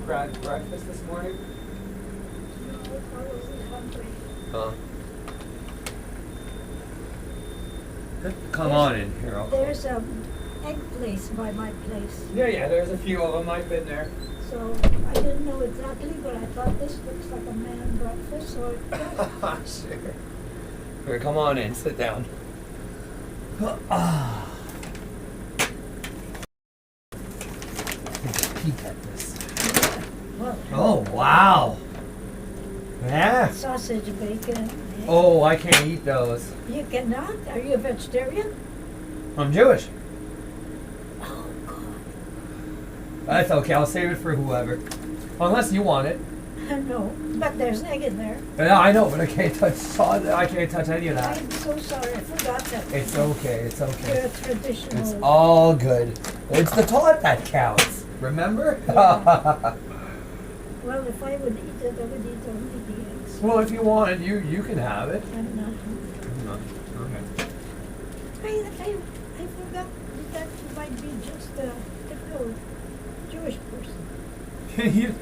breakfast this morning? No, I wasn't hungry. Huh? Come on in here. There's an egg place by my place. Yeah, there's a few of them. I've been there. So I didn't know exactly, but I thought this looks like a man breakfast, so Sure. Here, come on in. Sit down. Peek at this. well, Oh, wow. Yeah. sausage, bacon. Egg. Oh, I can't eat those. You cannot? Are you a vegetarian? I'm Jewish. Oh God. That's okay. I'll save it for whoever. Unless you want it. No, but there's egg in there. Yeah, I know, but I can't touch I can't touch any of that. I'm so sorry, I forgot that. It's okay. It's You're okay. a traditional. It's all good. It's the thought that counts. Remember? Yeah. Well, if I would eat it, I would eat only the eggs. Well, if you want, you can have it. I'm not hungry. Okay. I forgot that you might be just a typical Jewish person.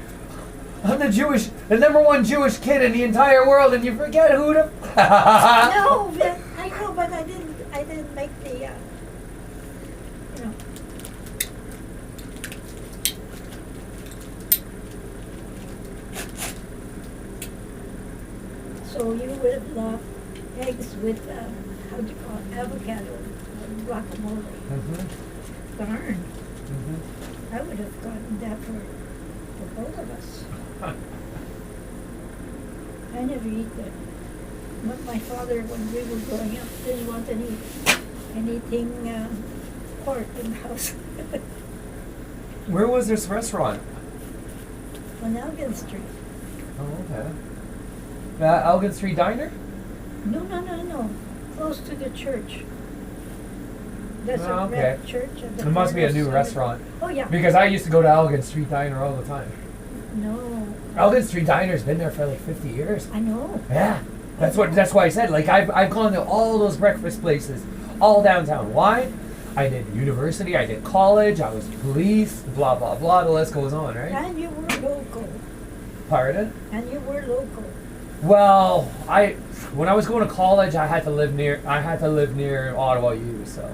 I'm the number one Jewish kid in the entire world, and you forget who to. No, but I know, but I didn't make the, you know. So you would have loved eggs with, how do you call it, avocado, guacamole. Mm-hmm. Darn, Mm-hmm. I would have gotten that for both of us. I never eat that. But my father, when we were growing up, didn't want anything pork in the house. Where was this restaurant? On Elgin Street. Oh, okay. Elgin Street Diner? No. Close to the church. There's Oh, a okay. red church. At the It must be a new corner. restaurant. Oh, yeah. Because I used to go to Elgin Street Diner all the time. No. Elgin Street Diner's been there for like 50 years. I know. Yeah. That's why I said, like, I've gone to all those breakfast places, all downtown. Why? I did university, I did college, I was police, blah, blah, blah, the list goes on, right? And you were local. Pardon? And you were local. Well, when I was going to college, I had to live near Ottawa U, so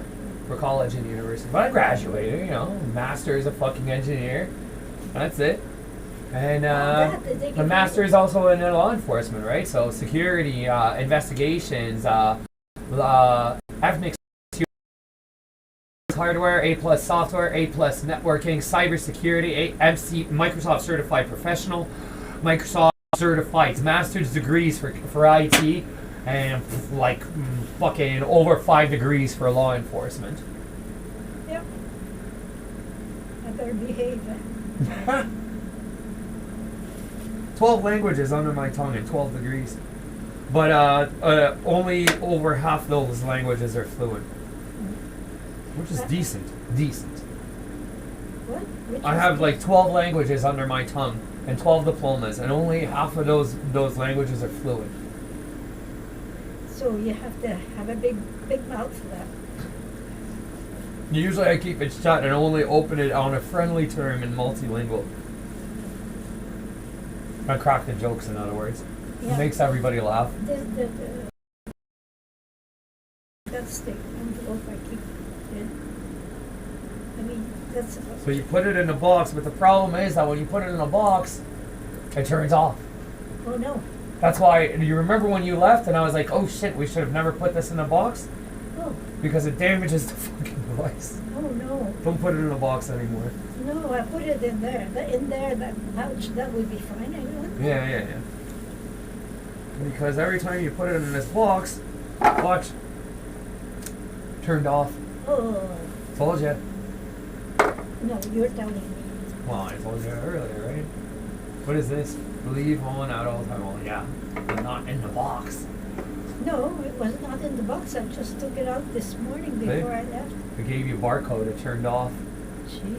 for college and university. But I graduated, master's of fucking engineer. That's it. And my master is also in law enforcement, right? So security, investigations, ethnic hardware, A+ software, A+ networking, cybersecurity, Microsoft certified professional, Microsoft certified master's degrees for IT, and like fucking over 5 degrees for law enforcement. Yep. I better behave then. 12 languages under my tongue and 12 degrees. But only over half those languages are fluent. Which is decent. What? I have like 12 languages under my tongue and 12 diplomas, and only half of those languages are fluent. So you have to have a big mouth for that. Usually I keep it shut and only open it on a friendly term in multilingual. I crack the jokes, in other words. Yeah. It makes everybody laugh. That's the envelope I keep in. I mean, that's supposed So you put it in a box, but the problem is that when you put it in a box, it turns off. Oh no. That's why, do you remember when you left and I was like, oh shit, we should have never put this in a box? Oh. Because it damages the fucking device. Oh no. Don't put it in a box anymore. No, I put it in there. That pouch, that would be fine, I know. Yeah. Because every time you put it in this box, watch, turned off. Oh. Told you. No, you're telling me. Well, I told you earlier, right? What is this? Leave on out all the time. Well, yeah, but not in the box. No, it was not in the box. I just took it out this morning before I left. I gave you a barcode. It turned off. Gee.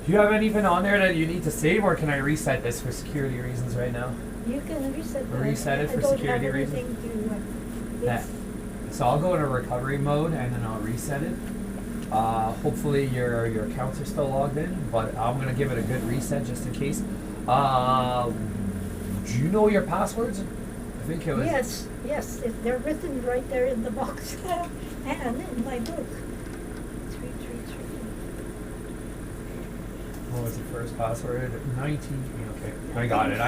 Do you have anything on there that you need to save, or can I reset this for security reasons right now? You can reset that. Reset it for security reasons? I don't have anything to... So I'll go into recovery mode and then I'll reset it. Hopefully your accounts are still logged in, but I'm gonna give it a good reset just in case. Do you know your passwords? I think it was. Yes, they're written right there in the box and in my book. 333. What was the first password? 19. Okay, I got it.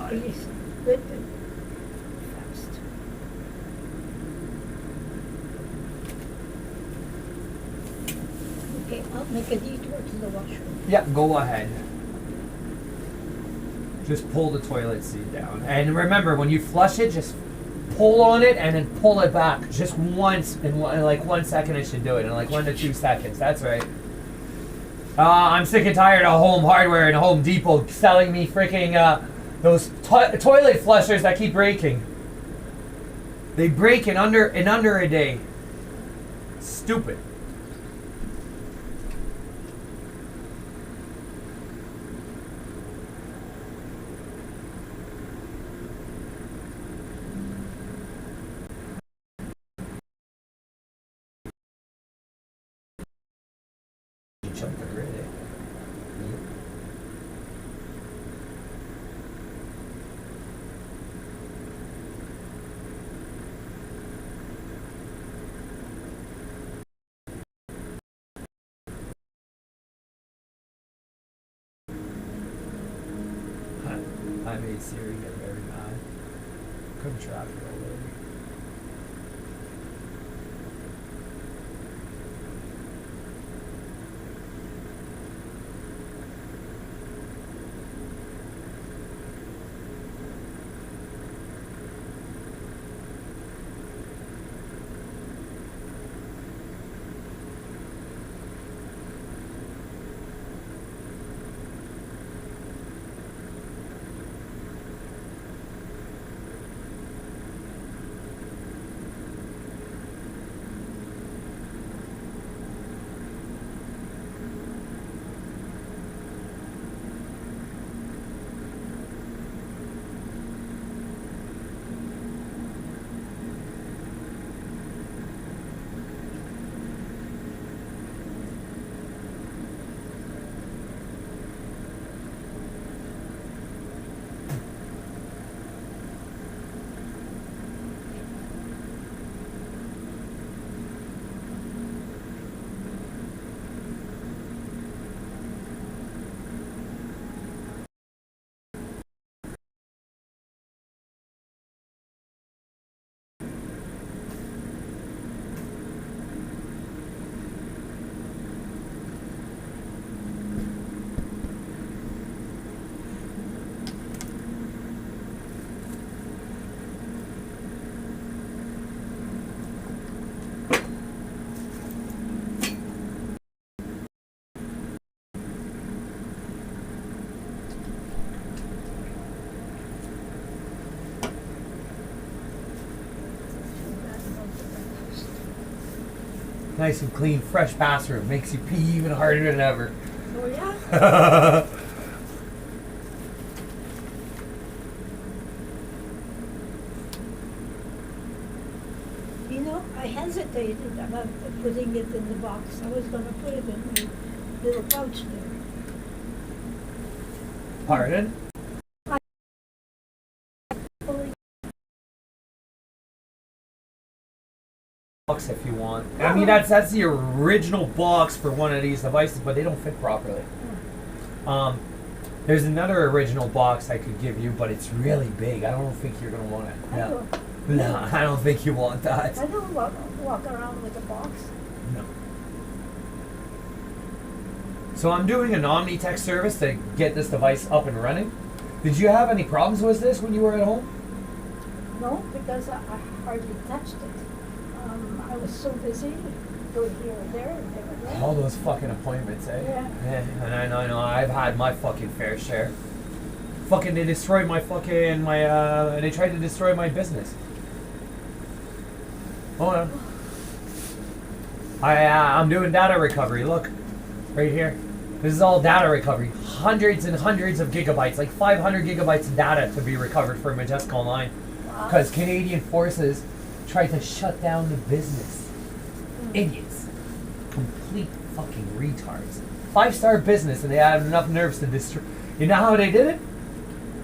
Please, good. Fast. Okay, I'll make a detour to the washroom. Yeah, go ahead. Just pull the toilet seat down. And remember, when you flush it, just pull on it and then pull it back. Just once, in like 1 second it should do it, in like 1 to 2 seconds. That's right. I'm sick and tired of Home Hardware and Home Depot selling me freaking those toilet flushers that keep breaking. They break in under a day. Stupid. Jumped already. I made Siri get very mad. Couldn't trap her already. Nice and clean, fresh bathroom. Makes you pee even harder than ever. Oh yeah? You know, I hesitated about putting it in the box. I was going to put it in the little pouch there. Pardon? Box if you want. I mean, that's the original box for one of these devices, but they don't fit properly. There's another original box I could give you, but it's really big. I don't think you're gonna want it. No, I don't think you want that. I don't walk around with a box. No. So I'm doing an Omnitech service to get this device up and running. Did you have any problems with this when you were at home? No, because I hardly touched it. I was so busy going here and there and there and there. All those fucking appointments, eh? Yeah. And I know, I've had my fucking fair share. Fucking, they destroyed my fucking, they tried to destroy my business. Hold on. I'm doing data recovery, look. Right here. This is all data recovery. Hundreds and hundreds of gigabytes, like 500 gigabytes of data to be recovered for Majestic Online. Because Canadian forces tried to shut down the business. Idiots. complete fucking retards. 5-star business, and they had enough nerves to destroy. You know how they did it?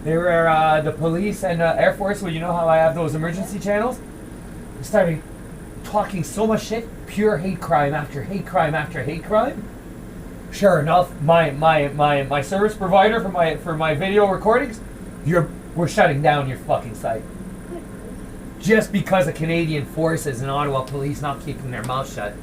They were the police and Air Force. Well, you know how I have those emergency channels. They started talking so much shit, pure hate crime after hate crime after hate crime. Sure enough, my service provider for my video recordings, we're shutting down your fucking site. Just because of Canadian forces and Ottawa police not keeping their mouth shut.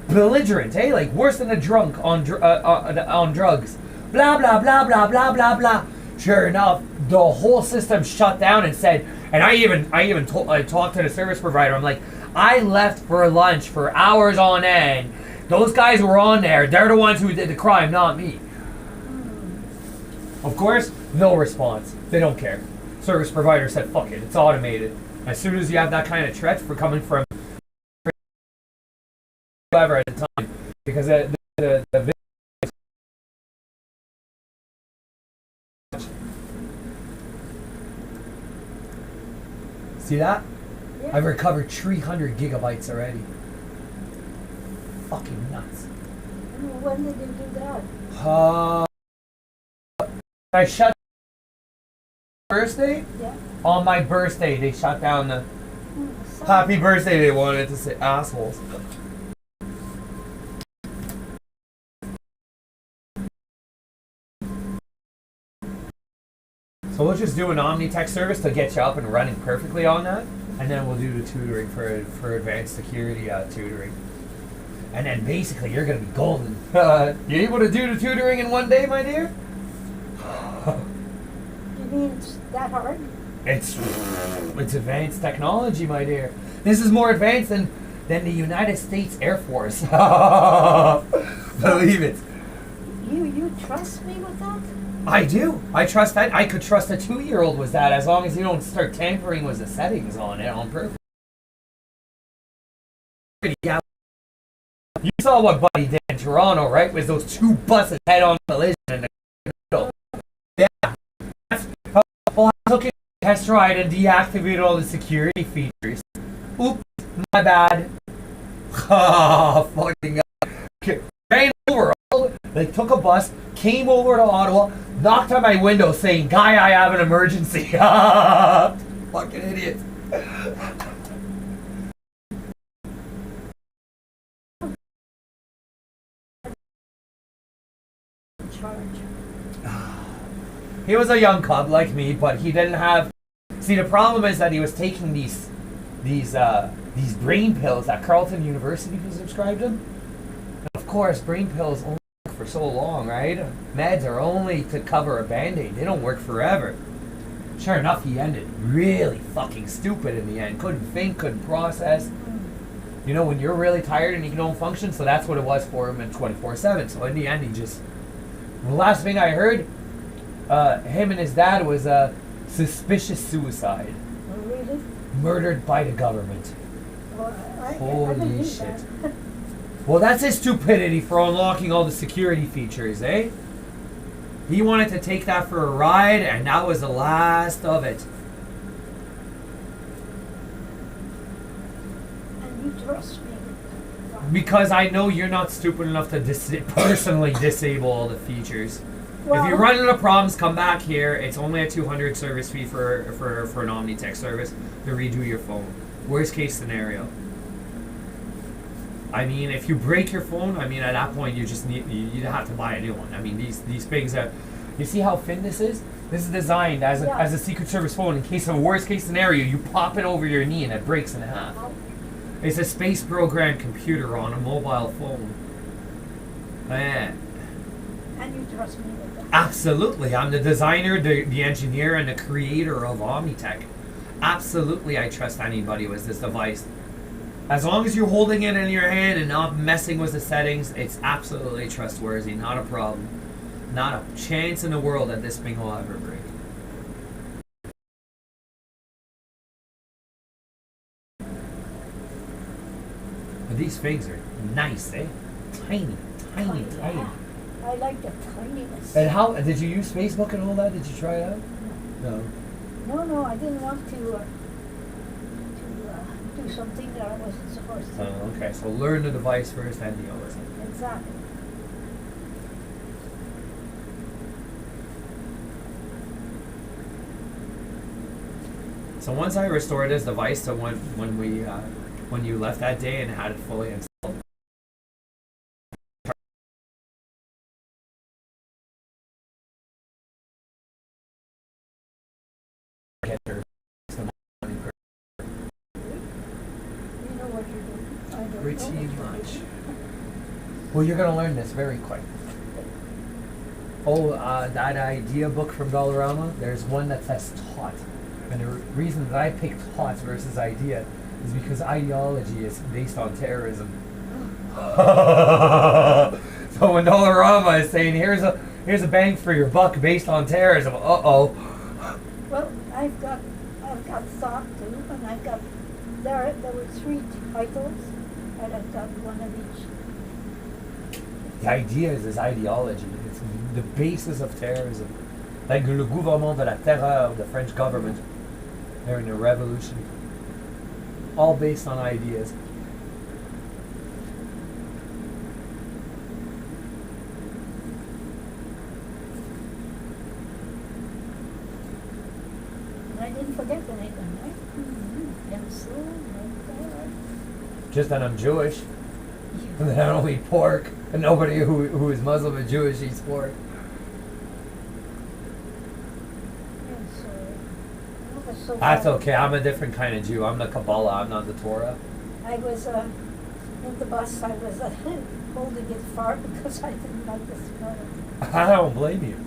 Belligerent, eh? Like worse than a drunk on drugs. Blah blah blah blah blah blah blah. Sure enough, the whole system shut down and said, and I talked to the service provider. I'm like, I left for lunch for hours on end. Those guys were on there. They're the ones who did the crime, not me. Of course, no response. They don't care. Service provider said, fuck it, it's automated. As soon as you have that kind of threat for coming from whoever at the time, because the see that? Yeah. I've recovered 300 gigabytes already. Fucking nuts. When did you do that? I shut birthday? Yeah. On my birthday, they shut down the happy birthday. They wanted to say assholes. So we'll just do an Omnitech service to get you up and running perfectly on that, and then we'll do the tutoring for advanced security tutoring. And then basically you're gonna be golden. You able to do the tutoring in one day, my dear? You mean it's that hard? It's advanced technology, my dear. This is more advanced than the United States Air Force. Believe it. You trust me with that? I do. I trust that. I could trust a 2-year-old with that, as long as you don't start tampering with the settings on it on purpose. Yeah. You saw what Buddy did in Toronto, right? With those 2 buses head-on collision in the middle. Yeah. Well, I took it test ride and deactivated all the security features. Oops, my bad. Oh, fucking God. Ran over. They took a bus, came over to Ottawa, knocked on my window saying, "Guy, I have an emergency." Fucking idiots. He was a young cub like me, but he didn't have. See, the problem is that he was taking these brain pills that Carleton University prescribed him. And of course, brain pills only work for so long, right? Meds are only to cover a band-aid. They don't work forever. Sure enough, he ended really fucking stupid in the end. Couldn't think, couldn't process. You know, when you're really tired and you don't function, so that's what it was for him at 24/7. So in the end, he just. The last thing I heard, him and his dad was a suspicious suicide. Oh, really? Murdered by the government. Well, I Holy believe shit. that. Well, that's his stupidity for unlocking all the security features, eh? He wanted to take that for a ride, and that was the last of it. And you trust me with that. Because I know you're not stupid enough to personally disable all the features. Well, If you run into problems, come back here. It's only a $200 service fee for an Omnitech service to redo your phone. Worst case scenario. I mean, if you break your phone, I mean, at that point you have to buy a new one. I mean, these things are. You see how thin this is? This is designed as a Secret Service phone. In case of a worst case scenario, you pop it over your knee and it breaks in half. It's a space programmed computer on a mobile phone. Man. And you trust me with that. Absolutely. I'm the designer, the engineer, and the creator of Omnitech. Absolutely, I trust anybody with this device. As long as you're holding it in your hand and not messing with the settings, it's absolutely trustworthy. Not a problem. Not a chance in the world that this thing will ever break. But these things are nice, eh? Tiny. Yeah. I like the tininess. And how did you use Facebook and all that? Did you try it out? No. No, I didn't want to do something that I wasn't supposed to. Oh, okay. So learn the device first, then deal with it. Exactly. So once I restored his device to when you left that day and had it fully installed. Get your some money You know what you're doing. I don't know pretty what you're much. doing. Well, you're gonna learn this very quick. Oh, that idea book from Dollarama. There's one that says taught, and the reason that I picked taught versus idea is because ideology is based on terrorism. So when Dollarama is saying here's a bang for your buck based on terrorism, Well, I've got thought too, and I've got there were 3 titles, and I've got one of each. the idea is ideology. It's the basis of terrorism. Like le gouvernement de la terreur, the French government during the revolution. All based on ideas. And I didn't forget anything, right? Pencil, notepad. Just that I'm Jewish. And that I don't eat pork. And nobody who is Muslim and Jewish eats pork. So That's okay. I'm a different kind of Jew. I'm the Kabbalah. I'm not the Torah. I was in the bus. I was holding it far because I didn't like the smell. I don't blame you.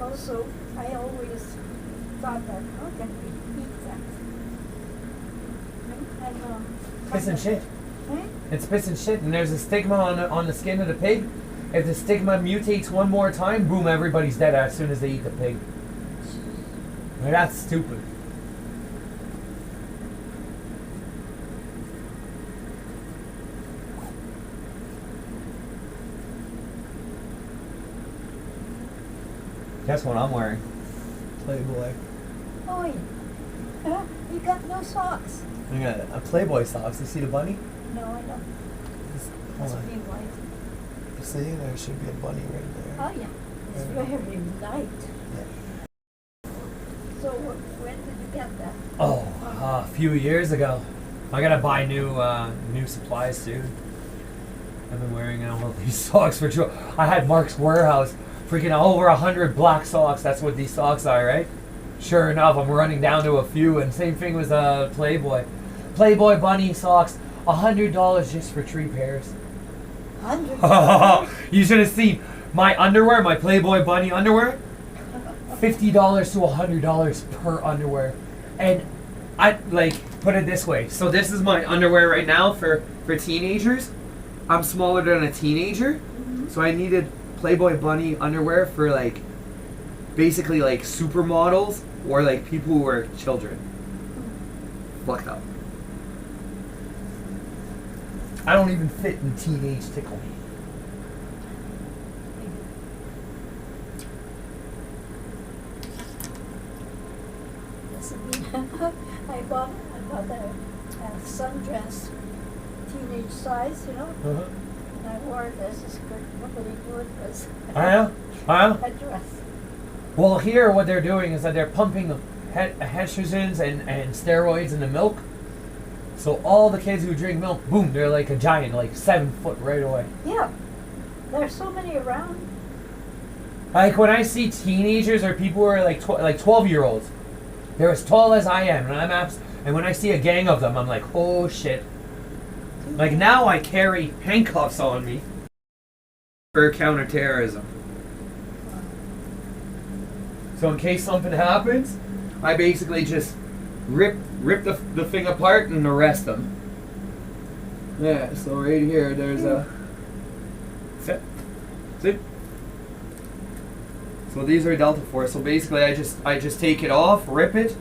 Also, I always thought that how can we eat that? Piss and shit. Eh? It's piss and shit. And there's a stigma on the skin of the pig. If the stigma mutates one more time, boom, everybody's dead as soon as they eat the pig. Now, that's stupid. Guess what I'm wearing? Playboy. Oh, yeah. You got no socks. I got a Playboy socks. You see the bunny? No, I don't. Hold Must on. be white. You see, there should be a bunny right there. Oh, yeah. It's very light. Yeah. So when did you get that? Oh, a few years ago. I gotta buy new supplies soon. I've been wearing all these socks for sure. I had Mark's Warehouse, freaking over 100 black socks. That's what these socks are, right? Sure enough, I'm running down to a few, and same thing with Playboy. Playboy bunny socks, $100 just for 3 pairs. 100. You should have seen my underwear, my Playboy bunny underwear. $50 to $100 per underwear, and I put it this way. So this is my underwear right now for teenagers. I'm smaller than a teenager, so I needed Playboy bunny underwear for basically supermodels or people who are children. Fucked up. I don't even fit in teenage tickle me. I bought a sundress, teenage size, you know. Uh-huh. And I wore it as a skirt. Nobody knew it was I know. a dress. Well, here what they're doing is that they're pumping the estrogens and steroids in the milk. So all the kids who drink milk, boom, they're like a giant, 7 foot right away. Yeah, there's so many around. Like when I see teenagers or people who are like 12-year-olds, they're as tall as I am, and when I see a gang of them, I'm like, oh shit. Like now I carry handcuffs on me for counterterrorism. So in case something happens, I basically just rip the thing apart and arrest them. Yeah, so right here there's a sit. So these are Delta Force. So basically I just take it off, rip it,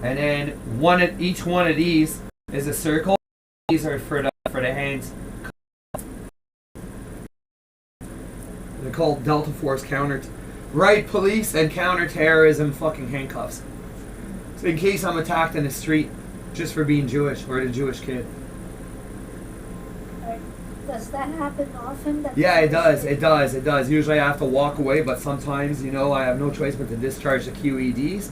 and then each one of these is a circle. These are for the hands. The They're called Delta Force police and counterterrorism fucking handcuffs. So in case I'm attacked in the street just for being Jewish or the Jewish kid. Does that happen often? Yeah, it does. It does. Usually I have to walk away, but sometimes, I have no choice but to discharge the QEDs.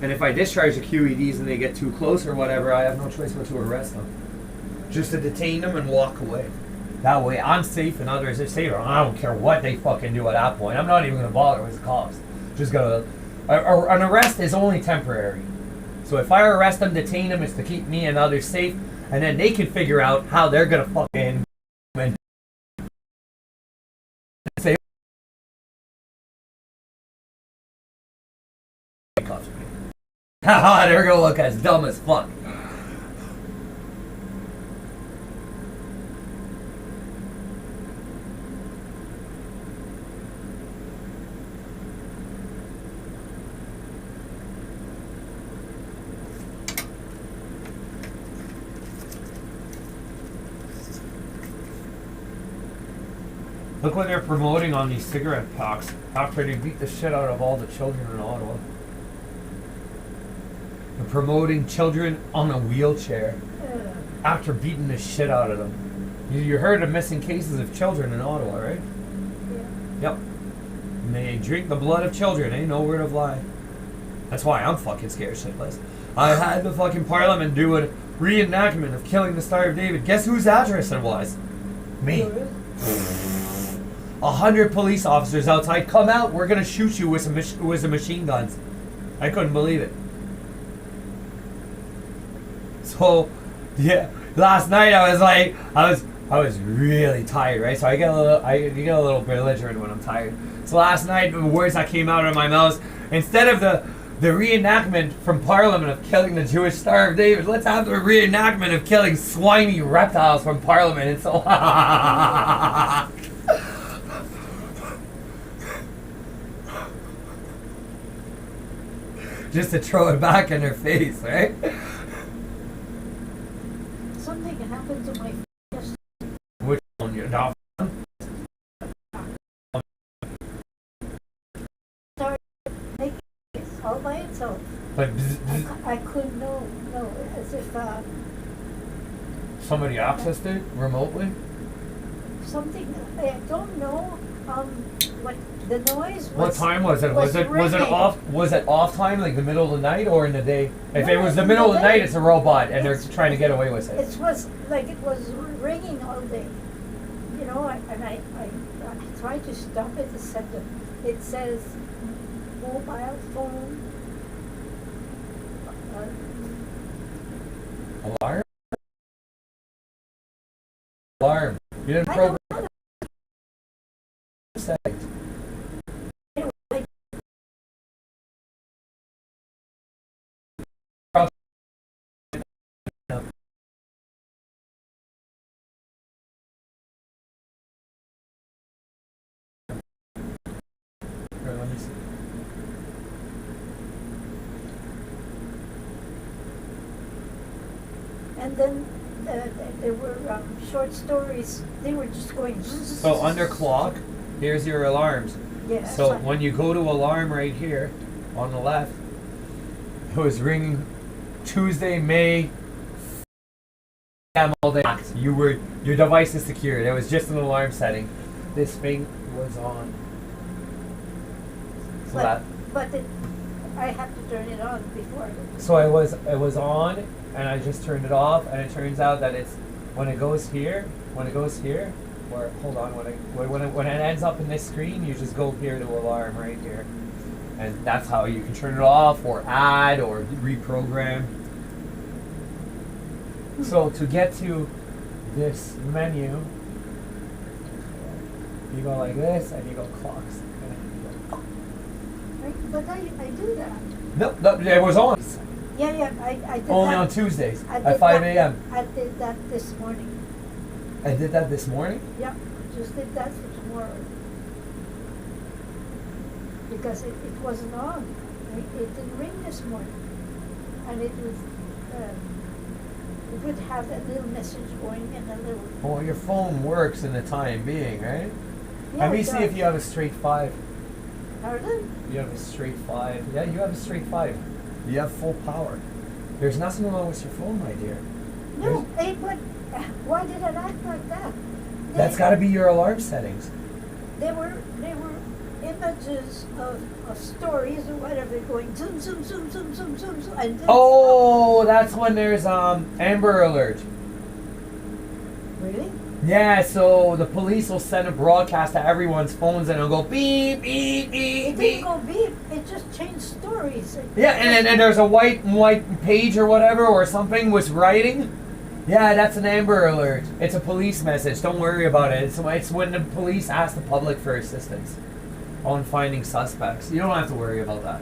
And if I discharge the QEDs and they get too close or whatever, I have no choice but to arrest them. Just to detain them and walk away. That way I'm safe and others are safer. I don't care what they fucking do at that point. I'm not even going to bother with the cops. Just gonna... An arrest is only temporary. So if I arrest them, detain them, it's to keep me and others safe. And then they can figure out how they're going to fucking... say... Haha, they're gonna look as dumb as fuck. Look what they're promoting on these cigarette packs after they beat the shit out of all the children in Ottawa. They're promoting children on a wheelchair after beating the shit out of them. You heard of missing cases of children in Ottawa, right? Yeah. Yep. And they drink the blood of children, ain't no word of lie. That's why I'm fucking scared shitless. I had the fucking parliament do a reenactment of killing the Star of David. Guess whose address it was? Me. 100 police officers outside. Come out, we're gonna shoot you with some machine guns. I couldn't believe it. So, yeah, last night I was really tired, right? So you get a little belligerent when I'm tired. So last night, the words that came out of my mouth, instead of the reenactment from Parliament of killing the Jewish Star of David, let's have the reenactment of killing swiny reptiles from Parliament. And so, just to throw it back in their face, right? Something happened to my face. Which one? Your dog? Started making it all by itself. Like I couldn't know, as if somebody accessed it remotely? something, I don't know what the noise was. What time was it? Was it ringing. off time, like the middle of the night or in the day? If No, it was the in middle the of the night, day. it's a robot and they're It's- trying to get away with it. It was like it was ringing all day. I tried to stop it. It says mobile phone. Alarm? Alarm. You didn't I program don't know. the settings. Here, let me see. And then there were short stories. They were just going. So under clock, here's your alarms. Yeah. So when you go to alarm right here on the left, it was ringing Tuesday, May all day. Your device is secured. It was just an alarm setting. This thing was on. So I have to turn it on before. So it was on, and I just turned it off, and it turns out that it's when it goes here, or hold on, when it ends up in this screen, you just go here to alarm right here, and that's how you can turn it off or add or reprogram. So to get to this menu, you go like this, and you go clocks. But I do that. Nope, it was on. Yeah, I did Only that. on Tuesdays I at did 5 that- a.m. I did that this morning. I did that this morning? Yeah, just did that for tomorrow. Because it wasn't on. It didn't ring this morning. And it would have a little message going and a little... Well, your phone works in the time being, right? Yeah, Let me it see does. if you have a straight 5. Pardon? You have a straight 5. Yeah, you have a straight 5. You have full power. There's nothing wrong with your phone, my dear. No, but why did it act like that? That's got to be your alarm settings. They were images of stories or whatever going zoom, zoom, zoom, zoom, zoom, zoom, zoom. And then Oh, that's when there's Amber Alert. really? Yeah, so the police will send a broadcast to everyone's phones and it'll go beep, beep, It beep, didn't beep. go beep. It just changed stories. Yeah, and then there's a white page or whatever or something with writing. Yeah, that's an Amber Alert. It's a police message. Don't worry about it. It's when the police ask the public for assistance on finding suspects. You don't have to worry about that.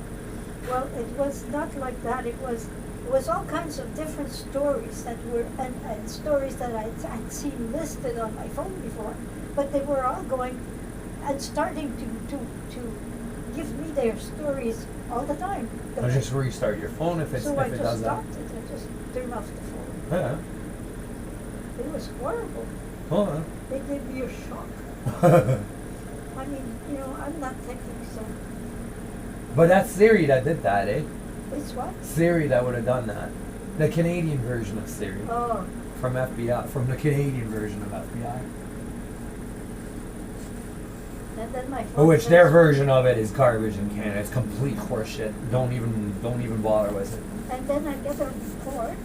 Well, it was not like that. It was all kinds of different stories that were and stories that I'd seen listed on my phone before, but they were all going and starting to give me their stories all the time. I'll just restart your phone if it So I does just that. stopped it. I just turned off the phone. Yeah. It was horrible. Huh. It gave me a shock. I mean, I'm not thinking so. But that's Siri that did that, eh? It's what? Siri that would have done that. The Canadian version of Siri. Oh, From FBI. From the Canadian version of FBI. and then my phone Which says- their version of it is garbage in Canada. It's complete horseshit. Don't even bother with it. And then I get a report,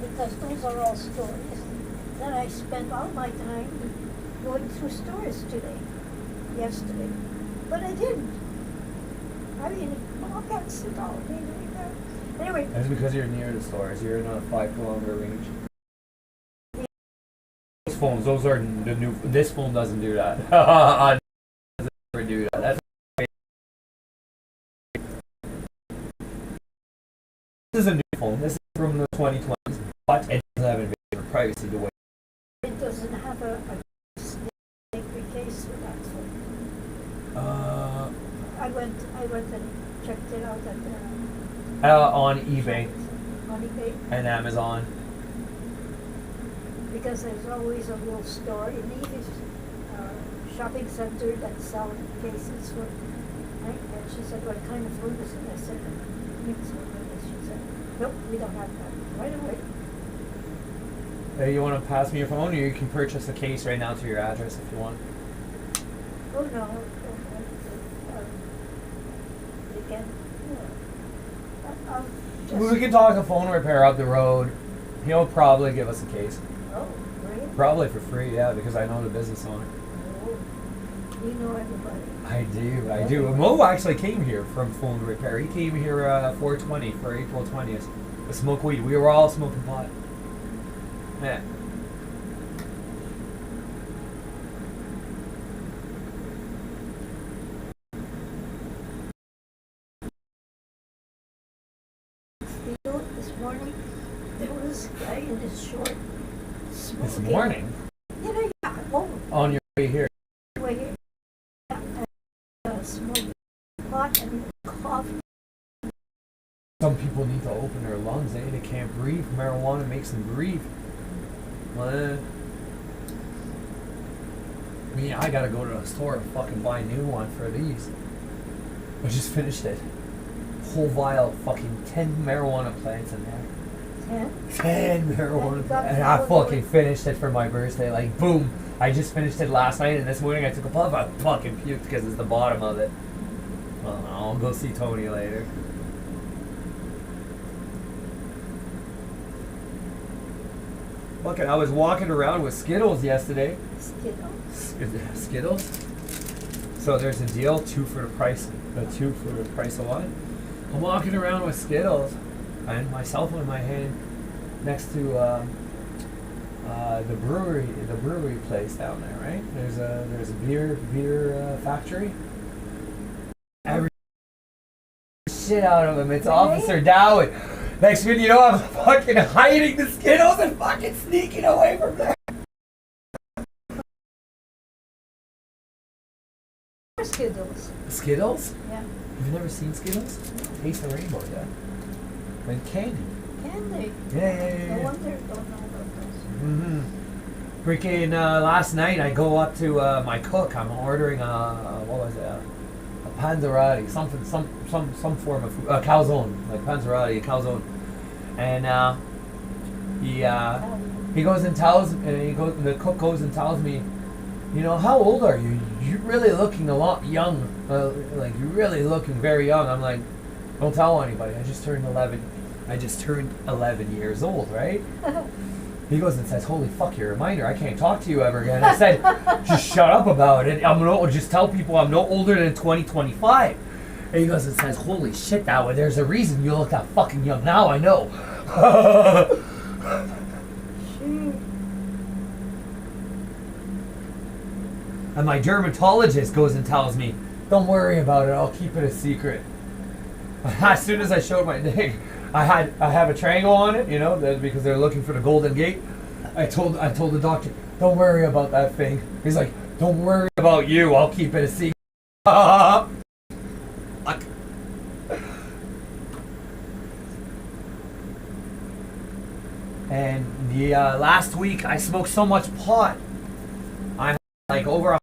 because those are all stories, that I spent all my time going through stories yesterday. But I didn't. I mean, I can't sit all day doing that. Anyway, That's because you're near the stores. You're in a 5 kilometer range. Those phones, those are the new. This phone doesn't do that. Doesn't ever do that. That's this is a new phone. This is from the 2020s, but it doesn't have invasion of privacy the way. it doesn't have a safety case for that phone. I went and checked it out at On eBay on eBay, and Amazon. because there's always a little store in Eve's shopping center that sells cases for. Right? And she said, "What kind of phone is it?" I said, "It's one." She said, "Nope, we don't have that right away." Hey, you want to pass me your phone, or you can purchase a case right now to your address if you want. Oh no, they can. I'll just, We can talk a phone repair up the road. He'll probably give us a case. oh, great. Probably for free, yeah, because I know the business owner. Oh, you know everybody. I do. Mo actually came here from phone repair. He came here 420 for April 20th to smoke weed. We were all smoking pot. Yeah. You know, this morning there was a guy in his short smoking. This morning, Yeah. Oh, on your way here. way here. Smoking pot and cough. Some people need to open their lungs, eh? They can't breathe. Marijuana makes them breathe. Well, I mean, I gotta go to the store and fucking buy a new one for these. I just finished it. Whole vial, fucking 10 marijuana plants in there. 10 marijuana you got plants. And I all fucking the- finished finished it for my birthday. Like, boom. I just finished it last night, and this morning I took a puff. I fucking puked because it's the bottom of it. I'll go see Tony later. Fucking, I was walking around with Skittles yesterday. Skittles? So there's a deal, two for the price of one. I'm walking around with Skittles and my cell phone in my hand next to the brewery place down there, right? There's a beer factory. Every shit out of him. It's Really? Officer Dowd. Next thing you know, I'm fucking hiding the Skittles and fucking sneaking away from there. Skittles. Skittles? Yeah. You've never seen Skittles? Taste the rainbow, yeah. Like candy. Can they? Yeah. No wonder I don't know about those. Mm-hmm. Freaking last night I go up to my cook. I'm ordering what was it? A panzerotti, something, some form of food, calzone, like panzerotti, calzone, and he goes and tells, the cook goes and tells me, you know, how old are you? You're really looking a lot young, like you're really looking very young. I'm like, don't tell anybody. I just turned 11 years old, right? He goes and says, holy fuck, you're a minor. I can't talk to you ever again. I said, just shut up about it. Just tell people I'm no older than 2025. And he goes and says, holy shit, that way there's a reason you look that fucking young. Now I know. And my dermatologist goes and tells me, don't worry about it. I'll keep it a secret. As soon as I showed my dick, I have a triangle on it, you know, because they're looking for the Golden Gate. I told the doctor, don't worry about that thing. He's like, don't worry about you. I'll keep it a secret. And the last week I smoked so much pot. I had like over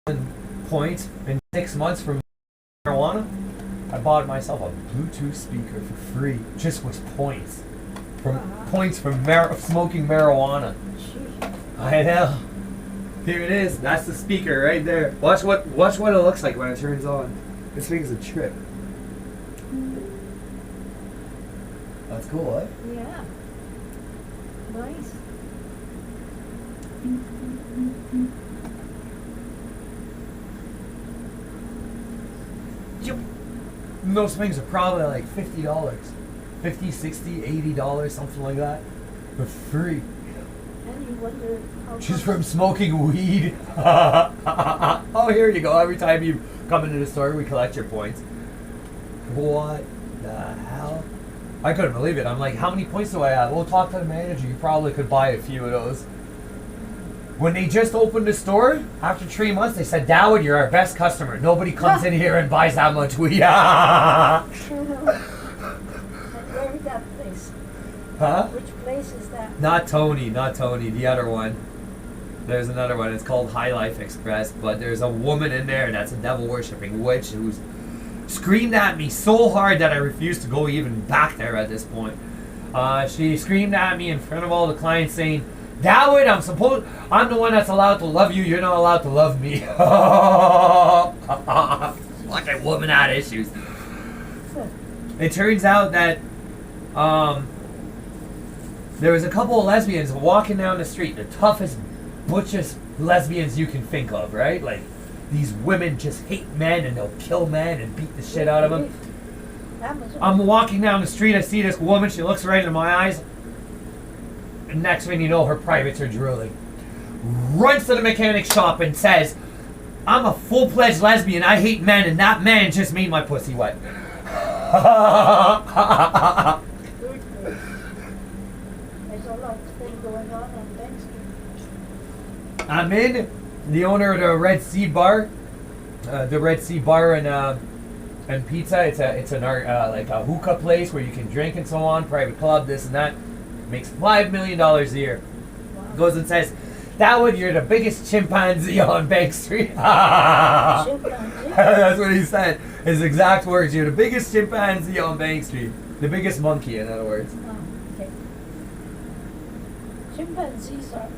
1,000 points in 6 months from marijuana. I bought myself a Bluetooth speaker for free, just with points from smoking marijuana. I know. Here it is. That's the speaker right there. Watch what it looks like when it turns on. This thing is a trip. That's cool, eh? Yeah. Nice. Yep. And those things are probably like $50. $50, $60, $80, something like that. For free. And you wonder how Just from smoking weed. Oh, here you go. Every time you come into the store, we collect your points. What the hell? I couldn't believe it. I'm like, how many points do I have? Well, talk to the manager. You probably could buy a few of those. When they just opened the store, after 3 months, they said, Dowd, you're our best customer. Nobody comes in here and buys that much weed. Where is that place? Huh? Which place is that? Not Tony. The other one. There's another one. It's called High Life Express. But there's a woman in there that's a devil-worshipping witch who's screamed at me so hard that I refused to go even back there at this point. She screamed at me in front of all the clients saying, Dowd, I'm the one that's allowed to love you. You're not allowed to love me. Like a woman had issues. It turns out that there was a couple of lesbians walking down the street, the toughest, butchest lesbians you can think of, right? Like, these women just hate men and they'll kill men and beat the shit out of them. I'm walking down the street, I see this woman, she looks right into my eyes. And next thing you know, her privates are drooling. Runs to the mechanic shop and says, I'm a full-fledged lesbian, I hate men, and that man just made my pussy wet. There's a lot of things going on Bank Street. I'm in. The owner of the Red Sea Bar, and pizza. It's an like a hookah place where you can drink and so on. Private club, this and that. Makes $5 million a year. Wow. Goes and says, Dowd, you're the biggest chimpanzee on Bank Street. Chimpanzee? That's what he said. His exact words. You're the biggest chimpanzee on Bank Street. The biggest monkey, in other words. Oh, okay. Chimpanzees are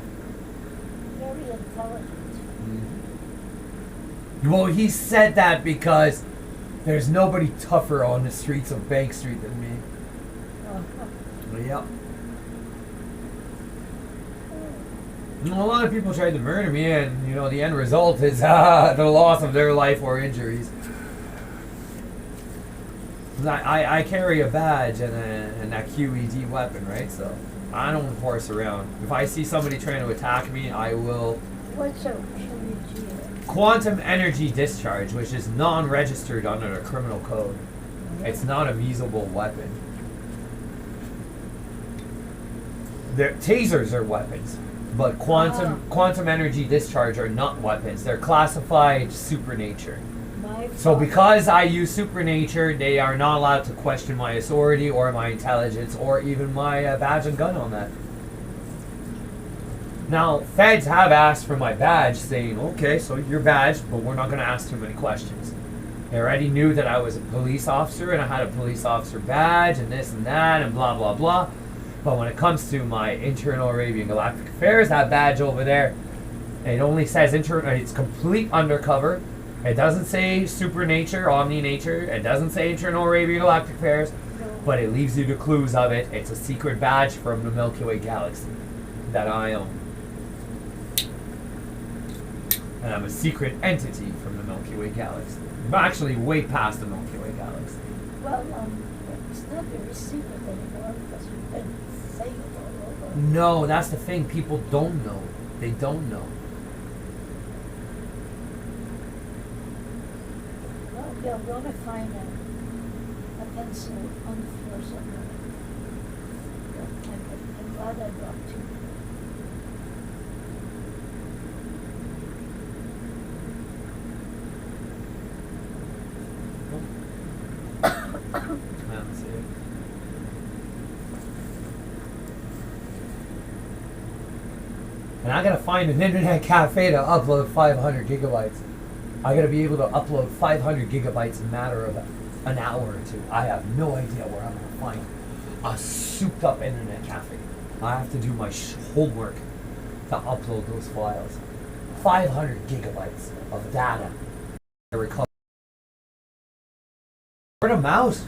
very intelligent. Well, he said that because there's nobody tougher on the streets of Bank Street than me. Yep. A lot of people tried to murder me, and the end result is the loss of their life or injuries. I carry a badge and a QED weapon, right? So I don't horse around. If I see somebody trying to attack me, I will. What's a QED? Quantum energy discharge, which is non-registered under the criminal code. It's not a feasible weapon. Tasers are weapons. But quantum energy discharge are not weapons. They're classified supernature. So because I use supernature, they are not allowed to question my authority or my intelligence or even my badge and gun on that. Now, feds have asked for my badge, saying, okay, so your badge, but we're not going to ask too many questions. They already knew that I was a police officer and I had a police officer badge and this and that and blah, blah, blah. But when it comes to my internal Arabian Galactic Affairs, that badge over there, it only says it's complete undercover. It doesn't say super nature, omni nature. It doesn't say internal Arabian Galactic Affairs, but it leaves you the clues of it. It's a secret badge from the Milky Way galaxy that I own. And I'm a secret entity from the Milky Way galaxy. I'm actually way past the Milky Way galaxy. Well, it's not very secret anymore because you've been saying it all over. No, that's the thing. People don't know. They don't know. Well, you're going to find a pencil on the floor somewhere. I'm glad I brought two. Let's see. And I gotta find an internet cafe to upload 500 gigabytes. I gotta be able to upload 500 gigabytes in a matter of an hour or two. I have no idea where I'm gonna find a souped up internet cafe. I have to do my homework to upload those files. 500 gigabytes of data to recover. Word of mouth.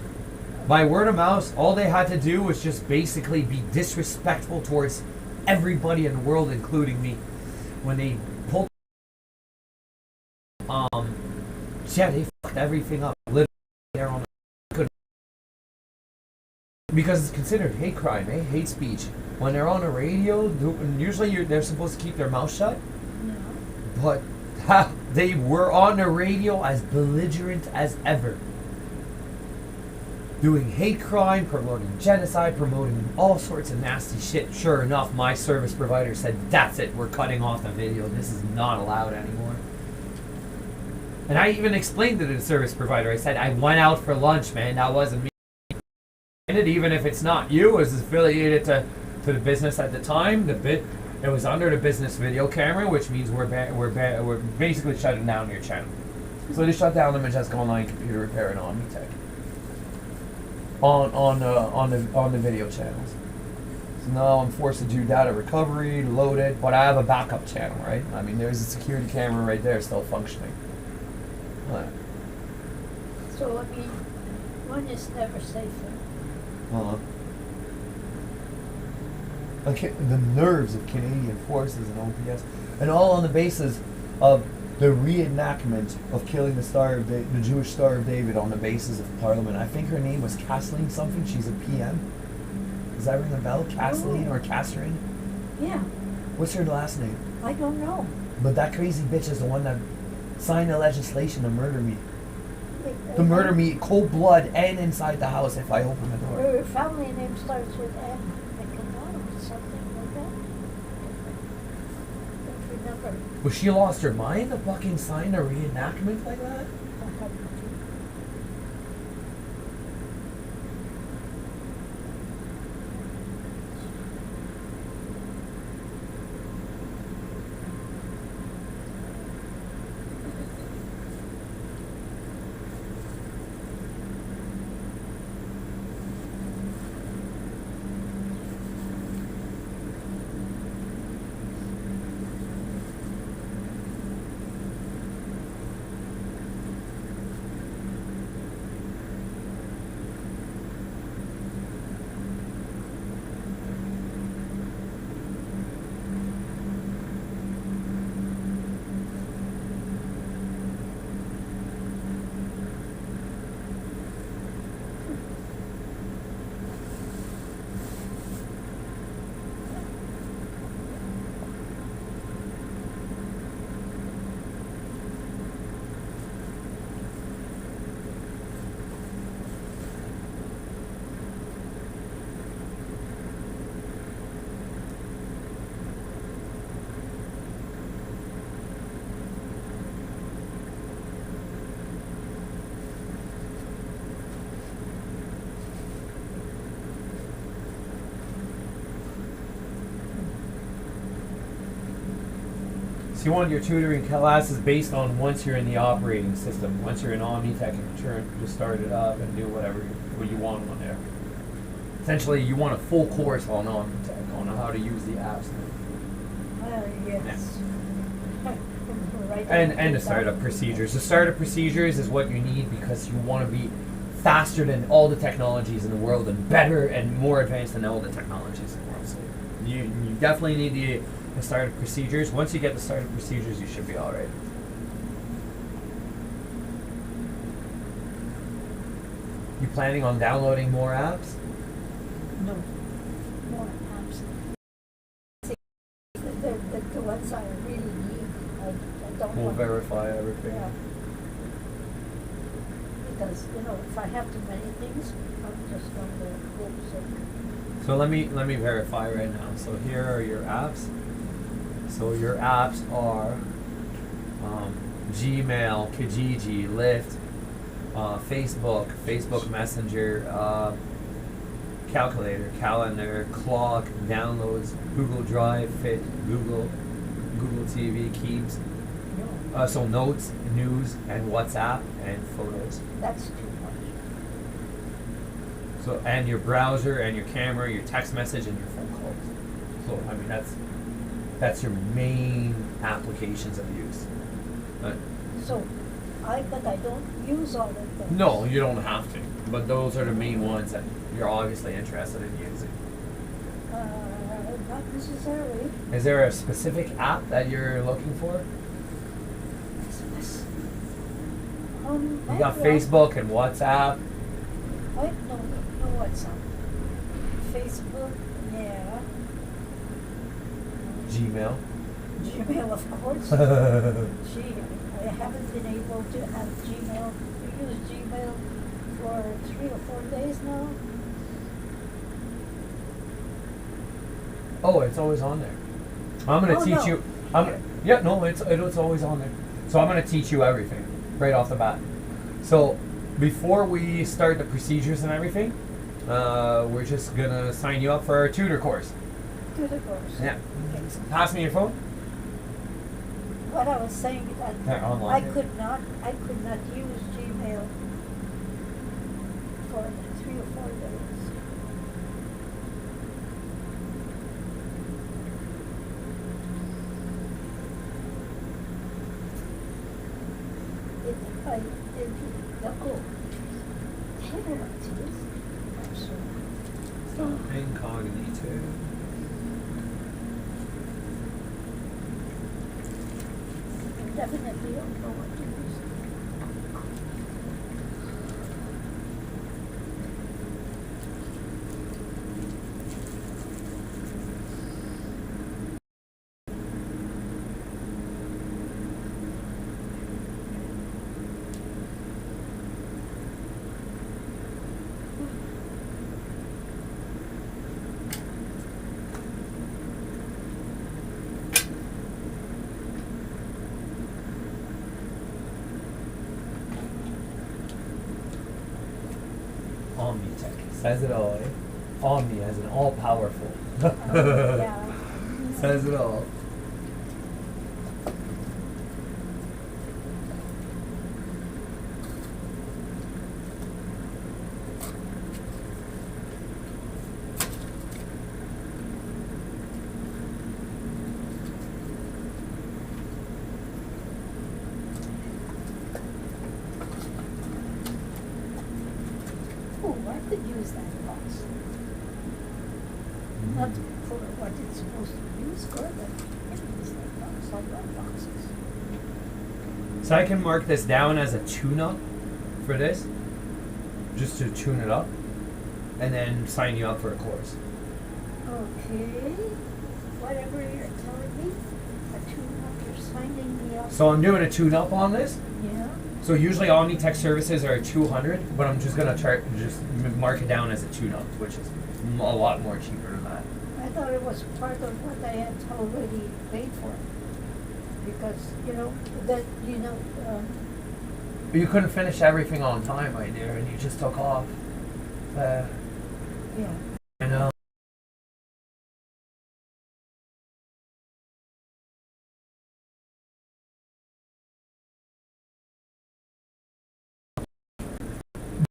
By word of mouth, all they had to do was just basically be disrespectful towards everybody in the world, including me. When they pulled, they fucked everything up. Literally, they're on because it's considered hate crime, hate speech. When they're on the radio, usually they're supposed to keep their mouth shut. No. But they were on the radio as belligerent as ever. Doing hate crime, promoting genocide, promoting all sorts of nasty shit. Sure enough, my service provider said, that's it, we're cutting off the video. This is not allowed anymore. And I even explained to the service provider, I said, I went out for lunch, man, that wasn't me. And even if it's not you, it was affiliated to the business at the time. It was under the business video camera, which means we're basically shutting down your channel. So they shut down the Majestic Online Computer Repair and OmniTech. On the video channels. So now I'm forced to do data recovery, load it, but I have a backup channel, right? I mean, there's a security camera right there still functioning. Right. So, I mean, one is never safer. Okay, the nerves of Canadian forces and OPS, and all on the basis of the reenactment of killing the Jewish Star of David on the basis of Parliament. I think her name was Kathleen something. She's a PM. Does that ring a bell? Kathleen or Catherine? Yeah. What's her last name? I don't know. But that crazy bitch is the one that signed the legislation to murder me. To murder me, cold blood, and inside the house if I open the door. Her family name starts with M. Or something like that. Don't remember. Was she lost her mind to fucking sign a reenactment like that? So you want your tutoring classes based on once you're in the operating system, once you're in Omnitech and you start it up and do what you want on there. Essentially, you want a full course on Omnitech, on how to use the apps. Yes. Right. And the startup procedures. The startup procedures is what you need because you want to be faster than all the technologies in the world and better and more advanced than all the technologies in the world. So you definitely need the startup procedures. Once you get the startup procedures, you should be all right. You planning on downloading more apps? No. More apps. The ones I really need, I don't We'll want. verify everything. Yeah. Because, if I have too many things, I'm just going to go sick. So let me verify right now. So here are your apps. So your apps are Gmail, Kijiji, Lyft, Facebook Messenger, Calculator, Calendar, Clock, Downloads, Google Drive, Fit, Google TV, Keeps. No, So Notes, News, and WhatsApp, and Photos. that's too much. So and your browser, and your camera, your text message, and your phone calls. So I mean that's your main applications of use. So, but I don't use all of them. No, you don't have to. But those are the main ones that you're obviously interested in using. Not necessarily. Is there a specific app that you're looking for? You got Facebook and WhatsApp. No WhatsApp. Facebook, yeah. Gmail. Gmail, of course. Gee, I haven't been able to have Gmail. We use Gmail for 3 or 4 days now. Oh, it's always on there. I'm gonna Oh, teach no. you. It's always on there. So I'm gonna teach you everything right off the bat. So before we start the procedures and everything, we're just gonna sign you up for our tutor course. To the course. Yeah. Okay. Pass me your phone. What I was saying that Yeah, online. I could not use Gmail for 3 or 4 days. Incognito. I definitely don't know what to use. Omnitech says it all. Eh? Omni as an all-powerful. Yeah. Says it all. Oh, I could use that box. Not for what it's supposed to be used for, but I can use that box. I love boxes. So I can mark this down as a tune-up for this, just to tune it up, and then sign you up for a course. Okay. Whatever you're telling me, a tune-up, you're signing me up. So I'm doing a tune-up on this. Yeah. So usually Omnitech services are 200, but I'm just gonna mark it down as a tune-up, which is a lot more cheaper than that. I thought it was part of what I had already paid for. Because, But you couldn't finish everything on time, my dear, and you just took off. yeah. I know.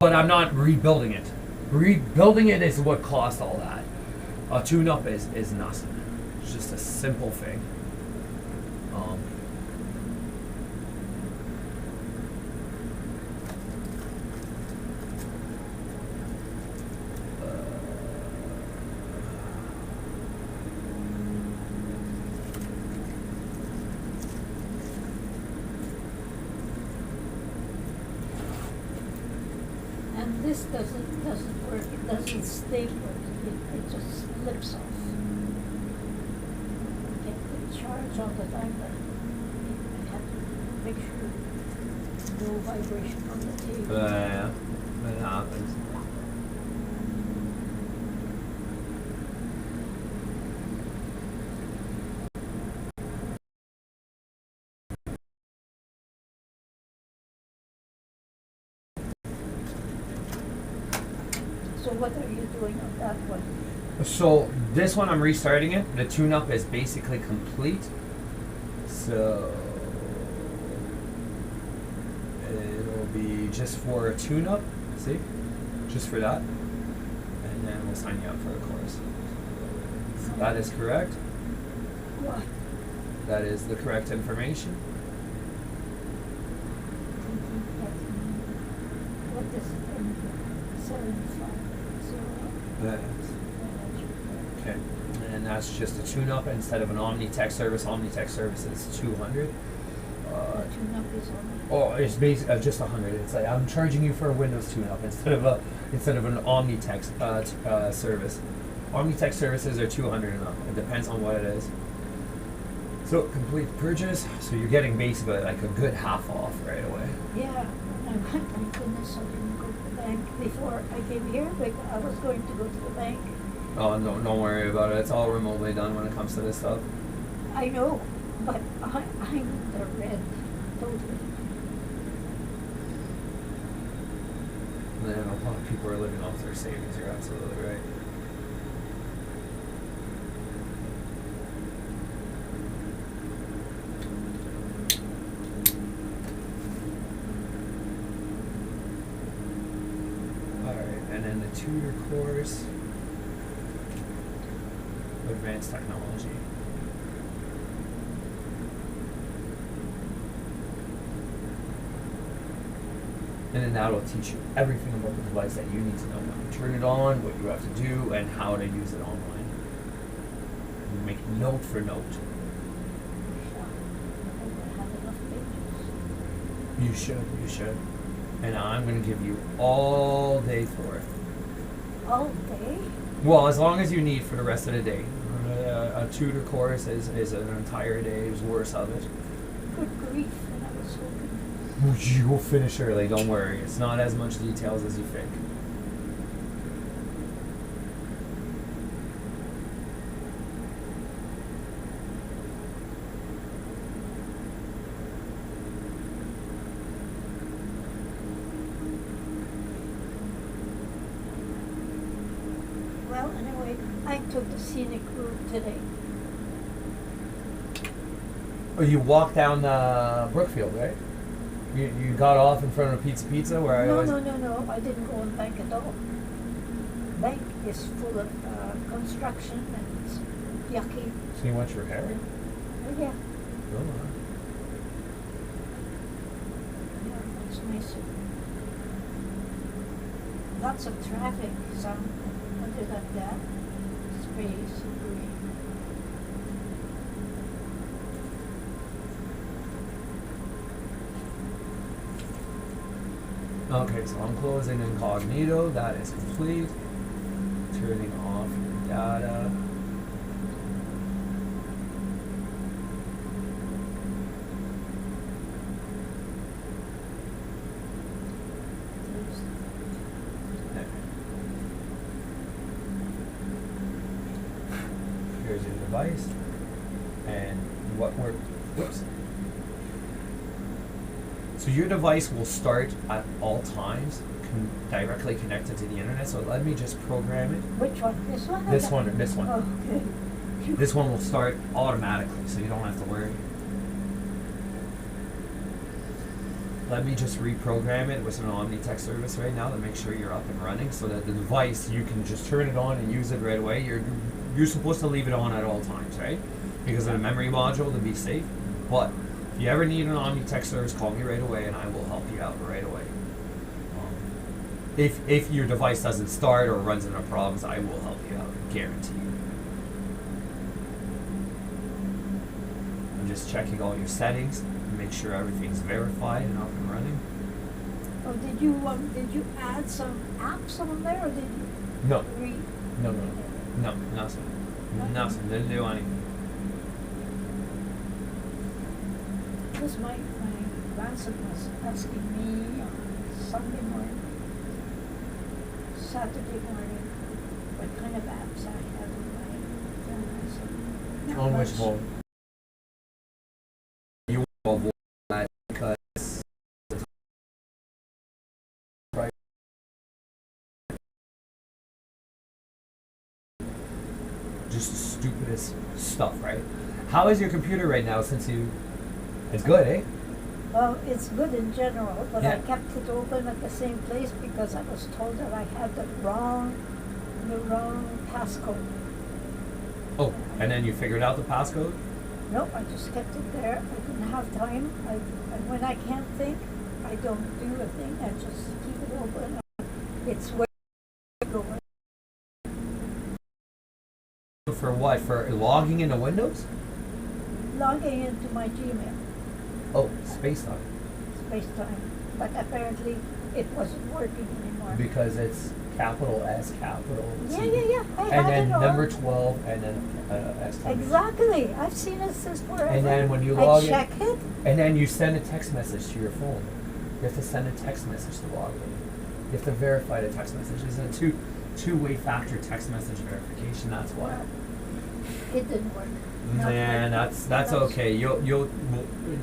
but I'm not rebuilding it. Rebuilding it is what cost all that. A tune-up is nothing. It's just a simple thing. And this doesn't work. It doesn't stay put. It just slips off. I get the charge all the time, but I have to make sure no vibration on the table. Yeah, it happens. So what are you doing on that one? So this one I'm restarting it. The tune-up is basically complete. So it'll be just for a tune-up, see? Just for that. And then we'll sign you up for a course. So that is correct. What? That is the correct information. What is it? 750. Okay. And that's just a tune-up instead of an Omnitech service. Omnitech service is 200. The tune-up is on. Oh, it's just 100. It's like I'm charging you for a Windows tune-up instead of an Omnitech service. Omnitech services are 200 and up. It depends on what it is. So complete purchase. So you're getting basically like a good half off right away. Yeah. Thank goodness I didn't go to the bank before I came here. Like I was going to go to the bank. Oh no, don't worry about it. It's all remotely done when it comes to this stuff. I know, but I'm in the red totally. Man, a lot of people are living off their savings. You're absolutely right. And then the tutor course, advanced technology. And then that'll teach you everything about the device that you need to know. When you turn it on, what you have to do, and how to use it online. You make note for note. You should. And I'm going to give you all day for it. All day? Well, as long as you need for the rest of the day. A tutor course is an entire day's worth of it. Good grief, and I was hoping. You will finish early, don't worry. It's not as much details as you think. Well, anyway, I took the scenic route today. Oh, you walked down Brookfield, right? You got off in front of Pizza where I No, always... no. I didn't go on bank at all. Bank is full of construction and it's yucky. So you went through Harry? Yeah, Oh, yeah, it's nicer. Lots of traffic, some other than that, space, green. okay, so I'm closing incognito. That is complete. Turning off your data. Here's your device. And what we're... Whoops. So your device will start at all times directly connected to the internet. So let me just program it. Which one? This one? or This that one or this one. Oh, okay. This one will start automatically, so you don't have to worry. let me just reprogram it with an Omnitech service right now to make sure you're up and running, so that the device, you can just turn it on and use it right away. You're supposed to leave it on at all times, right? Because of the memory module to be safe. But if you ever need an Omnitech service, call me right away and I will help you out right away. If your device doesn't start or runs into problems, I will help you out, guarantee you. I'm just checking all your settings to make sure everything's verified and up and running. Oh, did you add some apps on there, or did you? No. Re- No, nothing. Nothing. Didn't do anything. Because my grandson was asking me on Sunday morning, Saturday morning, what kind of apps I have on my phone. I said, not On which much. phone? You want to avoid that because right. Just the stupidest stuff, right? How is your computer right now since you... It's good, eh? Well, it's good in general, but I Yeah. kept it open at the same place because I was told that I had the wrong passcode. Oh, and then you figured out the passcode? Nope, I just kept it there. I didn't have time. And when I can't think, I don't do a thing. I just keep it open. It's where I go. For what? For logging into Windows? Logging into my Gmail, Oh, SpaceTime. SpaceTime. But apparently it wasn't working anymore. Because it's capital S, capital T. Yeah. I And had then it all. number 12, and then exclamation. Exactly. I've seen it since forever. And then when you log I in, check it. and then you send a text message to your phone. You have to send a text message to log in. You have to verify the text message. It's a two-way factor text message verification. That's why. It didn't work. Not Man, working. that's okay. You'll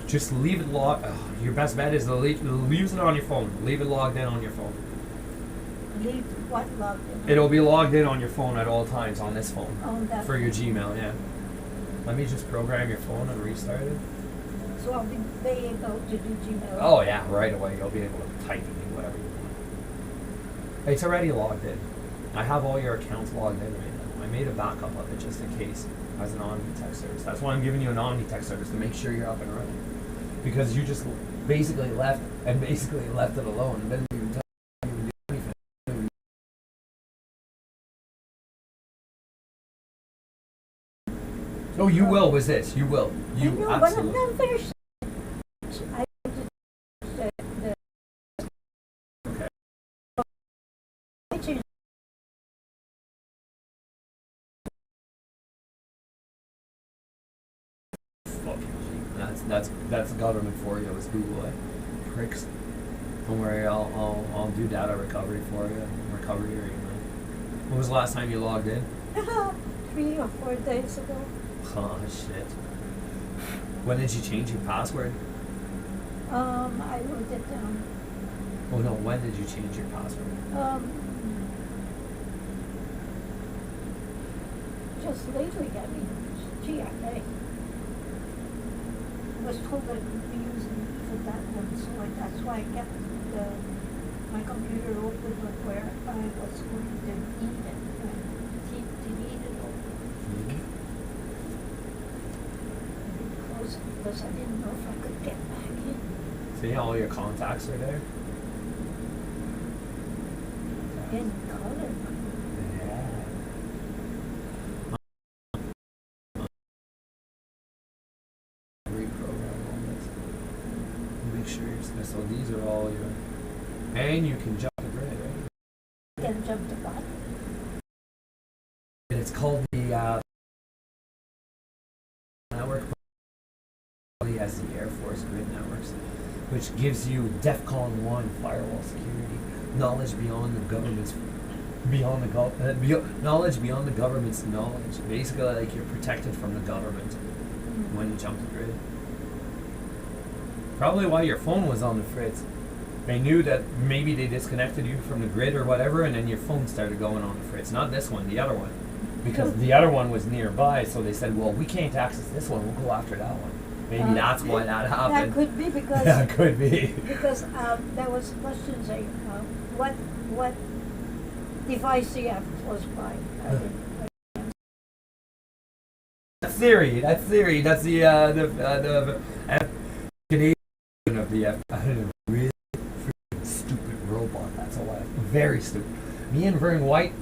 just leave it logged. Your best bet is to use it on your phone. Leave it logged in on your phone. Leave what logged in? It'll be logged in on your phone at all times on this phone On that for your phone. Gmail. Yeah. Let me just program your phone and restart it. So I'll be able to do Gmail. Oh yeah, right away. You'll be able to type in whatever you want. It's already logged in. I have all your accounts logged in right now. I made a backup of it just in case as an Omnitech service. That's why I'm giving you an Omnitech service to make sure you're up and running. Because you just basically left it alone and didn't even tell you to do anything. Oh, you will with this. You will. You I know, absolutely. but I'm not finished. I did the Okay. I changed. Fuck you. That's government for you. It's Google, eh? Pricks. Don't worry, I'll do data recovery for you. Recover your email. When was the last time you logged in? 3 or 4 days ago. Oh shit. When did you change your password? I wrote it down. Oh no, when did you change your password? Just lately, I mean, gee, I was told that we'd be using even that one, so that's why I kept my computer open, but where I was going to delete it, keep delete it open. Close it because I didn't know if I could get back in. See, all your contacts are there. In color. Yeah. Reprogram all this. Make sure you're so these are all your, and you can jump the grid, right? Then jump the button. And it's called the network, probably as the Air Force Grid Networks, which gives you DEFCON 1 firewall security, knowledge beyond the government's knowledge beyond the government's knowledge. Basically, like you're protected from the government when you jump the grid. Probably why your phone was on the fritz. They knew that maybe they disconnected you from the grid or whatever, and then your phone started going on the fritz. Not this one, the other one. Because the other one was nearby, so they said, well, we can't access this one, we'll go after that one. Maybe that's why that happened. That could be because That could be. because there was questions saying what device do you have close by? That's theory. That's the Canadian of the really freaking stupid robot. That's all. Very stupid. Me and Vern White,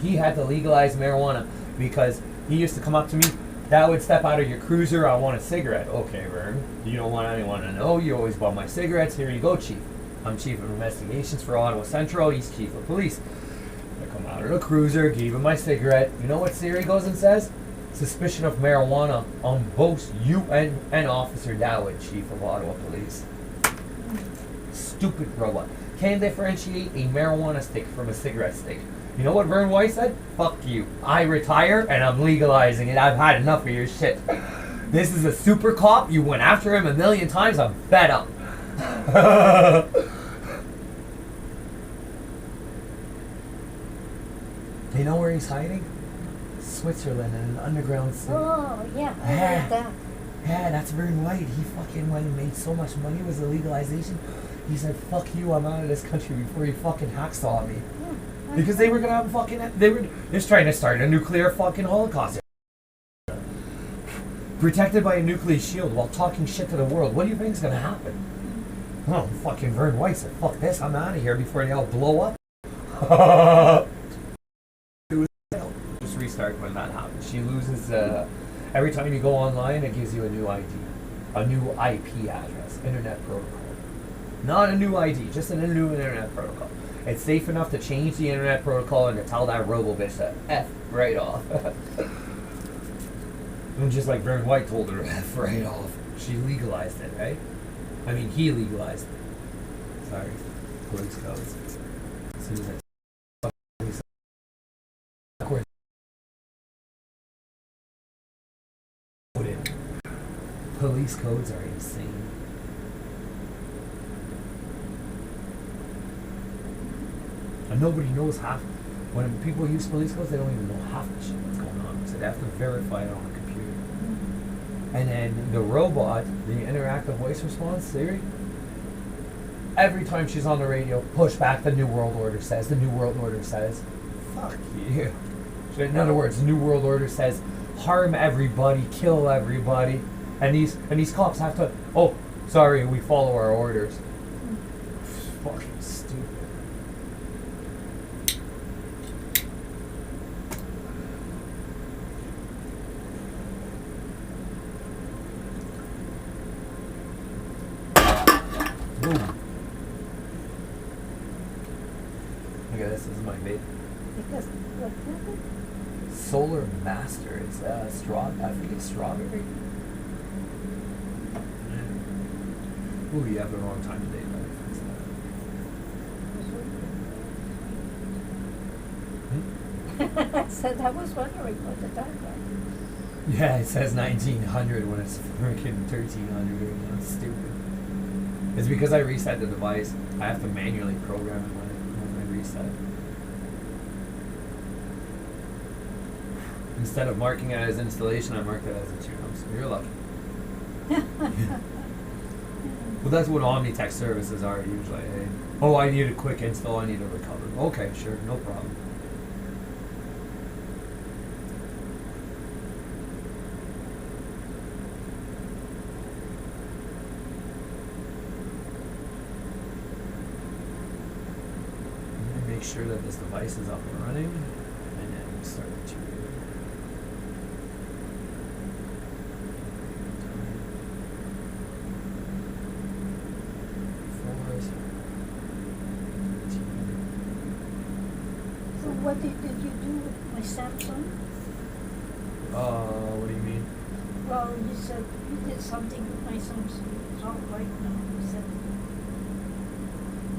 he had to legalize marijuana because he used to come up to me. That would step out of your cruiser. I want a cigarette. Okay, Vern. You don't want anyone to know. You always bought my cigarettes. Here you go, Chief. I'm Chief of Investigations for Ottawa Central. He's Chief of Police. I come out of the cruiser, gave him my cigarette. You know what Siri goes and says? Suspicion of marijuana on both you and Officer Dowd, Chief of Ottawa Police. Stupid robot. Can't differentiate a marijuana stick from a cigarette stick. You know what Vern White said? Fuck you. I retire and I'm legalizing it. I've had enough of your shit. This is a super cop. You went after him a million times. I'm fed up. You know where he's hiding? Switzerland in an underground city. Oh, yeah, I heard that. Yeah, that's Vern White. He fucking went and made so much money with the legalization. He said, fuck you, I'm out of this country before he fucking hacksaw me. Yeah, Because they were gonna have they were just trying to start a nuclear fucking holocaust. Protected by a nuclear shield while talking shit to the world. What do you think's gonna happen? Oh, fucking Vern White said, fuck this, I'm out of here before they all blow up. Just restart when that happens. She loses, every time you go online, it gives you a new ID. A new IP address, internet protocol. Not a new ID, just a new internet protocol. It's safe enough to change the internet protocol and to tell that robo bitch to F right off. And just like Vern White told her to F right off. She legalized it, right? I mean, he legalized it. Sorry. Police codes. As soon as I police codes are insane. And nobody knows half. When people use police codes, they don't even know half the shit that's going on. So they have to verify it on a computer. And then the robot, the interactive voice response, Siri, every time she's on the radio, push back, the New World Order says, the New World Order says. Fuck you. So in other words, the New World Order says, harm everybody, kill everybody. And these cops have to, oh, sorry, we follow our orders. Fucking stupid. Boom. Look at this is my vape. Because what happened? Solar Master. It's I think it's strawberry. Ooh, you have the wrong time of day, I said I was wondering what the time was. Yeah, it says 1900 when it's freaking 1300. That's stupid. It's because I reset the device. I have to manually program it when I reset. Instead of marking it as installation, I marked it as a tune-up. So you're lucky. Well, that's what Omnitech services are usually. Eh? Oh, I need a quick install. I need a recover. Okay, sure, no problem. Make sure that this device is up and running, and then we'll start the tuner. So what did you do with my Samsung? What do you mean? Well, you said you did something with my Samsung. It's all right now. You said.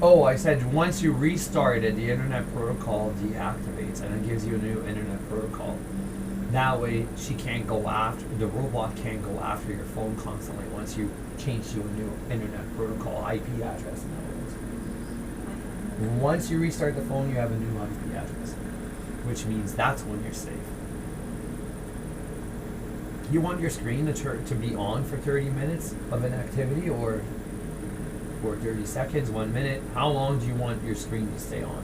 Oh, I said once you restart it, the internet protocol deactivates and it gives you a new internet protocol. That way, the robot can't go after your phone constantly once you change to a new internet protocol, IP address in other words. Once you restart the phone, you have a new IP address, which means that's when you're safe. You want your screen to be on for 30 minutes of an activity, or 30 seconds, 1 minute? How long do you want your screen to stay on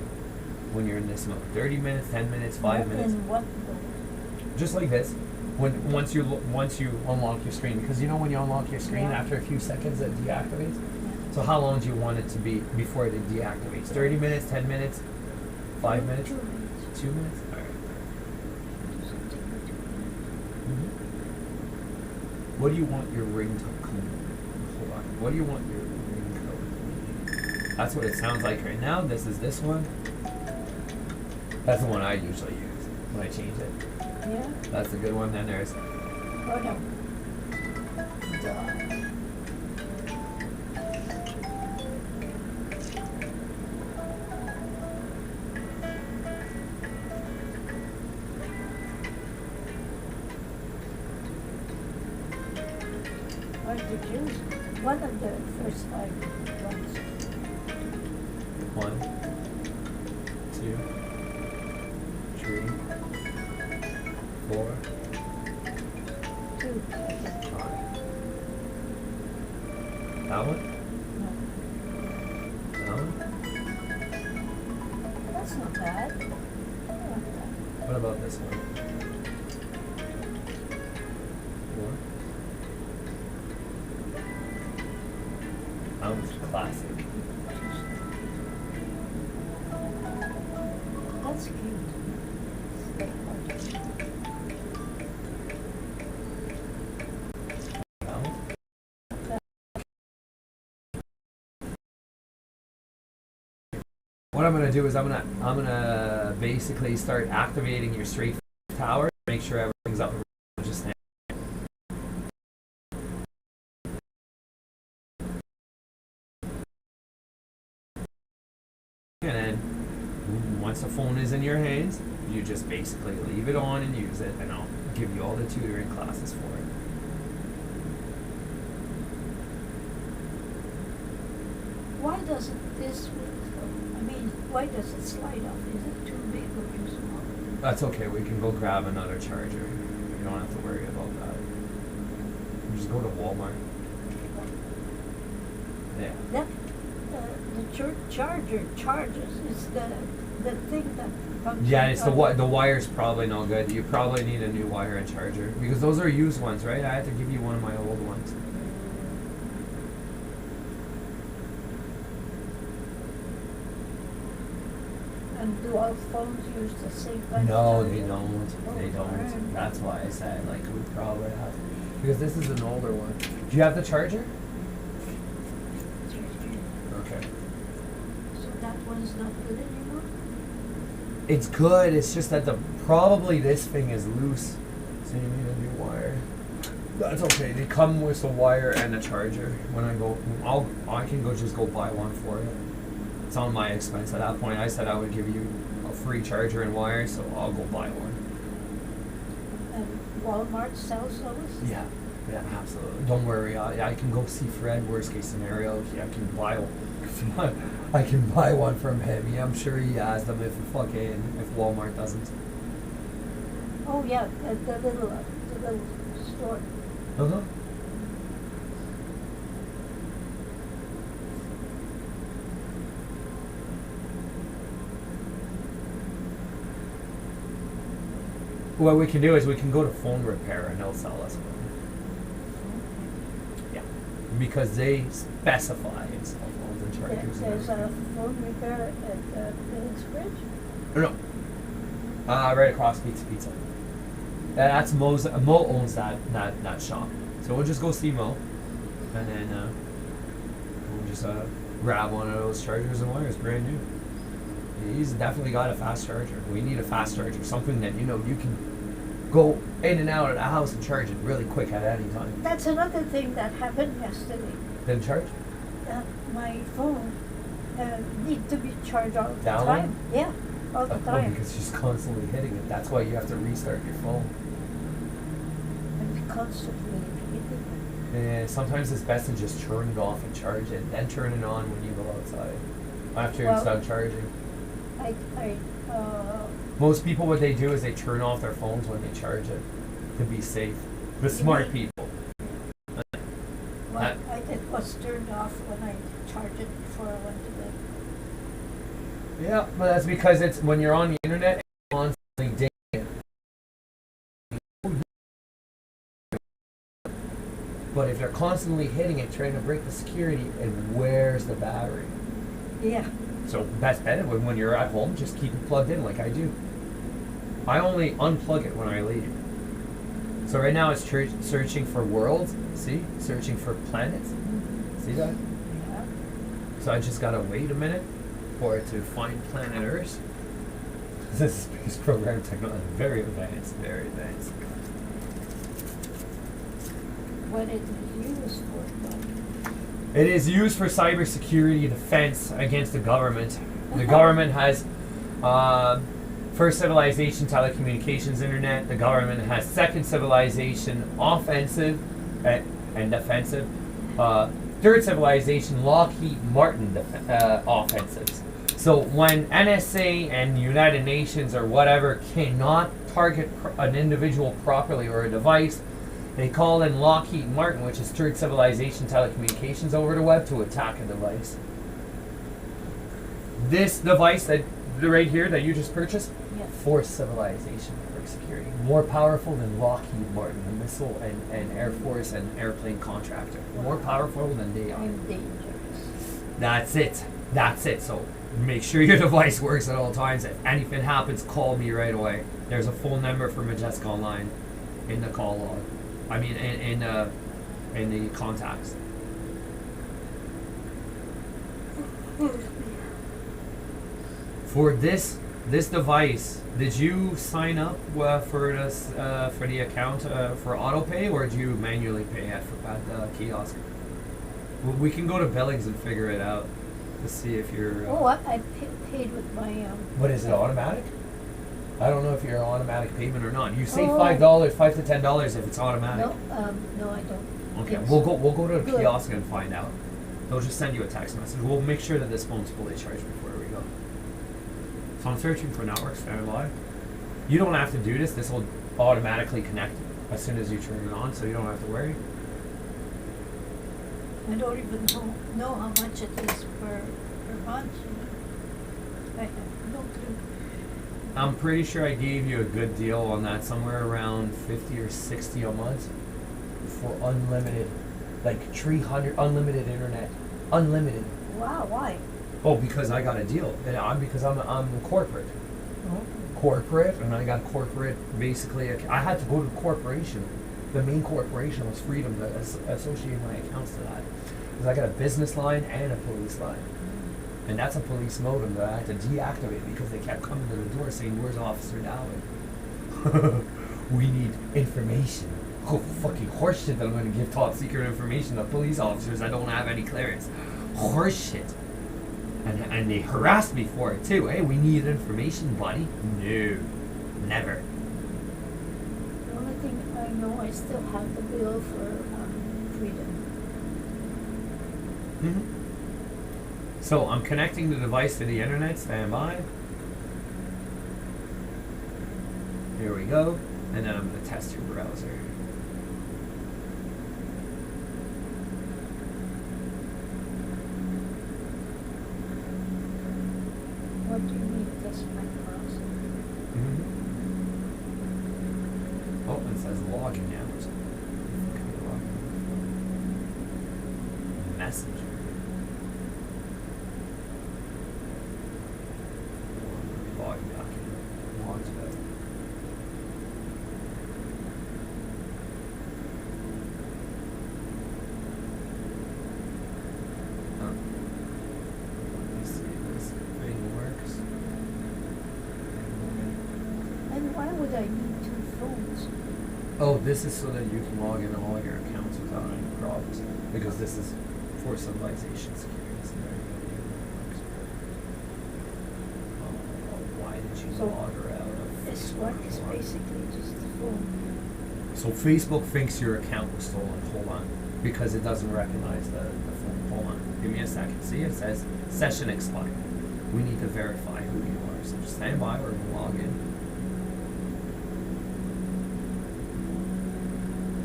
when you're in this mode? 30 minutes, 10 minutes, 5 minutes? In what mode? Just like this. Once you unlock your screen, because you know when you unlock your screen, Yeah. after a few seconds it deactivates. So how long do you want it to be before it deactivates? 30 minutes, 10 minutes, 5 minutes, 2 minutes. 2 minutes. All right. What do you want your ringtone? Hold on. What do you want your ringtone to be? That's what it sounds like right now. This is this one. That's the one I usually use when I change it. Yeah? That's a good one. Then there's Oh no. Duh. Or did you use one of the first 5 ones? 1, 2, 3, 4, 2, I think. 5. That one? No. That one? That's not bad. I like that. What about this one? 4. That one's classic. That's cute. That one? What I'm gonna do is I'm gonna basically start activating your straight tower. Make sure everything's up and running just now. And then once the phone is in your hands, you just basically leave it on and use it, and I'll give you all the tutoring classes for it. Why doesn't this, I mean, why does it slide off? Is it too big or too small? That's okay. We can go grab another charger. You don't have to worry about that. You just go to Walmart. Yeah. That, the charger charges, it's the thing that functions. Yeah, it's the wire's probably no good. You probably need a new wire and charger because those are used ones, right? I had to give you one of my old ones. And do all phones use the same kind No, of charger? they don't. They don't. That's why I said like we probably have because this is an older one. Do you have the charger? Okay. So that one's not good anymore? It's good. It's just that probably this thing is loose, so you need a new wire. That's okay. They come with a wire and a charger. When I can just go buy one for you. It's on my expense at that point. I said I would give you a free charger and wire, so I'll go buy one. And Walmart sells those? Yeah, absolutely. Don't worry. I can go see Fred. Worst case scenario, yeah, I can buy one. I can buy one from him. Yeah, I'm sure he has them if Walmart doesn't. Oh yeah, the little store. Uh-huh. What we can do is we can go to phone repair and they'll sell us one. Yeah. Because they specify in cell phones and chargers. There's a phone repair at Kingsbridge? No. Right across Pizza. That's Mo owns that shop. So we'll just go see Mo. And then we'll just grab one of those chargers and wires, brand new. He's definitely got a fast charger. We need a fast charger, something that you can go in and out of the house and charge it really quick at any time. That's another thing that happened yesterday. Then charge? My phone need to be charged all the That time. one? Yeah, all the time. Because she's constantly hitting it. That's why you have to restart your phone. And constantly hitting And sometimes it's best to just turn it off and charge it, then turn it on when you go outside. After it's done charging. it. Most people, what they do is they turn off their phones when they charge it to be safe. The smart people. Well, it was turned off when I charged it before I went to bed. Yeah, but that's because it's when you're on the internet, it's constantly dinging. But if they're constantly hitting it, trying to break the security, it wears the battery. Yeah. So best bet when you're at home, just keep it plugged in like I do. I only unplug it when I leave. So right now it's searching for worlds. See? Searching for planets. See that? Yeah. So I just gotta wait a minute for it to find planet Earth. This space program technology, very advanced, very advanced. What it is used for, though. It is used for cybersecurity defense against the government. The government has first civilization telecommunications internet. The government has second civilization offensive and defensive. Third civilization Lockheed Martin offensives. So when NSA and United Nations or whatever cannot target an individual properly or a device, they call in Lockheed Martin, which is third civilization telecommunications over the web, to attack a device. This device that right here that you just purchased, Yes. fourth civilization network security, more powerful than Lockheed Martin, the missile and Air Force and airplane contractor. More powerful than they are. I'm dangerous. That's it. That's it. So make sure your device works at all times. If anything happens, call me right away. There's a phone number for Majestic Online in the call log. I mean, in the contacts. For this device, did you sign up for this for the account for autopay, or did you manually pay at the kiosk? We can go to Billings and figure it out to see if you're. I paid with my. What is it, automatic? I don't know if you're automatic payment or not. You save Oh. $5 to $10 if it's automatic. No, I don't. Okay, Yes. we'll go to the Good. kiosk and find out. They'll just send you a text message. We'll make sure that this phone's fully charged before we go. So I'm searching for network standby. You don't have to do this. This will automatically connect as soon as you turn it on, so you don't have to worry. I don't even know how much it is per month. I have no clue. I'm pretty sure I gave you a good deal on that, somewhere around 50 or 60 a month for unlimited, like 300 unlimited internet, unlimited. Wow, why? Oh, because I got a deal. And I'm corporate. Corporate, and I got corporate. Basically, I had to go to the corporation. The main corporation was Freedom to associate my accounts to that, because I got a business line and a police line. And that's a police modem that I had to deactivate because they kept coming to the door saying, "Where's Officer Dowling? We need information." Oh, fucking horseshit that I'm going to give top secret information to police officers that don't have any clearance. Horseshit. And they harassed me for it too. Hey, we need information, buddy. No. Never. The only thing I know, I still have the bill for Freedom. Mm-hmm. So I'm connecting the device to the internet. Stand by. Here we go. And then I'm going to test your browser. What do you mean, test my browser? Mm-hmm. Oh, it says login now. Messenger. Log back in. Log to that. Let me see if this thing works. And why would I need two phones? Oh, this is so that you can log into all your accounts without any problems. Because this is for civilization security. So there you go. Why did you So log her out of This Facebook? one is Hold on. basically just the phone. So Facebook thinks your account was stolen. Hold on. Because it doesn't recognize the phone. Hold on. Give me a second. See, it says session expired. We need to verify who you are. So just stand by or log in.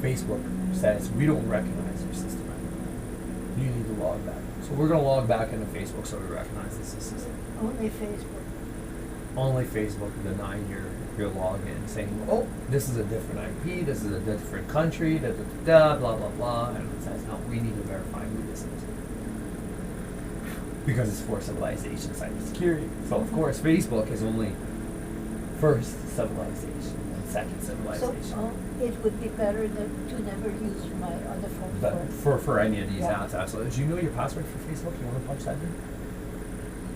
Facebook says we don't recognize your system anymore. You need to log back. So we're gonna log back into Facebook so we recognize this is the system. Only Facebook. Only Facebook denying your login, saying, oh, this is a different IP, this is a different country, da da da, blah blah blah, and it says no, we need to verify who this is. Because it's for civilization cybersecurity. So of course Facebook is only first civilization and second civilization. So it would be better to never use my other phone But for any of these Yeah. apps, absolutely. Do you know your password for Facebook? You want to punch that in?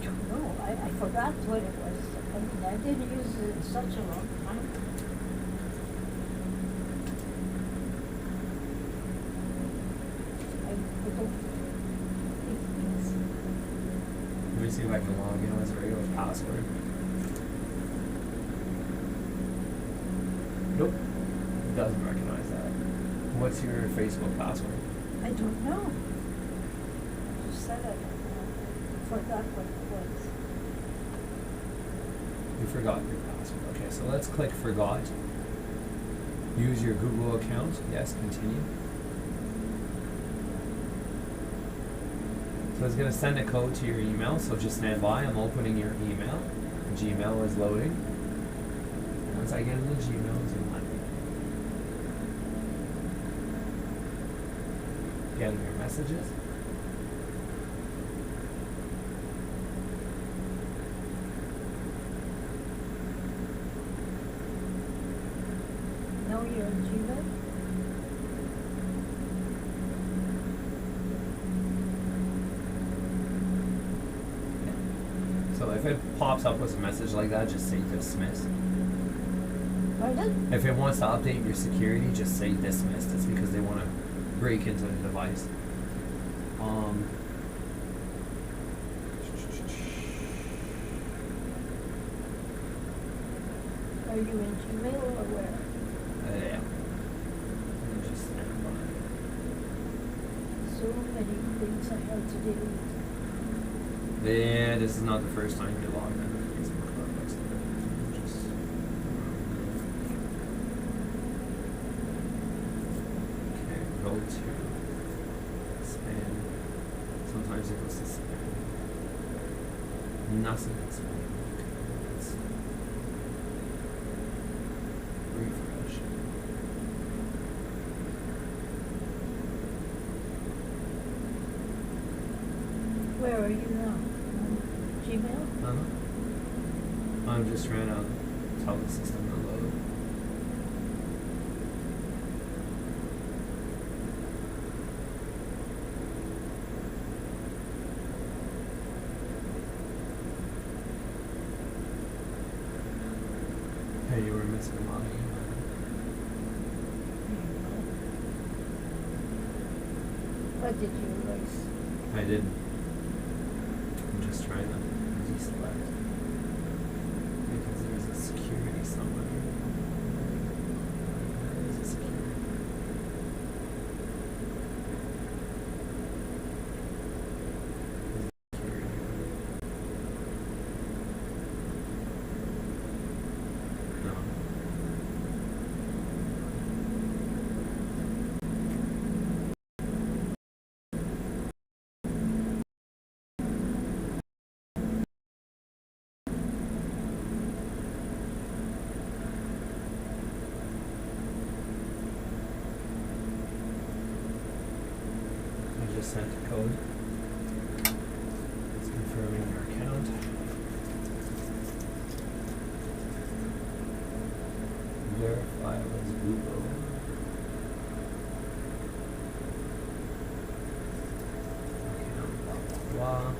I don't know. I forgot what it was. I mean, I didn't use it in such a long time. I don't think it's... Let me see if I can log in as a regular password. Nope. It doesn't recognize that. What's your Facebook password? I don't know. You said I don't know. I forgot what it was. You forgot your password. Okay, so let's click forgot. Use your Google account. Yes, continue. So it's going to send a code to your email, so just stand by. I'm opening your email. Gmail is loading. Once I get into Gmail, it's going to let me. Getting your messages. No, you're in Gmail? So if it pops up with a message like that, just say dismiss. Pardon? If it wants to update your security, just say dismissed. It's because they want to break into the device. Are you in Gmail or where? Yeah. Let me just stand by. So many things I had to delete. Yeah, this is not the first time you logged into Facebook. Just okay, go to spam. Sometimes it goes to spam. Nothing in spam. Let's refresh. Where are you now? Gmail? I'm just trying to tell the system to load. Hey, you were missing my email. What did you erase? I didn't. I'm just trying to deselect. Because there's a security somewhere. There's a security. There's a security. No. I just sent a code. It's confirming your account. Verify with Google. Account, blah, blah, blah.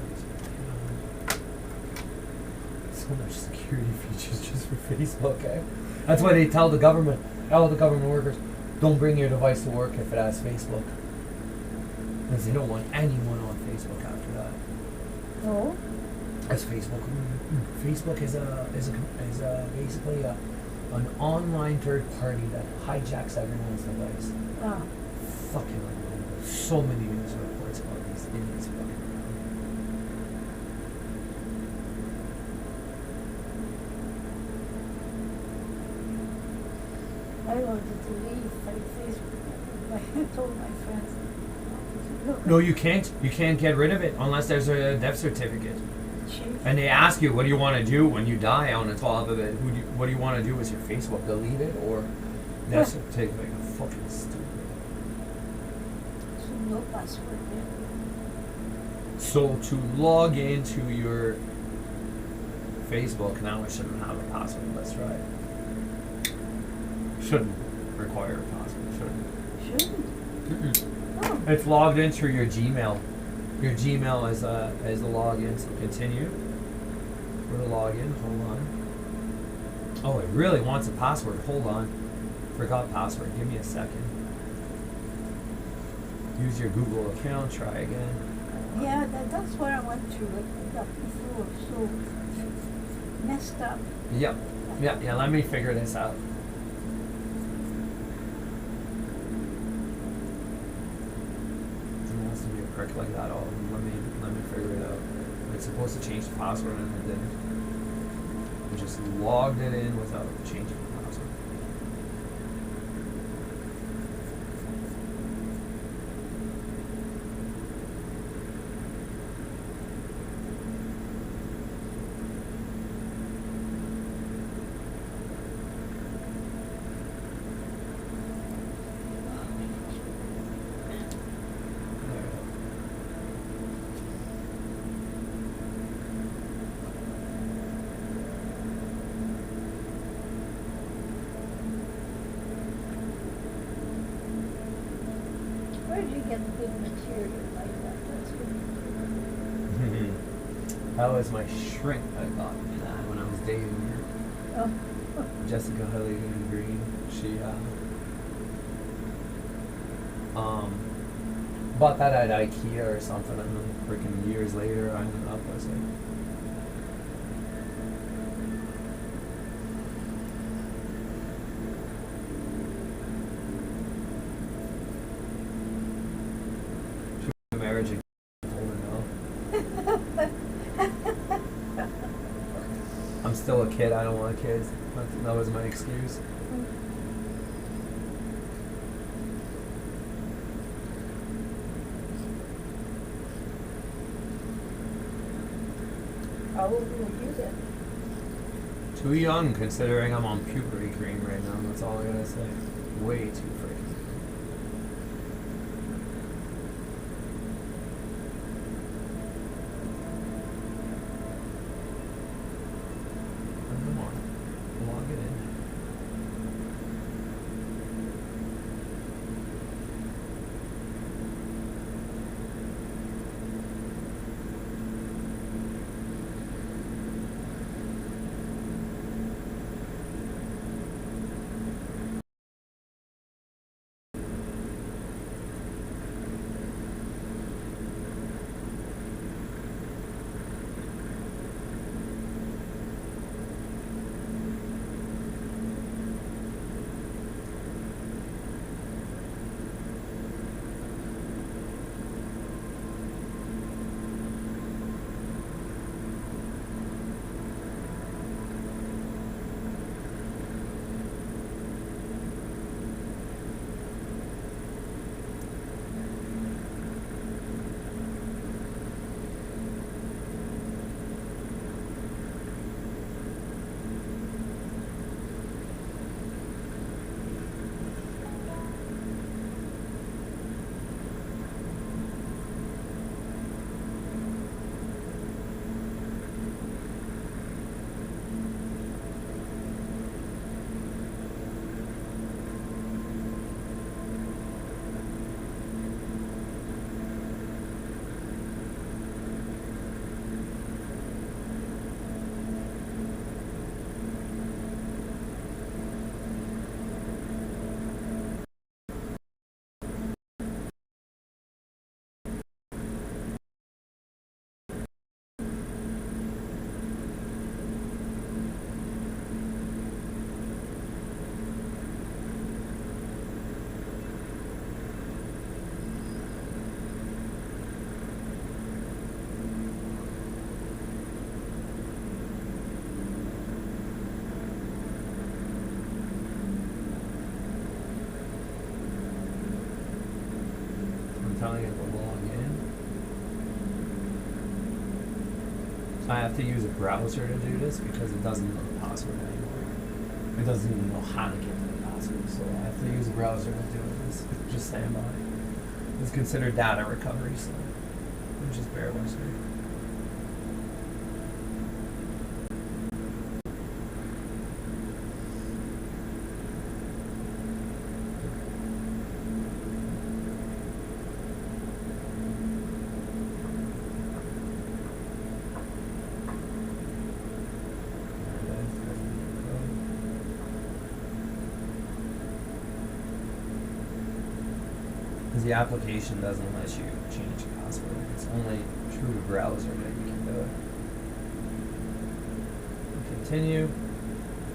Here's your account. So much security features just for Facebook, eh? That's why they tell the government, all the government workers, don't bring your device to work if it has Facebook. Because they don't want anyone on Facebook after that. No? As Facebook, Facebook is basically an online third party that hijacks everyone's device. Ah. Fucking unbelievable. So many news reports about these idiots fucking around. I wanted to leave Facebook. I told my friends, look, No, you can't. You can't get rid of it unless there's a death certificate. And they ask you, what do you want to do when you die on the top of it? What do you want to do with your Facebook? Delete it or death certificate? Like, fucking stupid. so no password there. So to log into your Facebook, now it shouldn't have a password. Let's try it. Shouldn't require a password, shouldn't. Shouldn't. Oh. It's logged in through your Gmail. Your Gmail is the login. So continue. Go to login. Hold on. Oh, it really wants a password. Hold on. Forgot password. Give me a second. Use your Google account. Try again. Yeah, that's what I went through. It got me through. So messed up. Yep. Yeah. Let me figure this out. It has to be a prick like that. Oh, let me figure it out. It's supposed to change the password and it didn't. It just logged it in without changing the password. Where did you get good material like that? That's good. That was my shrink I got when I was dating her. Oh. Jessica Halligan Green. She bought that at IKEA or something, and then freaking years later I ended up with it. Marriage again. I'm still a kid. I don't want kids. That was my excuse. How old were you then? Too young, considering I'm on puberty cream right now. That's all I gotta say. Way too freaking. Come on, log it in. telling it to log in. So I have to use a browser to do this because it doesn't know the password anymore. It doesn't even know how to get to the password, so I have to use a browser to do this. Just stand by. It's considered data recovery, so just bear with me. The application doesn't let you change the password. It's only through the browser that you can do it. Continue.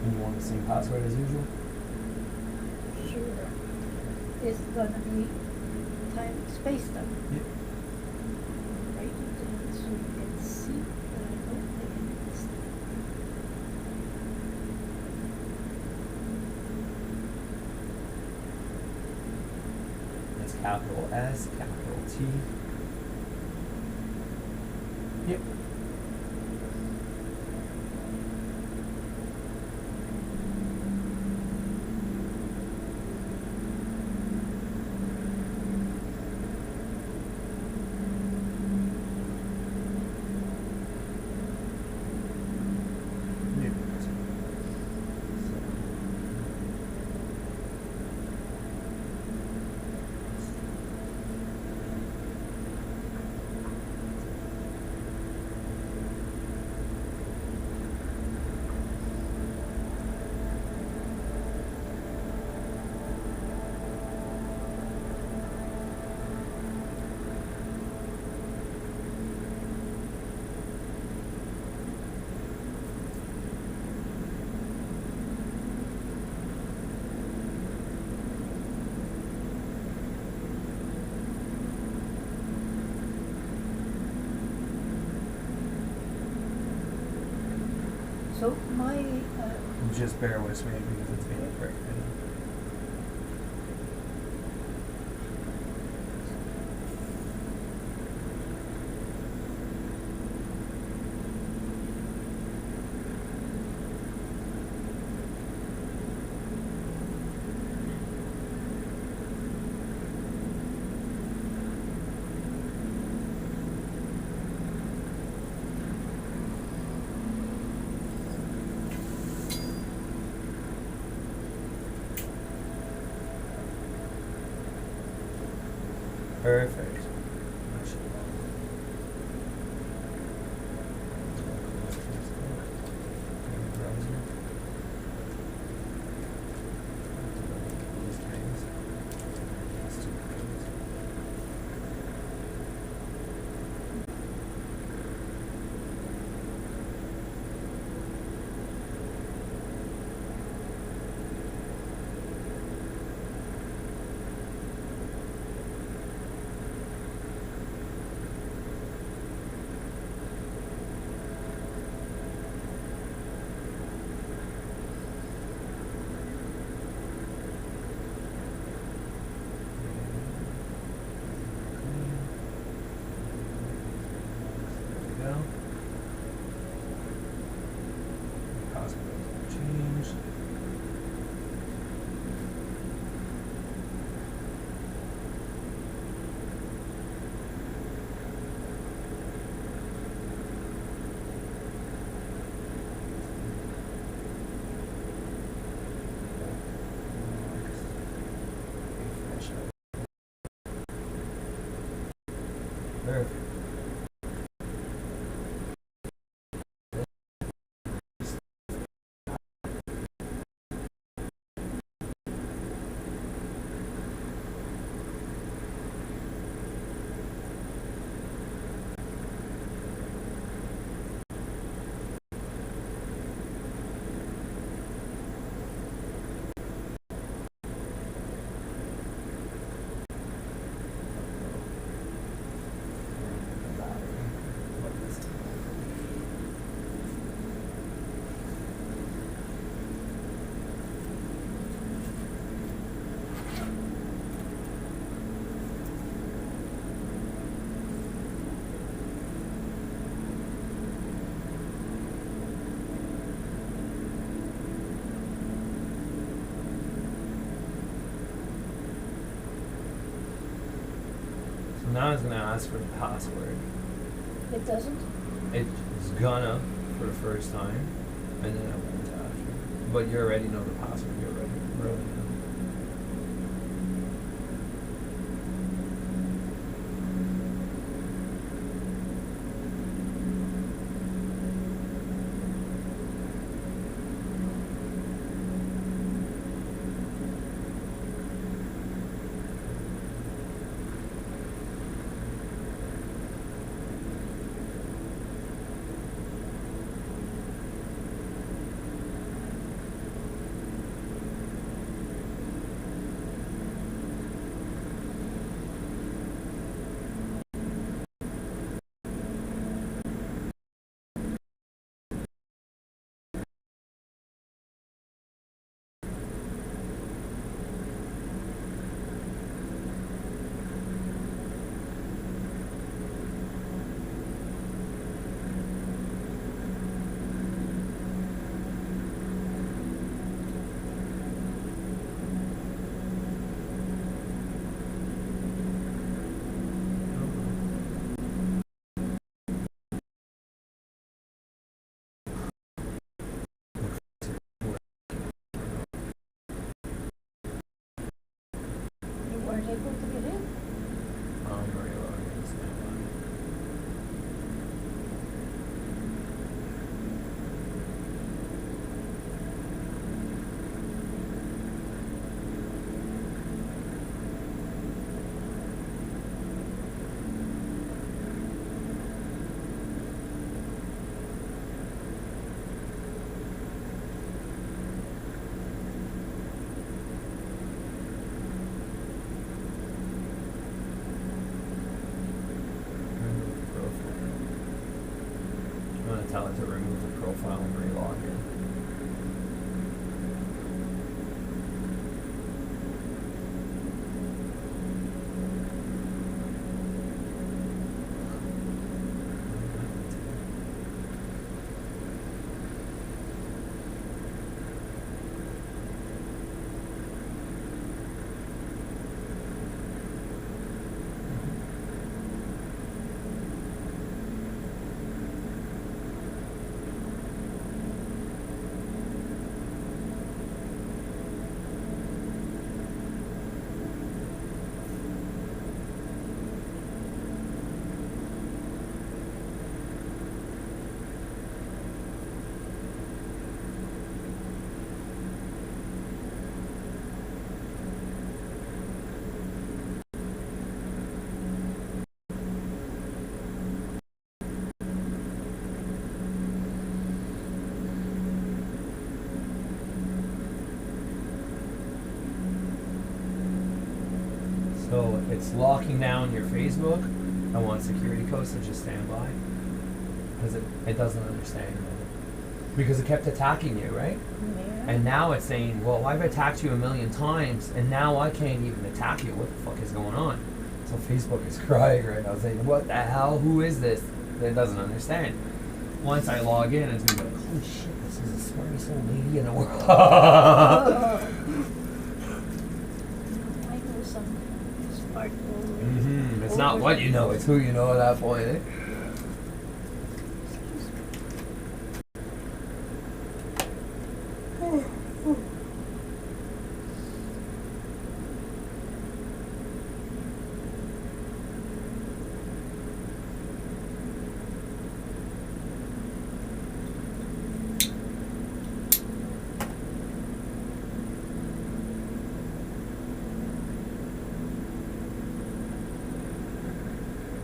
And you want the same password as usual? Sure. It's gonna be time space time. Yep. Write it down so you can see that I don't make any mistake. That's capital S, capital T. Yep. So my, Just bear with me because it's being quick. Perfect. Perfect. Now it's gonna ask for the password. It doesn't? It's gonna for the first time, and then it won't after. But you already know the password. You're ready. Really know. You weren't able to get in? Reloading. Stand by. Remove profile. I'm gonna tell it to remove the profile and relog in. So it's locking down your Facebook. I want security codes to just stand by. Because it doesn't understand. Because it kept attacking you, right? Yeah. And now it's saying, well, I've attacked you a million times, and now I can't even attack you. What the fuck is going on? So Facebook is crying right now, saying, what the hell? Who is this? It doesn't understand. Once I log in, it's going to be like, holy shit, this is the smartest old lady in the world. Oh. I know some smart old. It's not what you know, it's who you know at that point. Eh?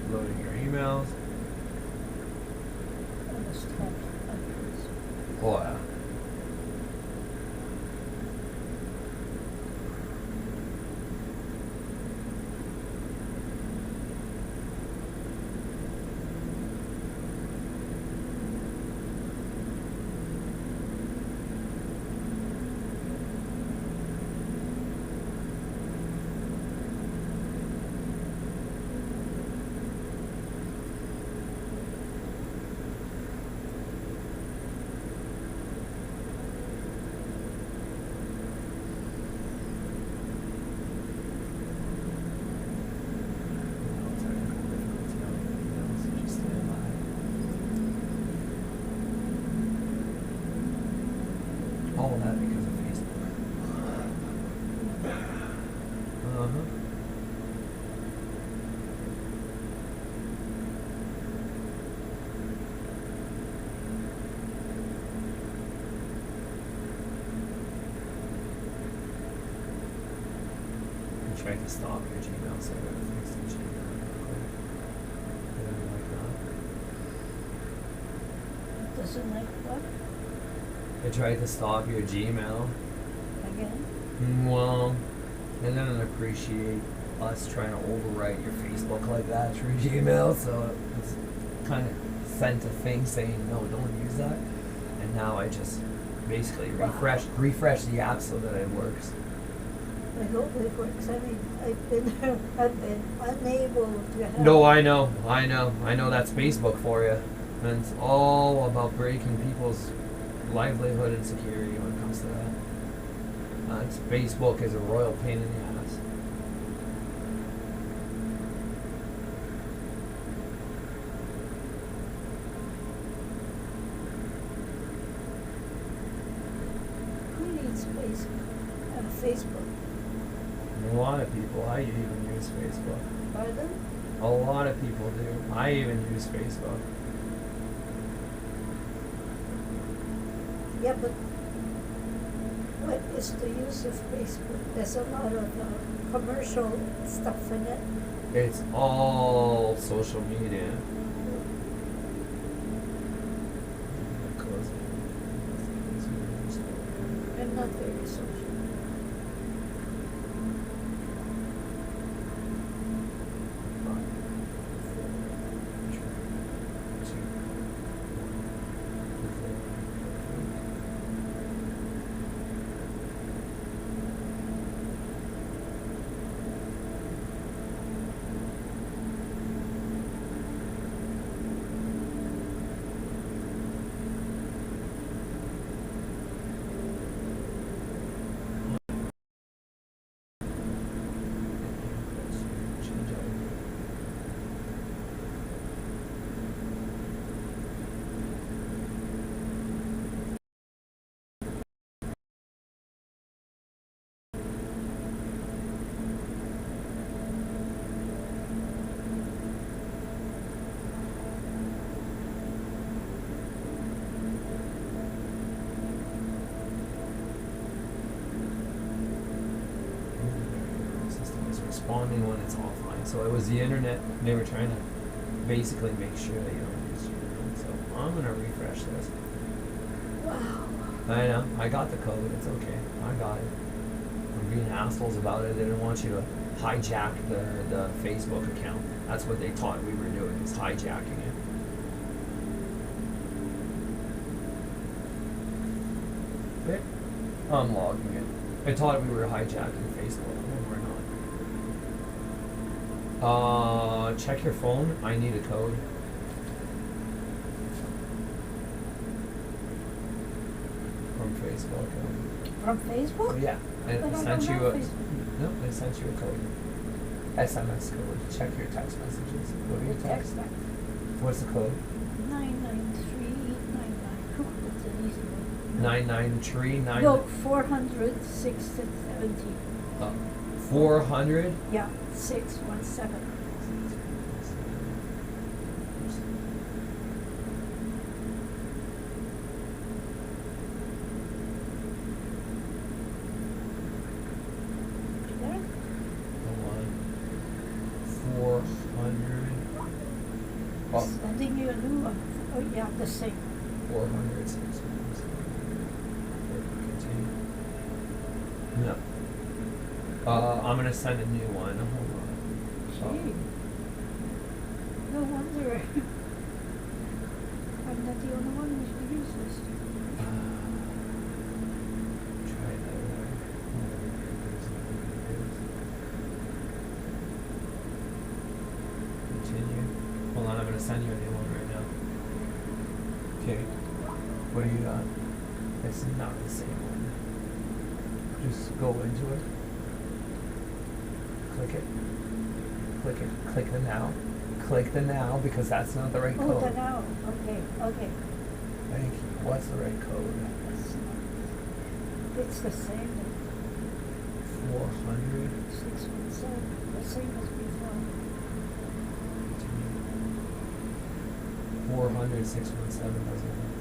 Loading your emails. Uh-huh. I tried to stop your Gmail, so I gotta fix the Gmail real quick. I don't like that. Doesn't like what? I tried to stop your Gmail. Again? Well, I didn't appreciate us trying to overwrite your Facebook like that through Gmail, so it's kind of sent a thing saying no, don't use that. And now I just basically refresh the app so that it works. I hope it works. I mean, I've been unable to help. No, I know that's Facebook for you, and it's all about breaking people's livelihood and security when it comes to that. Facebook is a royal pain in the ass. Who needs Facebook? A lot of people. I even use Facebook. Pardon? A lot of people do. I even use Facebook. Yeah, but what is the use of Facebook? There's a lot of commercial stuff in it. It's all social media. I'm not very social. Responding when it's offline. So it was the internet. They were trying to basically make sure that you don't use your phone. So I'm gonna refresh this. Wow. I know. I got the code. It's okay. I got it. I'm being assholes about it. They didn't want you to hijack the Facebook account. That's what they thought we were doing, is hijacking it. Okay. I'm logging it. I thought we were hijacking Facebook. We're not. Check your phone. I need a code. From Facebook. From Facebook? Yeah. But I I don't sent you have a Facebook. no. I sent you a code. SMS code. Check your text messages. Go to your text. Text that. What's the code? 99399. That's an easy one. 993 No, 400 670. 400. Yeah, 617. There? 400. Oh, Sending you a new one. Oh, yeah, the same. 400. Continue. No. I'm gonna send a new one. Hold on. Gee. No wonder. I'm not the only one who uses this. Try it that way. Continue. Hold on, I'm gonna send you a new one right now. Okay. What do you got? It's not the same one. Just go into it. Click it. Click it. Click the now. Click the now because that's not the right Oh, code. the now. Okay, okay. Thank you. What's the right code? It's the same. 400. 617. It's the same as before. 400, 617 doesn't work.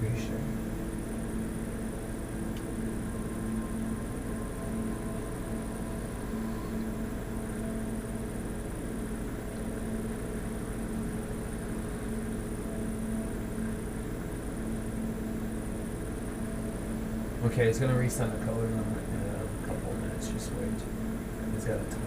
Pretty sure. Okay, it's gonna resend the code in a couple of minutes. Just wait. It's got a timer.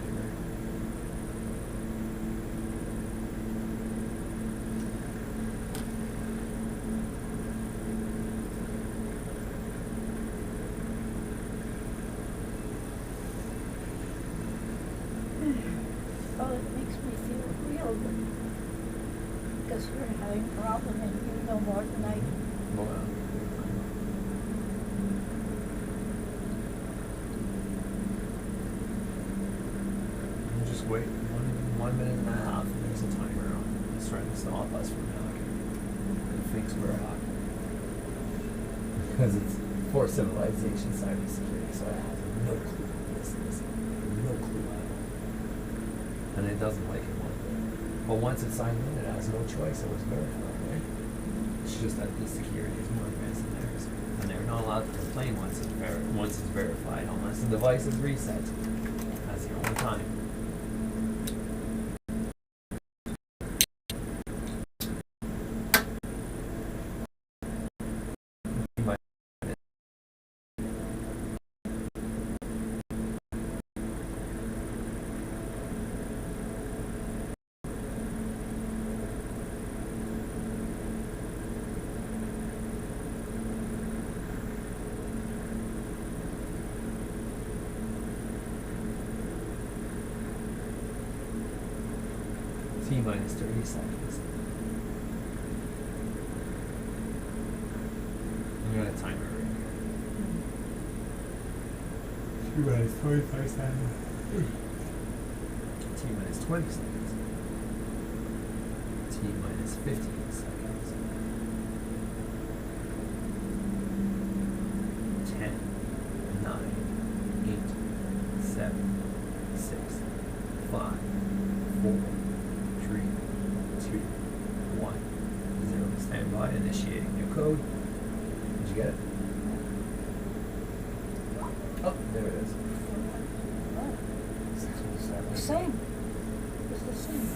Oh, it makes me feel real good. Because you're having a problem and you know more than I do. Well, we'll just wait 1 minute and a half, and there's a timer on. It's trying to stop us from hacking. It thinks we're hacking. Because it's for civilization cybersecurity, so it has no clue what this is. No clue at all. And it doesn't like it one bit. But once it's signed in, it has no choice. It was verified, right? It's just that the security is more advanced than theirs. And they're not allowed to complain once it's verified, unless the device is reset. That's the only time. T minus 30 seconds. I'm gonna time it right here. T minus 25 seconds. T minus 20 seconds. T minus 15 seconds. 10, 9, 8, 7, 6, 5, 4, 3, 2, 1, 0. Stand by. Initiating new code. Did you get it? Oh, there it is. The same. It's the same.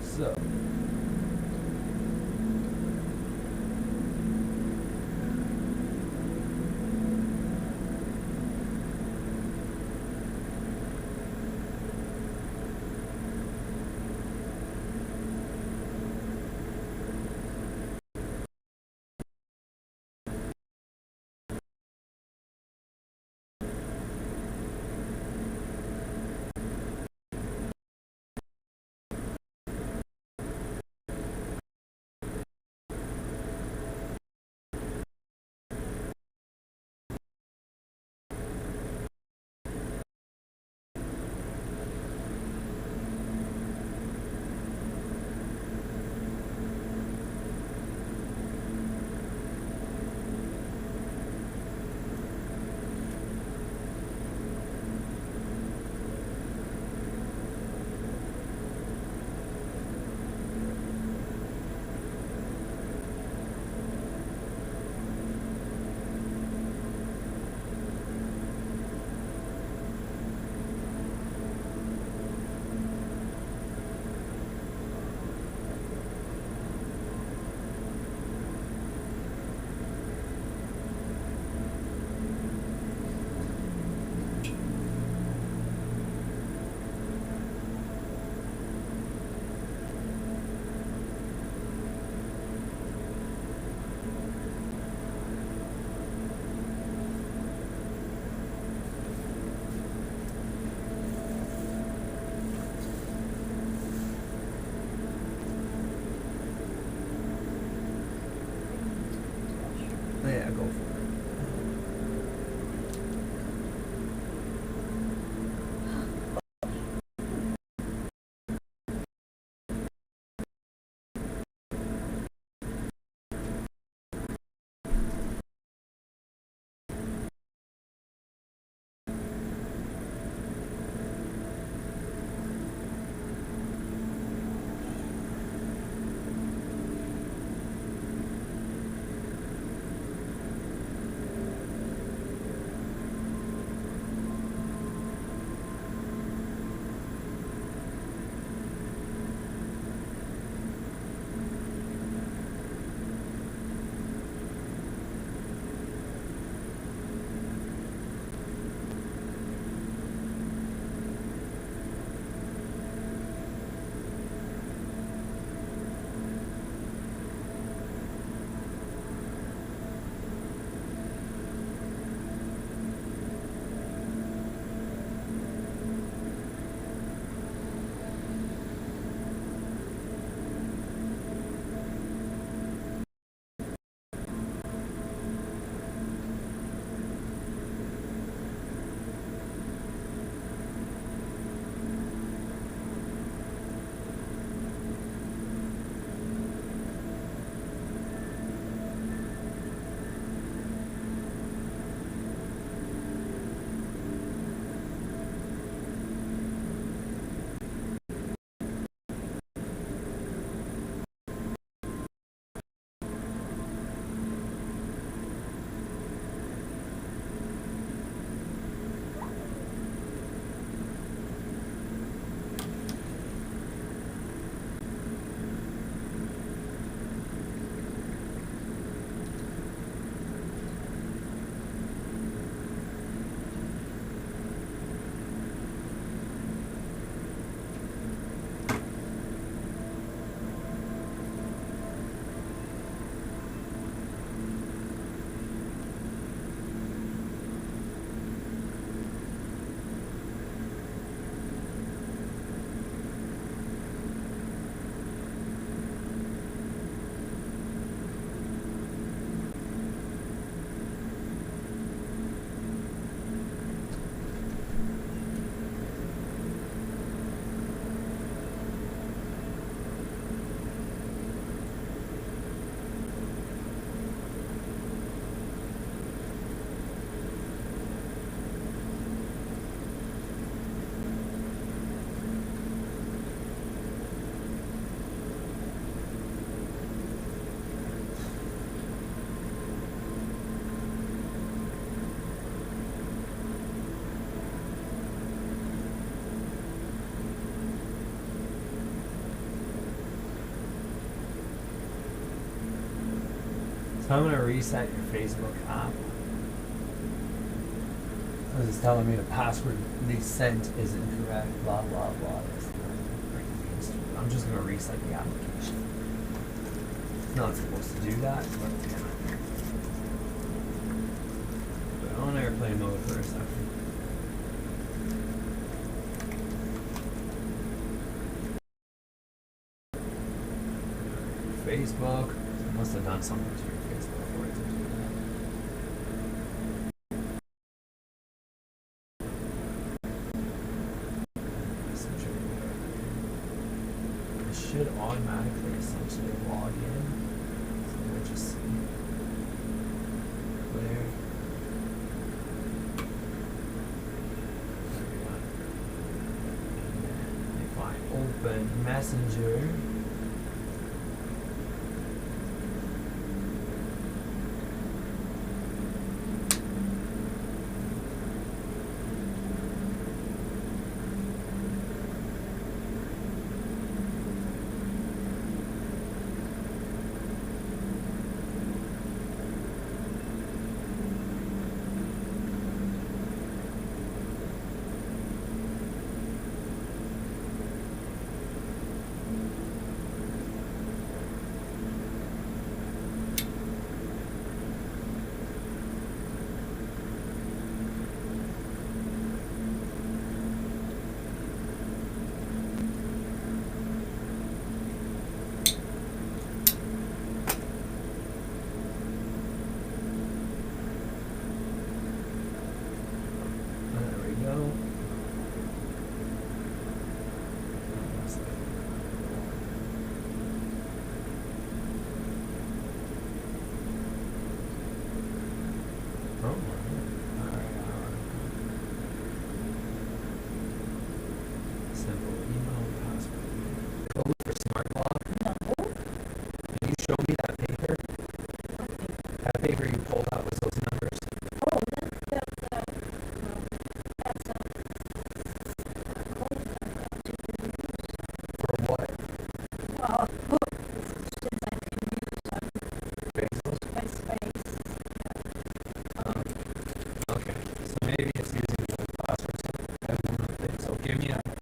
So, I'm gonna reset your Facebook app. Because it's telling me the password they sent is incorrect, blah blah blah. I'm just gonna reset the application. Not supposed to do that, but yeah. Put it on airplane mode for a second. Facebook. I must have done something to your Facebook for it to do that. Messenger. It should automatically essentially log in. So we'll just see. Clear. There we go. And then if I open Messenger. Simple email password. Code for smart lock. No. Can you show me that paper? That paper you pulled out with those numbers. Oh, that's a code that you can use. For what? Well, since I can use Facebook? MySpace. Okay. So maybe it's using the old password. So give me a code.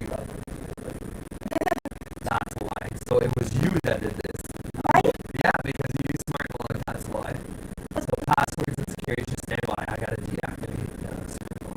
you like that's why. So it was you that did this. Right? Yeah, because you use smart phone, that's why. So passwords and security, just stand by. I gotta deactivate smart phone.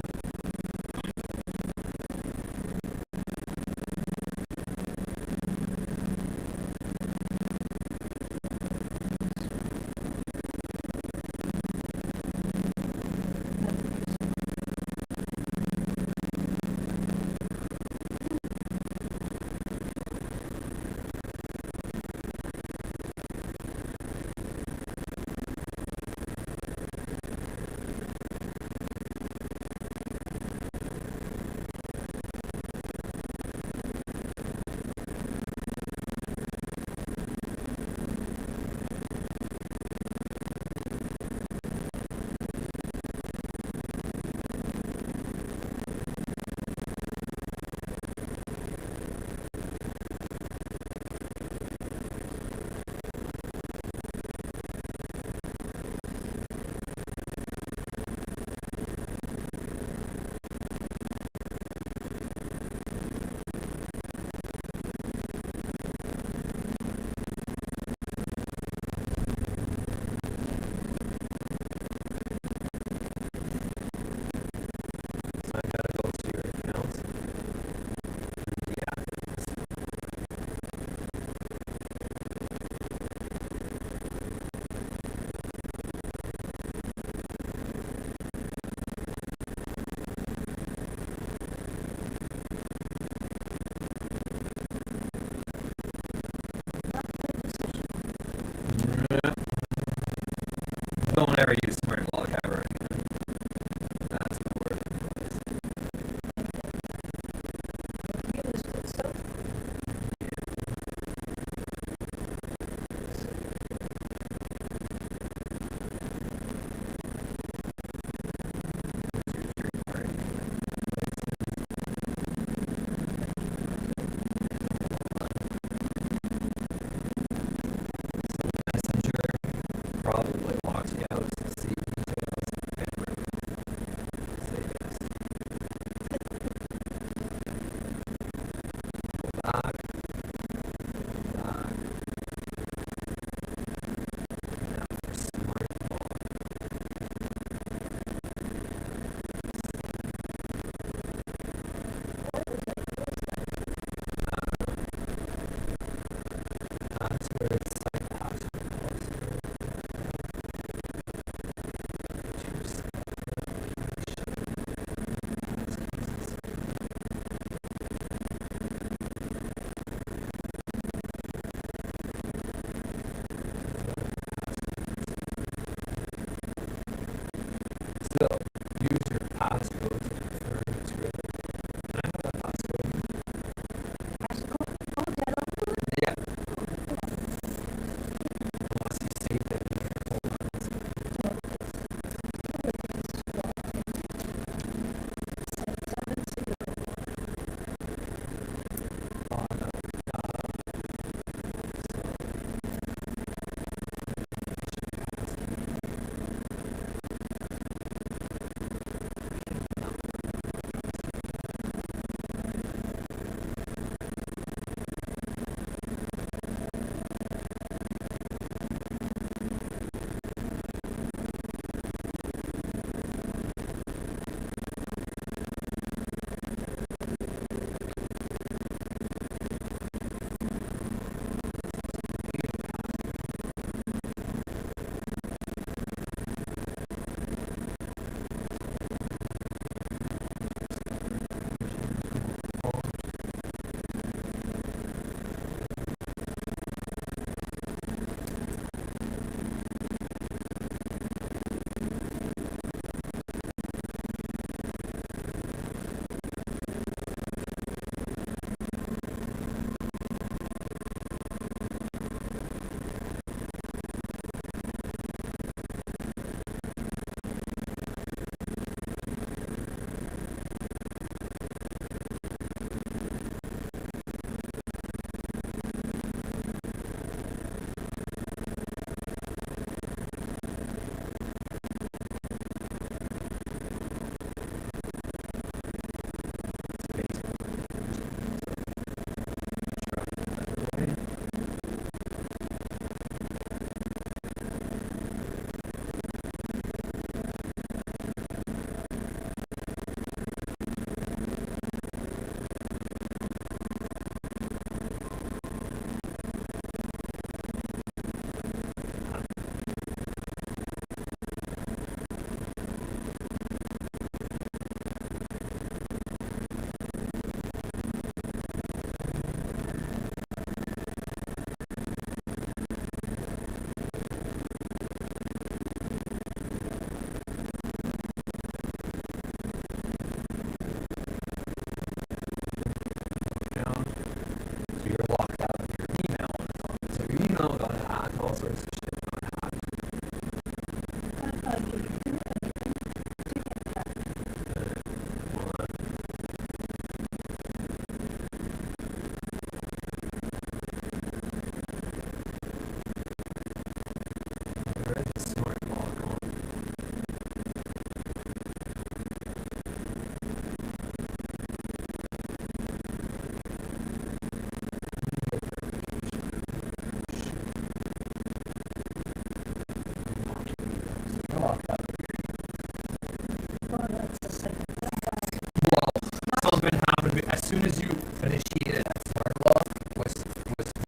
as soon as you initiated that smart lock, was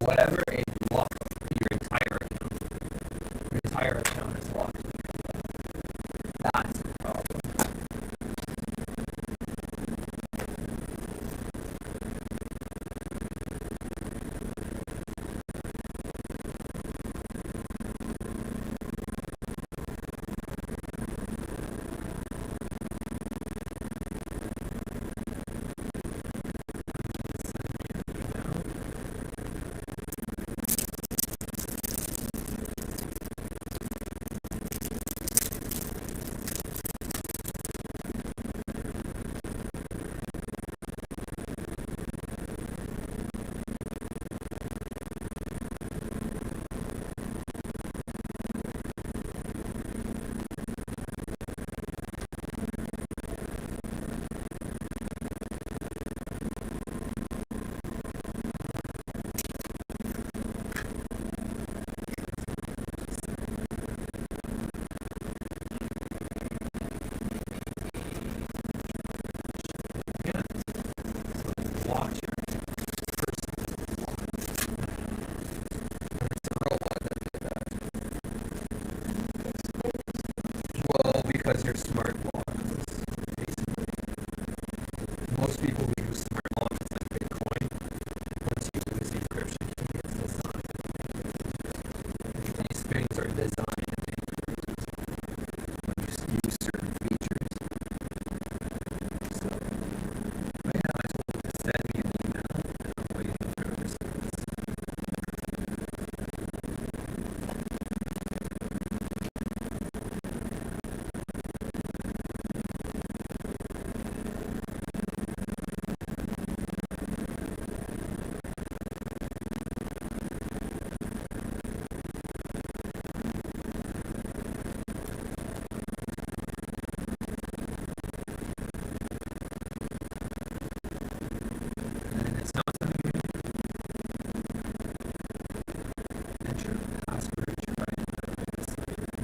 whatever, it locked your entire account. Your entire account is locked. That's the problem. Watch your it's a robot that did that. Well, because you're smart locks, basically. Most people who use smart locks, it's like Bitcoin. Once you lose the encryption key, it's designed. These things are designed when you use certain features. So, but yeah, I told them to send me an email, and I'm waiting for a response. And it's not telling me enter password, try another way to sign in.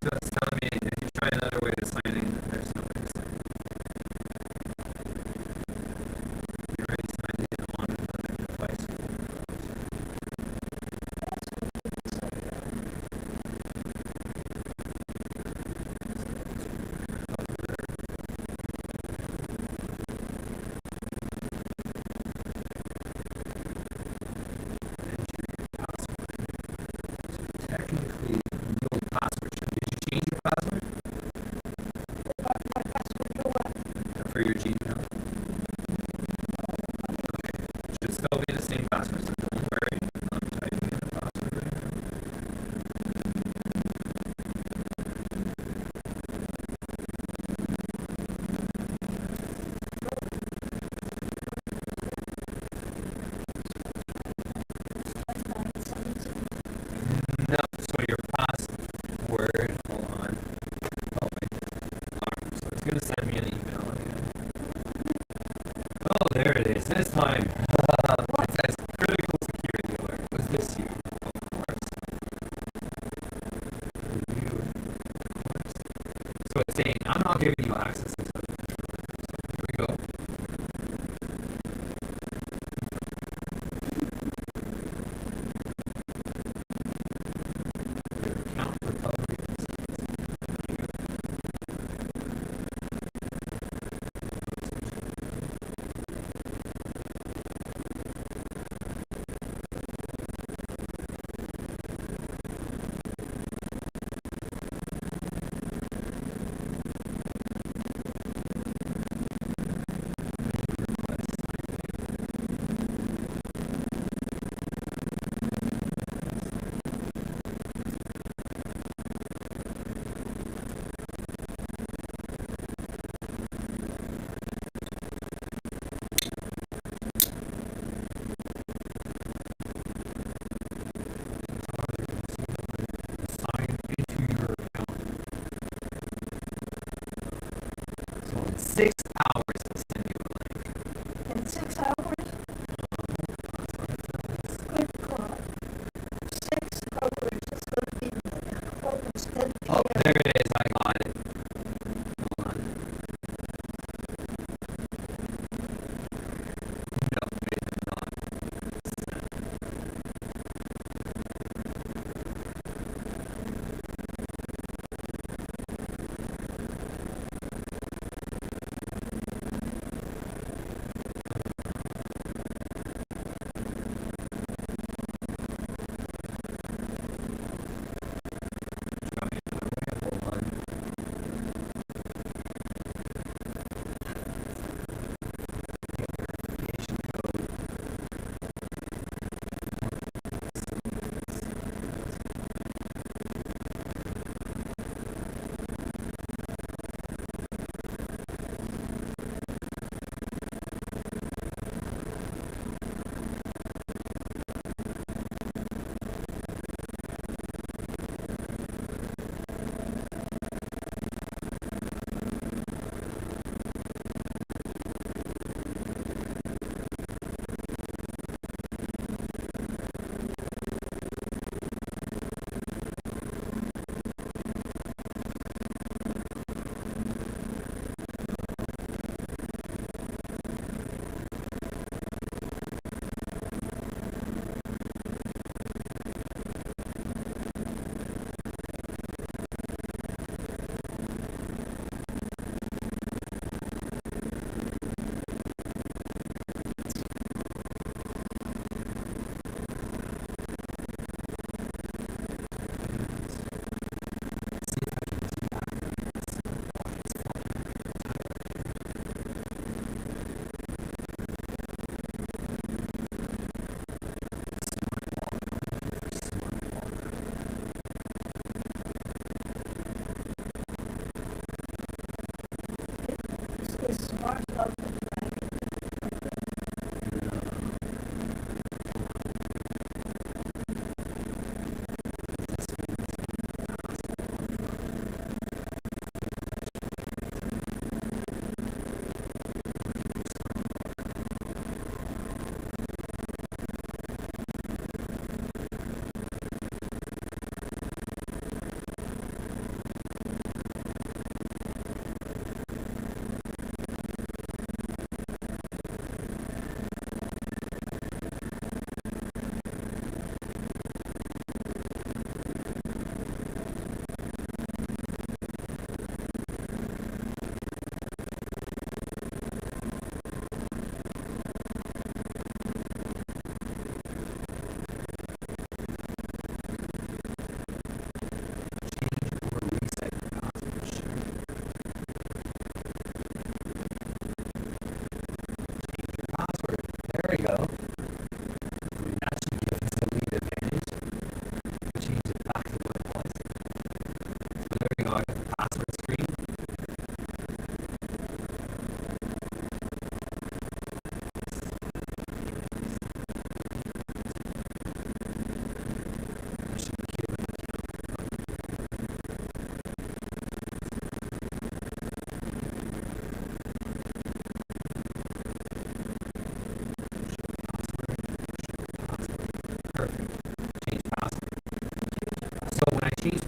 So it's telling me if you try another way to sign in, then there's no way to sign in. You already signed in on another device. Technically, no password. Did you change your password for your Gmail? Okay. It should still be the same password, so don't worry. I'm typing in the password right now. No, so your password, hold on. Oh, wait. Alright, so it's going to send me an email again. Oh, there it is. This time. It says critical security alert. Was this you? Of course. Review. Of course. So it's saying, I'm not giving you access until the controller. So here we go. Your account recovery.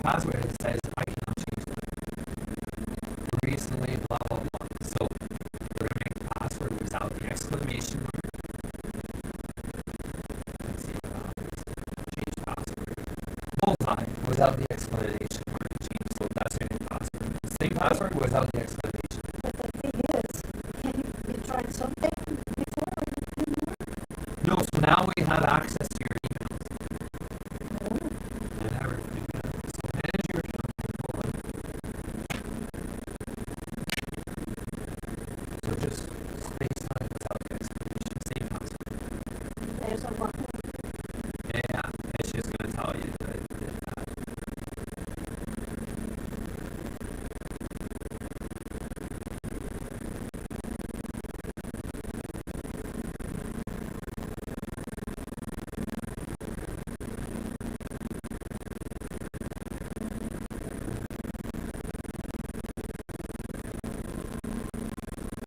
password and it says I cannot change that. Recently, blah blah blah. So we're gonna make the password without the exclamation mark. Let's see what happens. Change password. Bullseye without the exclamation mark. Change. So that's your new password. Same password without the exclamation. But the thing is, you tried something before and it didn't work? No, so now we have access to your emails Oh. and everything. So manage your account. So just space time without the exclamation. Same password. There's a button. Yeah, it's just gonna tell you that it did that.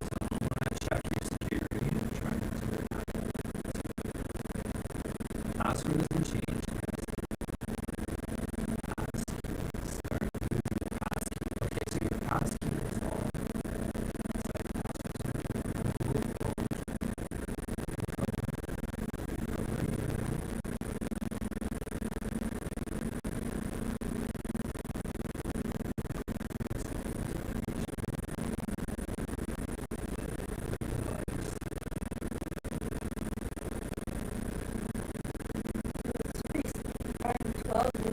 So I'm gonna check your security and try to do it. Password has been changed. Passkey. Start using your passkey. Okay, so your passkey is all. It's like Space 12 without the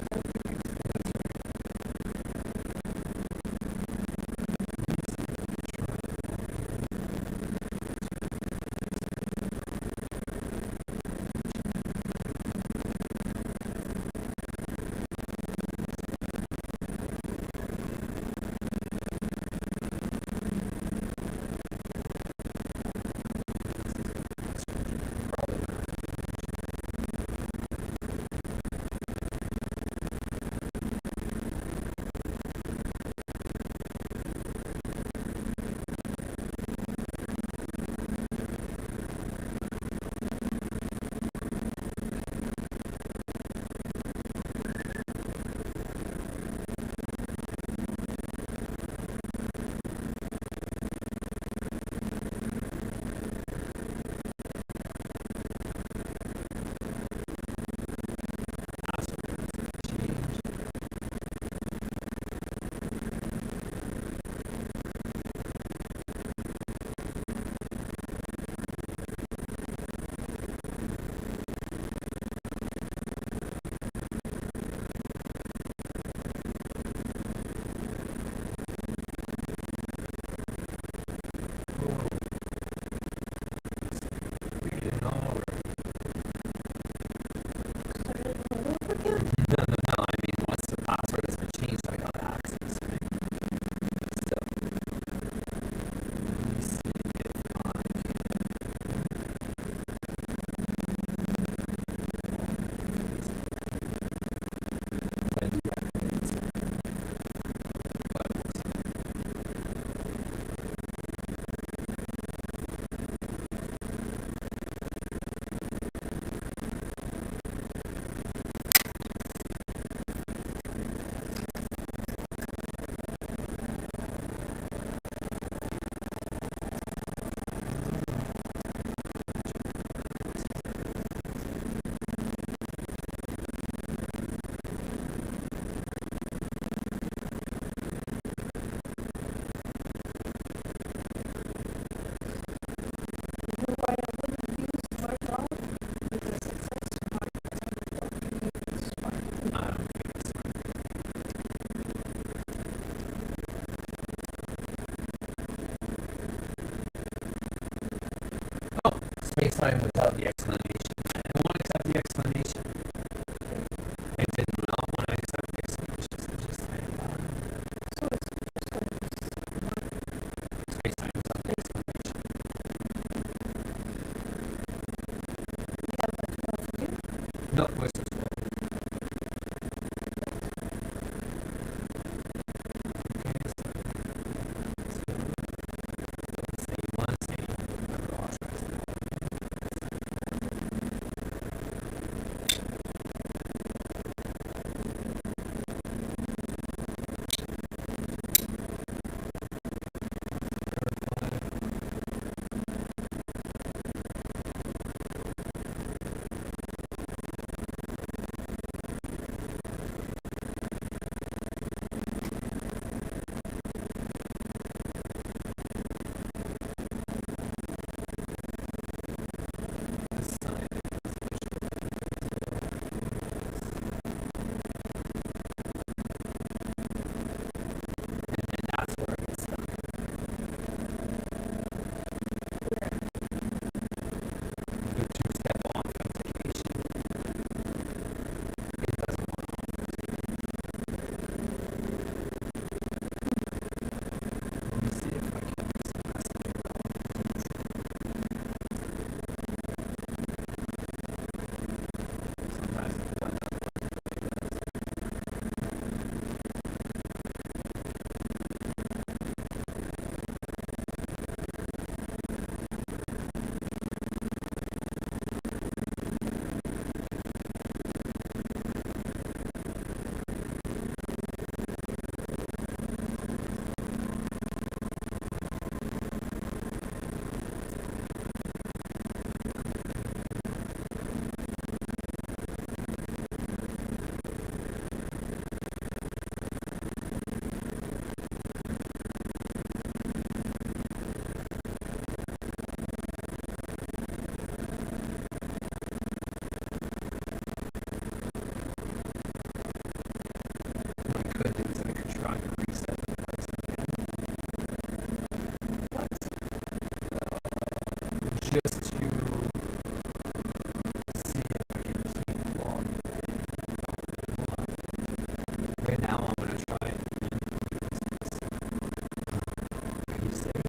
password has been changed. We didn't know already. started all over again. No, I mean, once the password has been changed, I got access. Right? So, let me see if I can. When do I create it? But we'll see. You know why I wouldn't use smart dog? Because it says smart, but I don't believe it's smart. I don't think it's smart. Oh, space time without the explanation. I won't accept the explanation. It did not want to accept the explanation, so just hang on. So it's just going to be smart. Space time without the explanation. You have a 12 too? No, where's this one? Okay, so say one, say remember, I'll try to good news that you're trying to reset the price again. What? Just to see if I can keep logging in. Right now, I'm going to try and are you safe?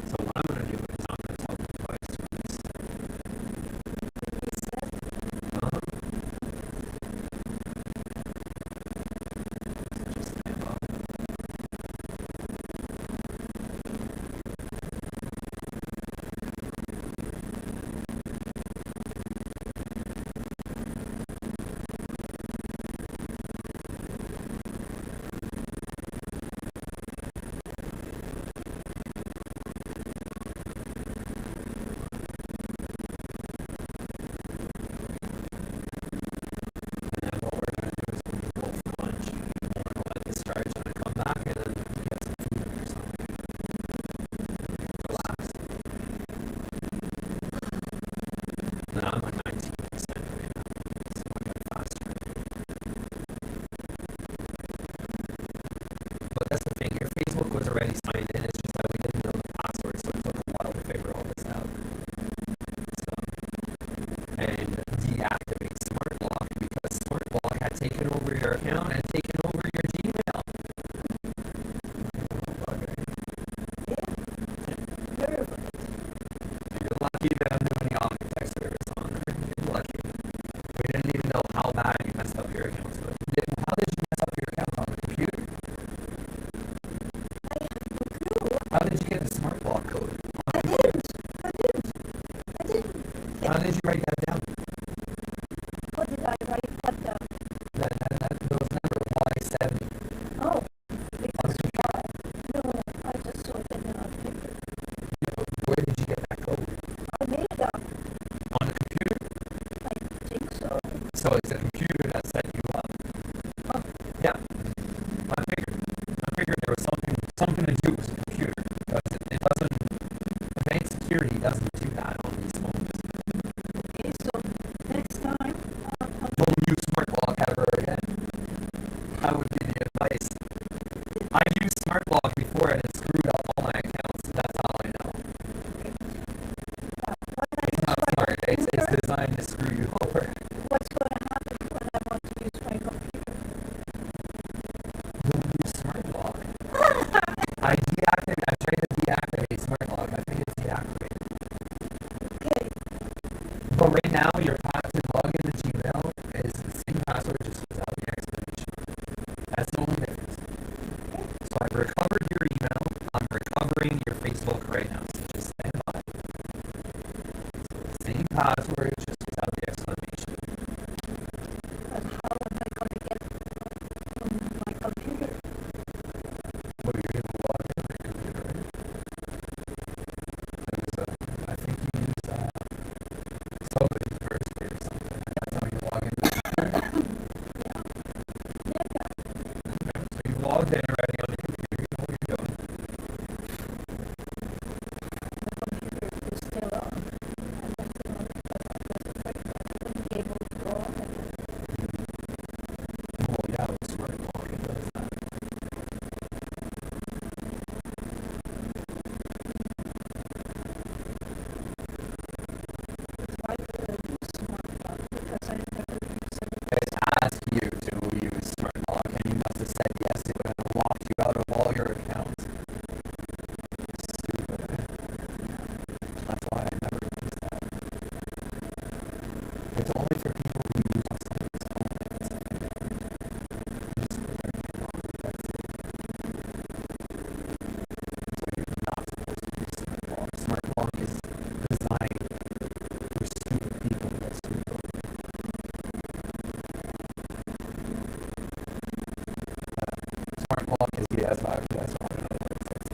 So what I'm going to do is I'm going to tell the device to reset. Just stand by. And then what we're going to do is we're going to go for lunch. We're going to let this charge and then come back and then get some food or something. Relax. No, I'm at 19% right now. So I got faster. But that's the thing. Your Facebook was already signed in. It's just that we didn't know the password, so it took a while to figure all this out. So, and deactivate Smart Block because Smart Block had taken over your account and taken over your Gmail. Okay. Very You're lucky to have any Omnitex service on there. You're lucky. We didn't even know how bad you messed up your accounts. But how did you mess up your account on the computer? I have no clue. How did you get the Smart Block code? I didn't. How did you write that down? What did I write? What the? Those numbers, Y70. Oh, because why? No, I just saw it in a paper. Where did you get that code? I made it up. On the computer? I think so. So it's the computer that set you up. Oh. Yeah. I figured there was something to do with the computer. Because it doesn't, advanced security doesn't do that on these phones. Okay, so next time, Don't use Smart Block ever again. That would be the advice. I've used Smart Block before and it screwed up all my accounts. That's all I know. It's not smart. It's designed to screw you over. what's going to happen when I want to use my computer? right now, so just stand by. Same password, just without the exclamation. But how am I going to get on my computer? What are you going to log in on your computer, right? I think you use somebody first or something. That's how you log into the computer. Okay, so you've logged in already on your computer. You know what you're doing. The computer is still on. I left it on because I was afraid that I wouldn't be able to go on again. Oh yeah, with smart lock it does that. Why would I use smart lock? Because I never use it. It asked you to use smart lock, and you must have said yes to it, and it locked you out of all your accounts. Stupid. That's why I never use that. It's only for people who use websites only. That's the thing. Just for their wrong. That's it. So you're not supposed to use smart lock. Smart lock is designed for stupid people. That's stupid. Smart lock is yes, I guess I don't know what it says.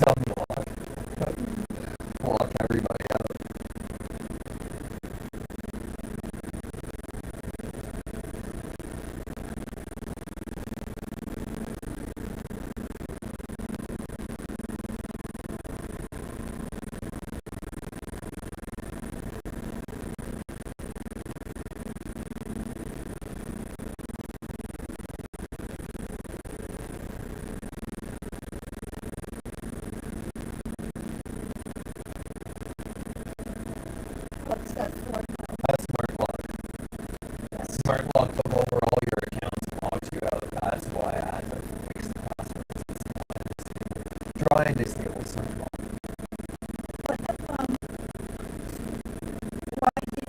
Dumb lock. Lock everybody out. What's that for now? That's smart lock. Smart lock took over all your accounts and locked you out. That's why I had to fix the passwords. Try and disable smart lock. But why did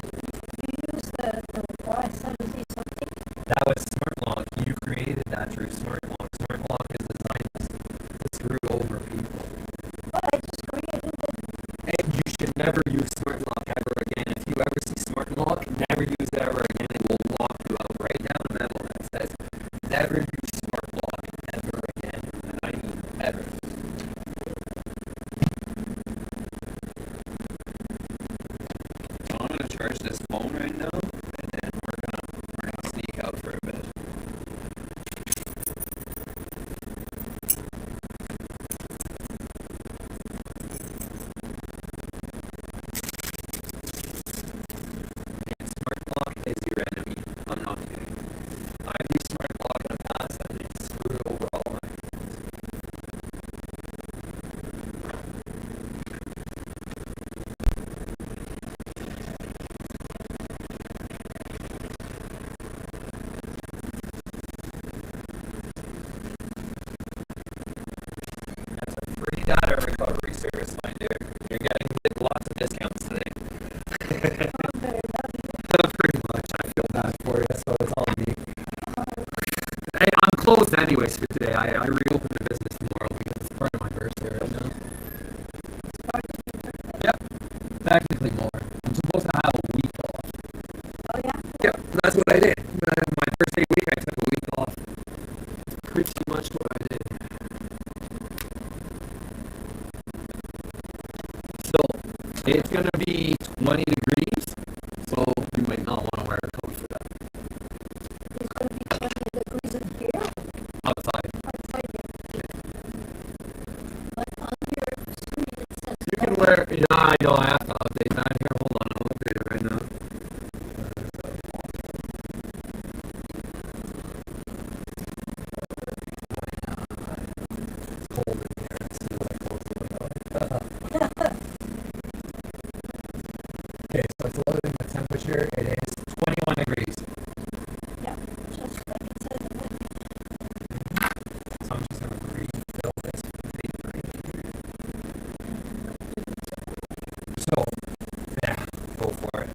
you use the why suddenly something? That was smart lock. You created that through smart lock. Smart lock is designed to screw over people. But I just created it. And you should never use smart lock ever again. If you ever see smart lock, never use it ever again. It will lock you out right down the middle. That says never use smart lock ever again. And I mean ever. So I'm gonna charge this phone right now, and then we're gonna sneak out for a bit. Smart lock is your enemy. I'm not kidding. I've used smart lock in the past and it's screwed over all my accounts. That's a free data recovery service, my dear. You're getting lots of discounts today. I'm very lucky. Pretty much. I feel bad for you, so it's all me. Hey, I'm closed anyways for today. I reopen the business tomorrow because it's part of my birthday right now. It's part of your birthday. Yep. Technically more. I'm supposed to have a week off. Oh yeah? Yep, that's what I did. My birthday week, I took a week off. Pretty much what I did. So, it's gonna be 20 degrees, so you might not want to wear a coat for that. It's going to be 20 degrees in here. Outside. Outside here. But on your screen it says You can wear, yeah, I know, I have to update that here. Hold on, I'll update it right now. It's cold in here. Let's see what I told you about. Okay, so it's loading the temperature. It is 21 degrees. yeah, just like it says in the So I'm just going to refill this paper in here. So, yeah, go for it.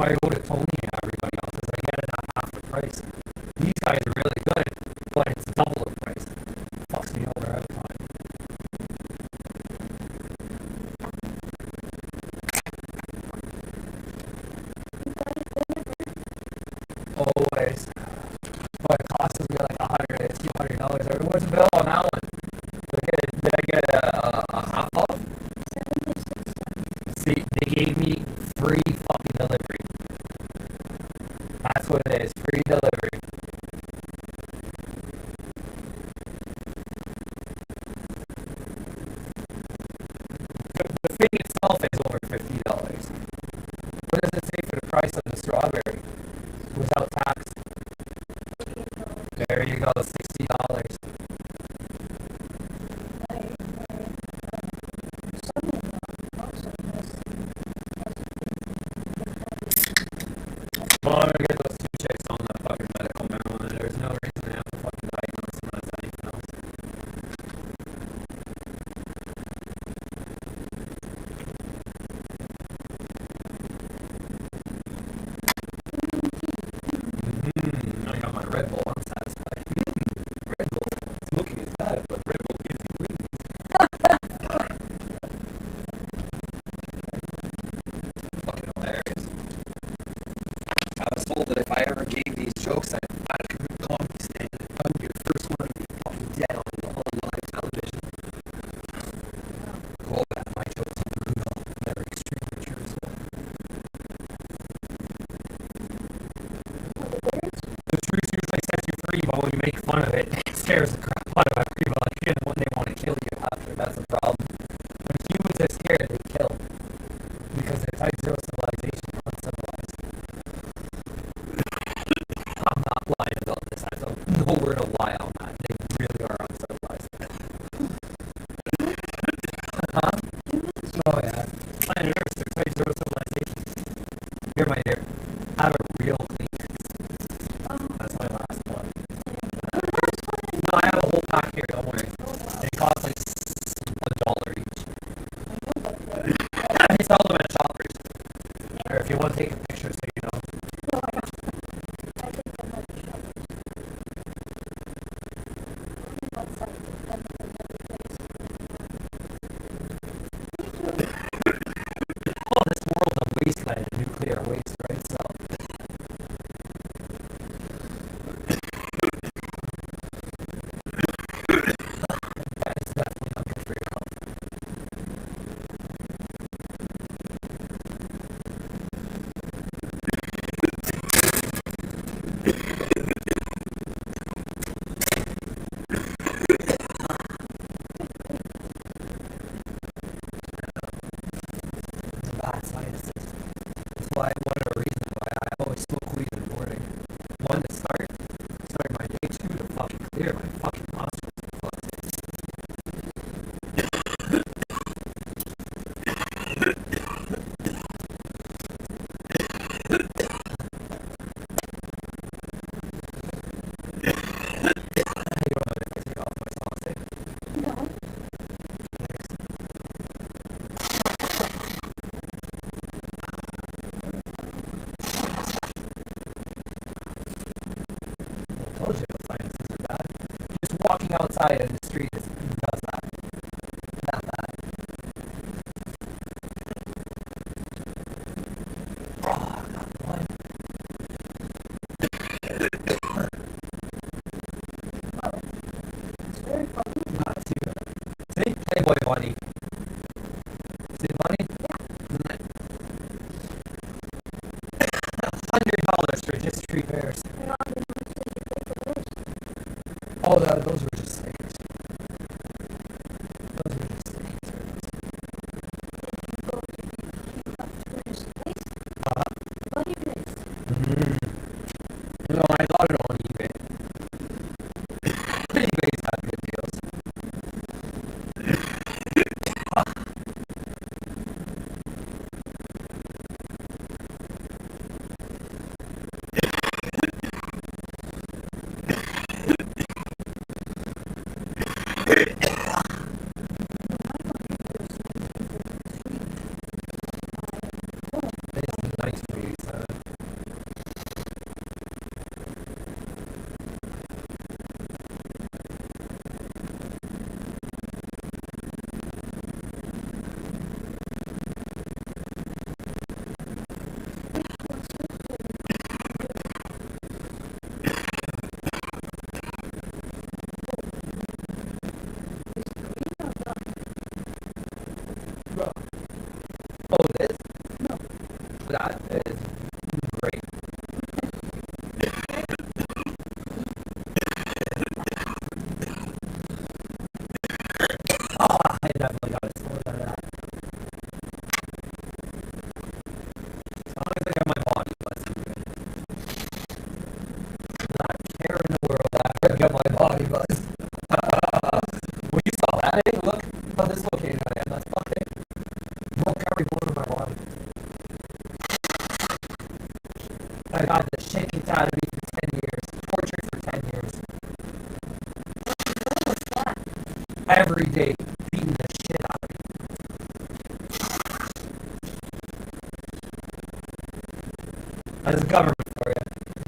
I would have told me everybody else is I get it at half the price. These guys are really good, but it's double the price. Fucks me over every time. Always. But it costs me like $100, $200. What's the bill on that one? Did I get a half off? See, they gave me free fucking delivery. That's what it is, free delivery. The thing itself is over $50. What does it say for the price of the strawberry? Without tax. There you go, $60. Well, I'm gonna get those 2 checks on that fucking medical marijuana. There's no reason to have to fucking diagnose them as anything else. I got my Red Bull. I'm satisfied. Red Bull. Smoking is bad, but Red Bull gives you wings. Fucking hilarious. I was told that if I ever gave these jokes, I'd commit comedy stand. I'd be the first one to be fucking dead on the whole live television. Cool, that my jokes are brutal. They're extremely truthful. The truth usually sets you free, but when you make fun of it, it scares the crap out of everybody, and when they want to kill you after, that's the problem. When humans are scared, they kill. Because they're type 0 civilization, uncivilized. I'm not lying about this. I have no word of lie on that. They really are uncivilized. Huh? Oh yeah. Planet Earth, they're type 0 civilization. Here, my dear. Have a real Kleenex. That's my last one. No, I have a whole pack here, don't worry. They cost like $1 each. I sell them at Shoppers. Or if you want to take a picture so you know. Oh, this world's a wasteland of nuclear waste, right? So. That is definitely not good for your health. It's a bad science. That's why one of the reasons why I always smoke weed in the morning. One, to start my day. Two, to fucking clear my fucking nostrils. You don't want to take off my sauce, eh? No. I told you the sinuses are bad. Just walking outside in the street does that. That bad. Oh, I got one. It's very funny. Not too bad. See? Playboy bunny. See the bunny? Yeah. $100 for just 3 pairs. Oh, those were just stickers. Those were just stickers. No, I got it on eBay. eBay's got good deals. that is great. Oh, I definitely got a story out of that. As long as I got my body, let's do it. Not a care in the world after I got my body buzz. Well, you saw that, eh? Look how dislocated I am. That's fucking. Broke every bone in my body. I got the shit kicked out of me for 10 years. Tortured for 10 years. What was that? Every day, beating the shit out of me. As a government for you.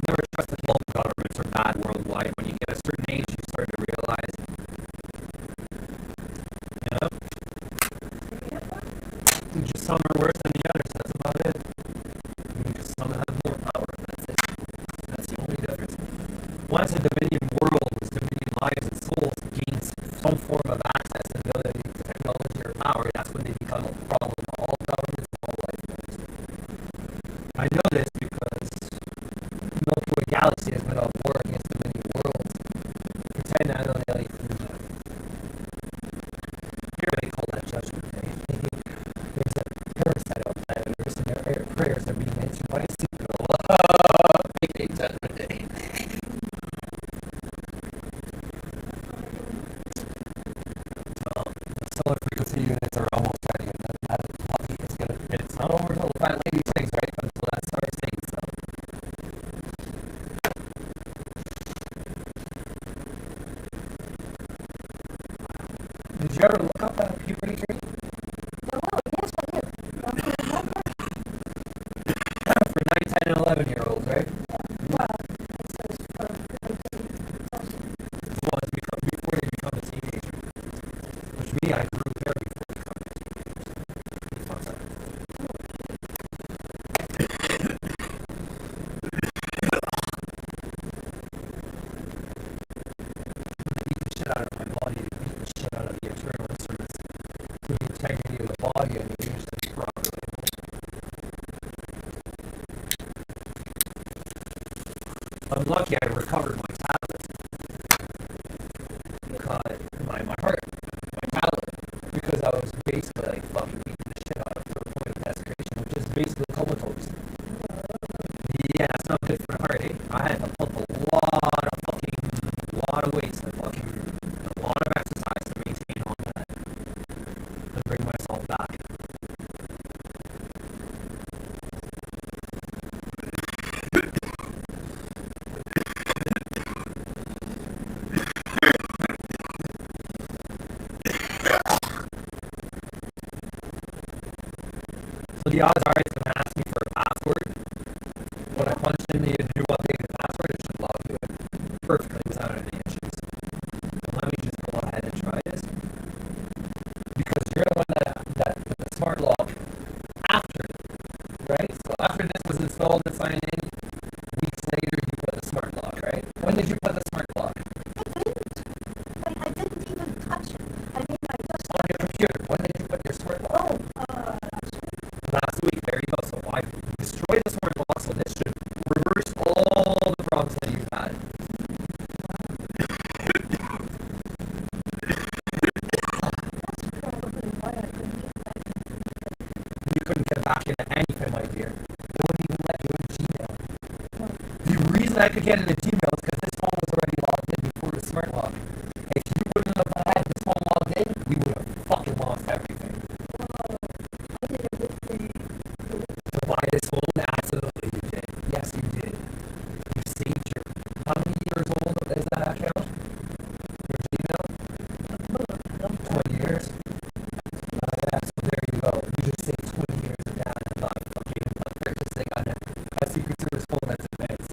Never trusted local governments are bad worldwide. When you get a certain age, you start to realize, you know, just some are worse than the others. That's about it. Just some have more power. That's it. That's the only difference. Once a Dominion world was Dominion lives and souls gains some form of access and ability to technology or power, that's when they become a problem to all governments and all life forms. I know this because Milky Way Galaxy has been at war against Dominion worlds. Pretend I don't know anything about it. Here they call that Judgment Day. There's a parasite out there. Their prayers are being answered by a sequel. Aka Judgment Day. Solar frequency units are almost ready, and then it's not over until the fat lady sings, right? Until that starts singing, so. Did you ever look up that puberty tree? Oh, yes, I did. Don't you remember? For 9, 10, and 11-year-olds, right? Well, it says for Well, it's before they become a teenager. Which me, I grew hair before becoming a teenager. What's that? Beat the shit out of my body, beat the shit out of the internal instruments, to the integrity of the body and the use them properly. I'm lucky I recovered my tablets. My heart, my tablet, because I was basically like fucking beating the shit out of to the point of desperation, which is basically comatose. Yeah, it's not good for the heart, eh? I had to pump a lot of weights and fucking a lot of exercise to maintain all that and bring myself back. So the odds are it's going to ask me for a password. When I punch in the new updated password, it should log to it perfectly without any issues. So let me just go ahead and try this. Because you're the one that put the smart lock after, right? So after this was installed and signed in, weeks later you put the smart lock, right? When did you put the smart lock? I didn't even touch it. I mean, I just On your computer. When did you put your smart lock? Last week. There you go. So I destroyed the smart lock, so this should reverse all the problems that you've had. That's probably why I couldn't get back. You couldn't get back into anything, my dear. They wouldn't even let you in Gmail. The reason I could get into Gmail is because this phone was already logged in before the smart lock. If you wouldn't have had this phone logged in, we would have fucking lost everything. I did a good thing. To buy this phone, absolutely you did. Yes, you did. You saved your. How many years old is that account? Your Gmail? 20 years? Yeah, so there you go. You just saved 20 years of data by fucking purchasing a Secret Service phone that's advanced.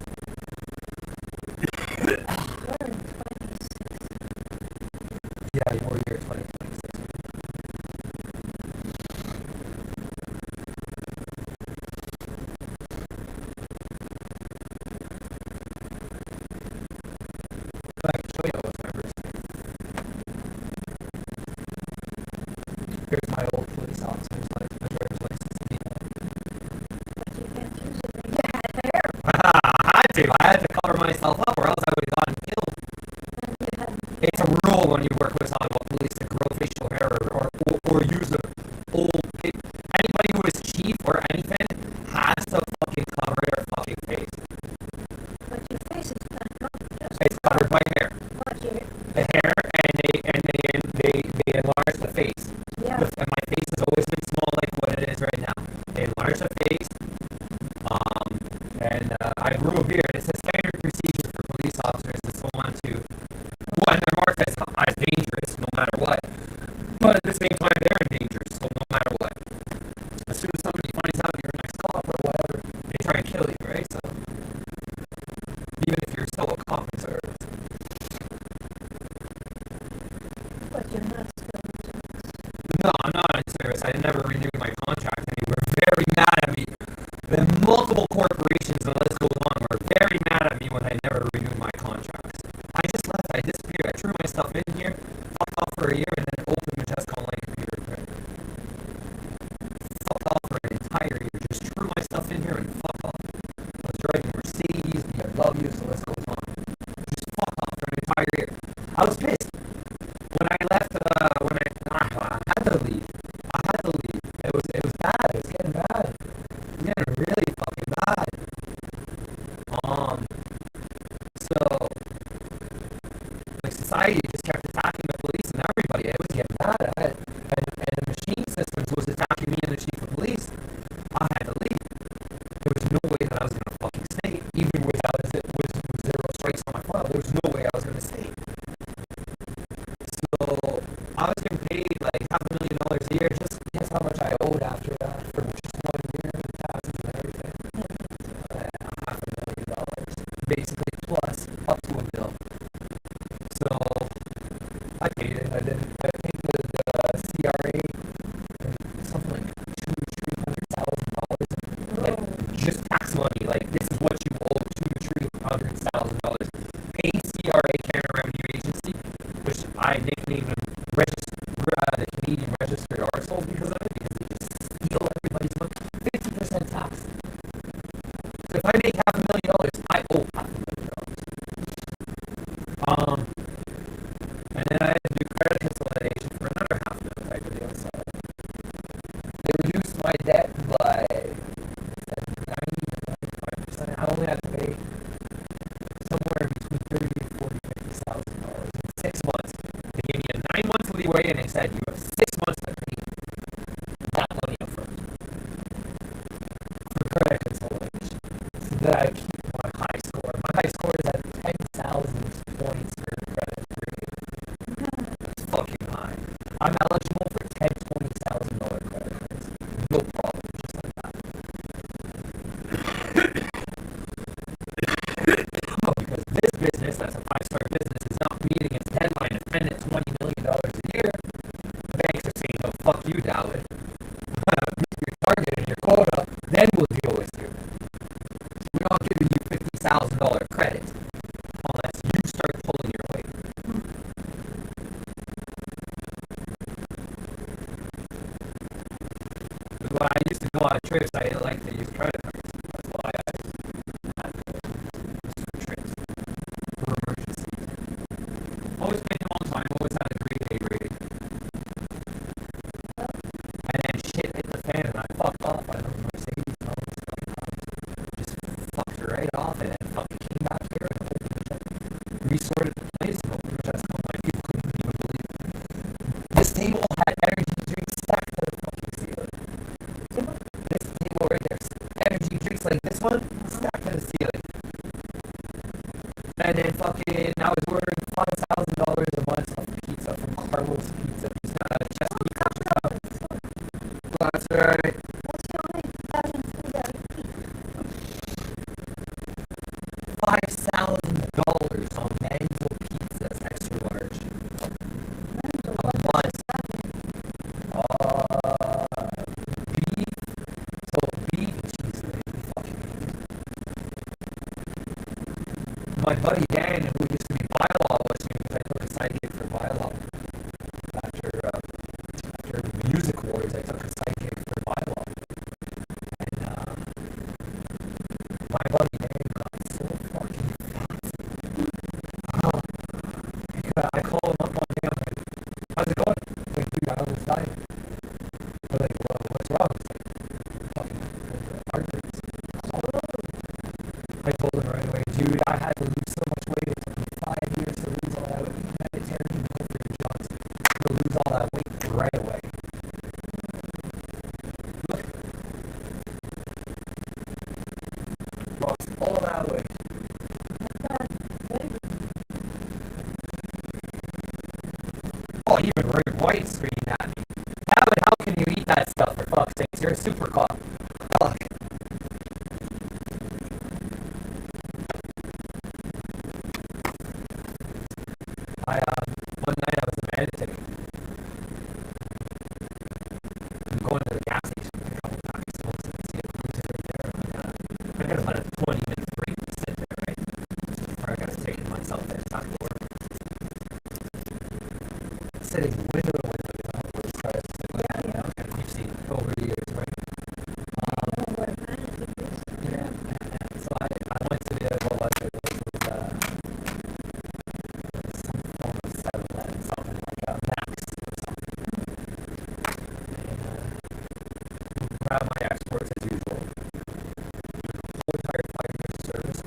to. I had to cover myself up, or else I would have gotten killed. It's a rule when you work with Ottawa police to grow facial hair or use a old. Anybody who is chief or anything has to fucking cover their fucking face. But your face is not covered. It's covered by hair. What your The hair, and they enlarge the face. yeah. And my face has always been small, like what it is right now. They enlarge the face. I grew a beard. It's a standard procedure for police officers to so want to. One, they're marked as dangerous, no matter what. But at the same time, they're dangerous, so no matter what. As soon as somebody finds out you're an ex-cop or whatever, they try and kill you, right? So, even if you're still a cop in service. But you're not still in service. No, I'm not in service. I never renewed my contract, and they were very mad at me. The multiple corporations, and the list goes on, were very mad at me when I never renewed my contracts. I just left. I disappeared. I threw my stuff in here, fucked off for a year, and then opened Majestic online computer credit. Fucked off for an entire year. Just threw my stuff in here and fucked off. I was driving Mercedes, BMWs, the list goes on. Just fucked off for an entire year. I was pissed. When I left, I had to leave. I had to leave. It was bad. It was getting bad. It was getting really fucking bad. So, like, society just kept attacking the police and everybody. It was getting bad. And the machine systems was attacking me and the chief of police. I had to leave. There was no way that I was gonna fucking stay, even without with zero strikes on my file. There was no way I was gonna stay. So I was getting paid like $500,000 a year. Just guess how much I owed after that for just 1 year and taxes and everything. $500,000, basically, plus up to $1 million. So I paid it. I think the CRA something like $200,000-300,000, like just tax money. Like, this is what you owe, $200,000-300,000. Paid CRA, Canada Revenue Agency, which I nicknamed them the Canadian Registered Arseholes because of it, because they just steal everybody's money. 50% tax. So if I make $500,000, I owe $500,000. And then I had to do credit consolidation for another $500,000 type of deal. So they reduced my debt by 90 to 95%. I only had to pay somewhere between $30,000 and $50,000 in 6 months. They gave me a 9-month leeway, and they said you have 6 months to pay that money up front for credit consolidation, so that I keep my high score. My high score is at 10,000 points for credit rating. That's fucking high. I'm eligible for $10,000-$20,000 credit cards. No problem, just like that. Because this business, that's a 5-star business, is not meeting its deadline of $10 to $20 million a year. The banks are saying, "No, fuck you, Dowd. Meet your target and your quota, then we'll deal with you. We're not giving you $50,000 credit unless you start pulling your weight." When I used to go on trips, I like to use credit cards. That's why I had to use for trips, for emergencies. Always paid on time, always had a great A rating. And then shit hit the fan and I fucked off. I love Mercedes and all this fucking stuff. Just fucked her right off and then fucking came back here and resorted the place and opened Majestic online. People couldn't even believe it. This table had energy drinks stacked to the fucking ceiling. This table right there, energy drinks like this one, stacked to the ceiling. And then fucking, I was ordering $5,000 a month of pizza from Carlos Pizza. Just Chesapeake. That's right. That's the only Italian food I eat. $5,000 on mango pizzas, extra large. Mental, A what month. does that mean? Beef. So beef and cheese, they fucking hate it. My buddy Dan, who used to be bylaw with me, because I took a side gig for bylaw. After Music Wars, I took a side gig for bylaw. And my buddy Dan got so All that way. Oh, even white screen at me. How can you eat that stuff for fuck's sake? You're a super cop. Fuck. One night I was in Majestic. I'm going to the gas station a couple times. Once I see a cruiser right there. I got about a 20-minute break to sit there, right? Before I gotta take myself inside the work. Sitting window to window, you know, those cars. And you've seen it over the years, right? Yeah. So I went to the, what was it? It was, some form of 7-Eleven, something like a Max or something. And grab my exports as usual. Whole entire 5 years of service.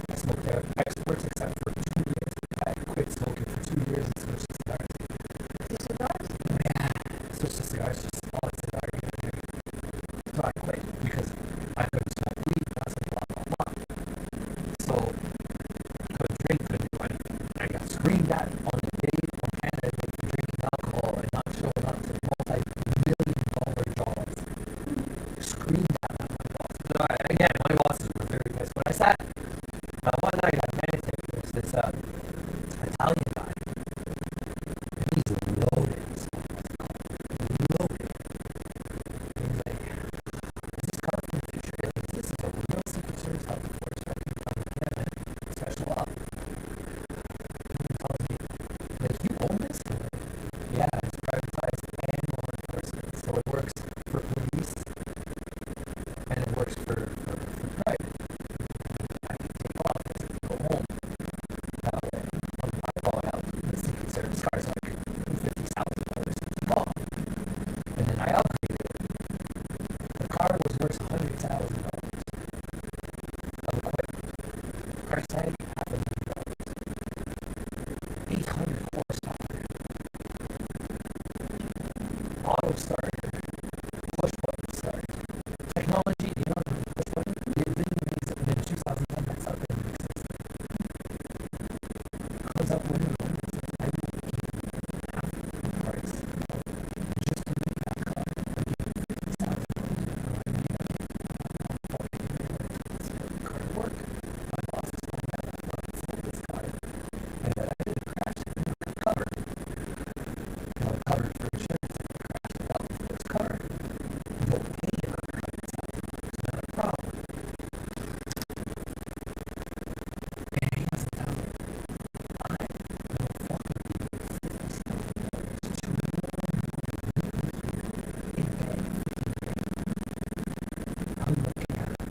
I smoked out exports except for 2 years. I quit smoking for 2 years and switched to cigars. Yeah, switched to cigars, just all the cigar unit. So I quit because I couldn't smoke weed. I was like, blah, blah, blah. So couldn't drink, couldn't do anything. I got screamed at on the day from Canada for drinking alcohol and not showing up to multi-million-dollar jobs. Screamed at my boss. So again, my bosses were very pissed. When I sat one night at Majestic, there was this Italian guy. And he's loaded. Loaded. And he's like, is this car from the future? This is a real Secret Service health enforcement. I'm like, yeah, man. Special op. He tells me, like, you own this? I'm like, yeah, it's privatized and law enforcement. So it works for police and it works for private. I can take off this and go home. That way, I bought out the Secret Service cars like $50,000 to keep off. And then I upgraded it. The car was worth $100,000. I would quit. Price tag, $500,000. 800 horsepower. Auto starter. Push button start. Technology, you know, push button. It didn't exist in 2010. That's how it didn't exist. Close up window. I would give half the price. Just to make that car. I give $50,000. The car to work. My boss is telling me that I sold this car and that I didn't crash it and I got covered. You know, covered for insurance. I crashed it out with this car. They'll pay another $100,000. It's not a problem. And he doesn't tell me. I will fucking give you $50,000 to in bed. I'm looking at him.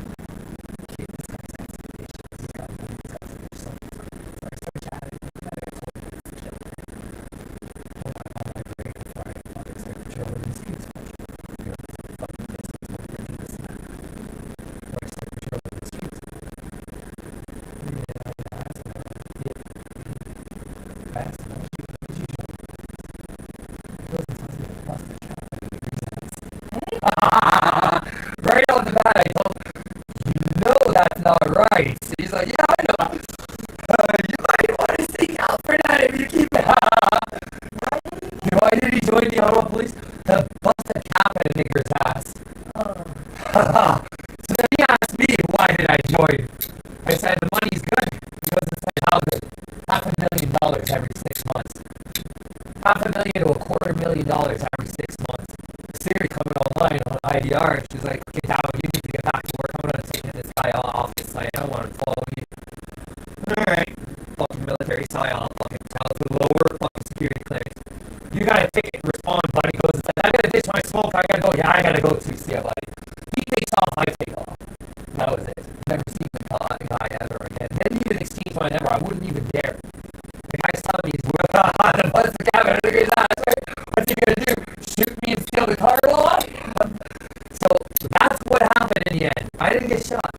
Okay, this guy's expectations. He's got money. He's got some something. So I start chatting with him. I told him to chill. On my break before I fucking start chilling. He's fucking, you know, fucking pissed. He's not drinking this and that. Before I start chilling in the streets. Yeah, I asked him. I asked him, what did you show? He goes and tells me to bust the chat. I mean, right off the bat, I told him, you know that's not right. So he's like, yeah, I know. You might want to seek out for that if you keep it. Why did he join the Ottawa police? To bust a cap at a nigger's ass. So then he asked me, why did I join? I said, the money's good. He goes and said, how good? $500,000 every 6 months. $500,000 to $250,000 every 6 months. Siri coming online on IDR. She's like, okay, Dad, you need to get back to work. I'm going to take this guy off this site. I don't want to follow you. Alright. Fucking military style. Fucking child to lower fucking security clearance. You got a ticket, respond, buddy. Goes and says, I gotta ditch my smoke. I gotta go. Yeah, I gotta go too. See ya, buddy. He takes off. I take off. That was it. Never seen the guy ever again. Didn't even exchange my number. I wouldn't even dare. The guy's telling me he's the bus the cabin. What's he gonna do? Shoot me and steal the car? So that's what happened in the end. I didn't get shot.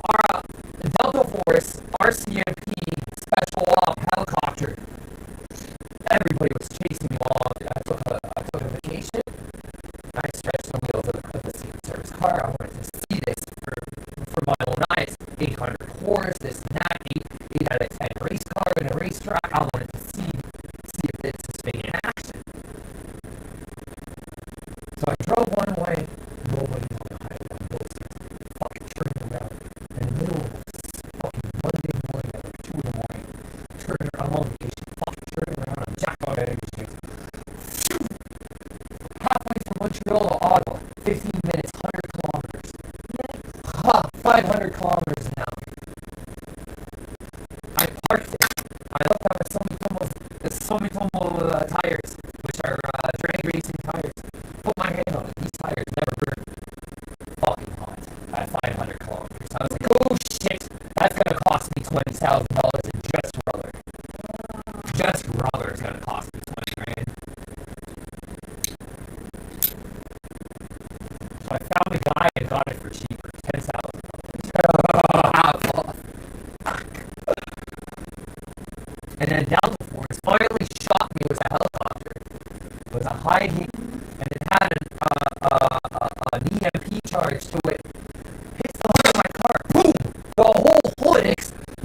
Our Delta Force, RCMP, special op helicopter. Everybody was chasing me while I took a vacation. I stretched the wheels of the Secret Service car. I wanted to see this for my own eyes. 800 horse, this and that, 8 out of 10 race car in a racetrack. I wanted to see if it's a spin in action. So I drove one way, nobody on the highway on both sides. Fucking turning around in the middle of fucking Monday morning at like 2 in the morning. Turning around, I'm on vacation, fucking turning around, I'm jacked out at everything. Halfway from Montreal to Ottawa, 15 minutes, 100 kilometers. Ha! 500 kilometers an hour. I parked it. I looked at the Sumitomo tires, which are drag racing tires. Put my hand on it. These tires never burn. Fucking hot at 500 kilometers. I was like, oh shit, that's gonna cost me $20,000 in just rubber. Just rubber is gonna cost me 20 grand. So I found a guy and got it for cheaper, $10,000. And then Delta Force finally shot me with a helicopter. It was a high heat, and it had an EMP charge to it. Hits the hood of my car. Boom! The whole hood,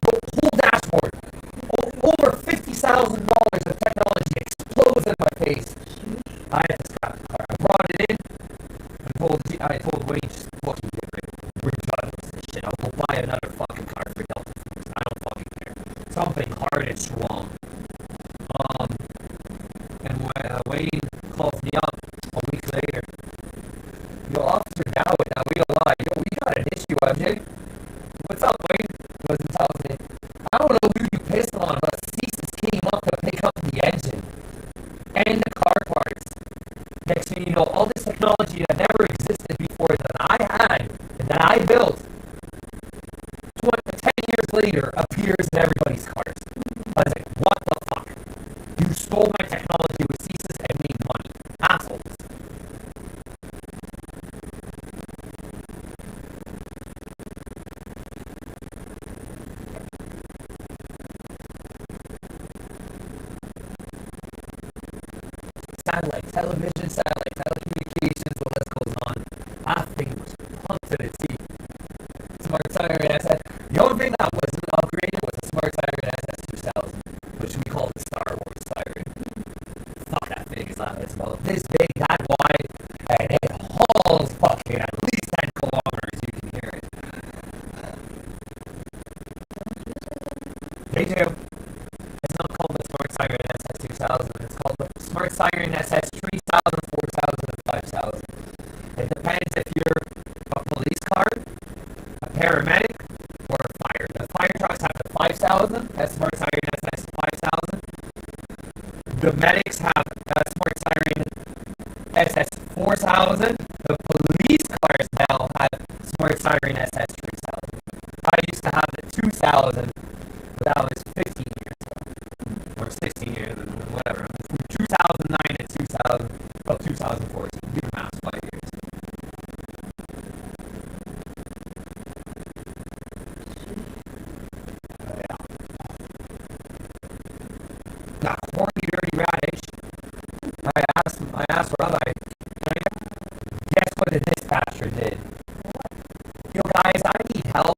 the whole dashboard. Over $50,000 of technology explodes in my face. I had to scrap the car. I brought it in. I told Wayne, just fucking get rid of it. We're done with this shit. I'll go buy another fucking car for Delta Force. I don't fucking care. Something hard and strong. And when Wayne calls me up a week later, yo, Officer Dowd, now we don't lie. Yo, we got an issue, MJ. What's up, Wayne? He wasn't telling me. I don't know who you pissed on, but CSIS came up to pick up the engine and the car parts. Next thing you know, all this technology that never existed before that I had and that I built 10 years later appears in everybody's cars. I was like, what the fuck? You stole my technology with CSIS and made money. Assholes. Satellite television, satellite telecommunications, the list goes on. I think it was pumped to the teeth. Smart Siren SS. The only thing that wasn't upgraded was the Smart Siren SS 2000, which we call the Star Wars Siren. Fuck, that thing is loud. It's about this big, that wide, and it hauls fucking at least 10 kilometers. You can hear it. They do. It's not called the Smart Siren SS 2000. It's called the Smart Siren SS 3000, 4000, and 5000. It depends if you're a police car, a paramedic, or a fire. The fire trucks have the 5000. That's Smart Siren SS 5000. The medics have Smart Siren SS 4000. The police cars now have Smart Siren SS 3000. I used to have the 2000, but that was 15 years ago. Or 16 years, whatever. From 2009 to 2014. Do the math, 5 years. Yeah. That corny, dirty radish. I asked Rabbi, guess what the dispatcher did? Yo, guys, I need help.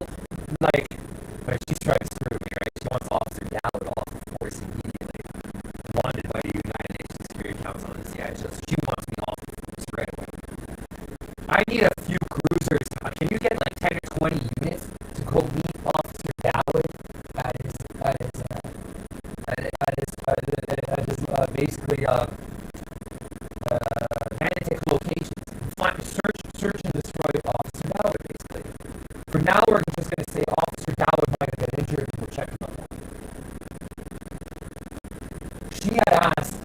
But she's trying to screw me, right? She wants Officer Dowd off the force immediately. Wanted by the United Nations Security Council on the CIA. She wants me off the force right away. I need a few cruisers. Can you get like 10 or 20 units to go meet Officer Dowd at his basically Majestic locations? Search and destroy Officer Dowd, basically. For now, we're just going to say Officer Dowd might have been injured and we're checking on that. She had asked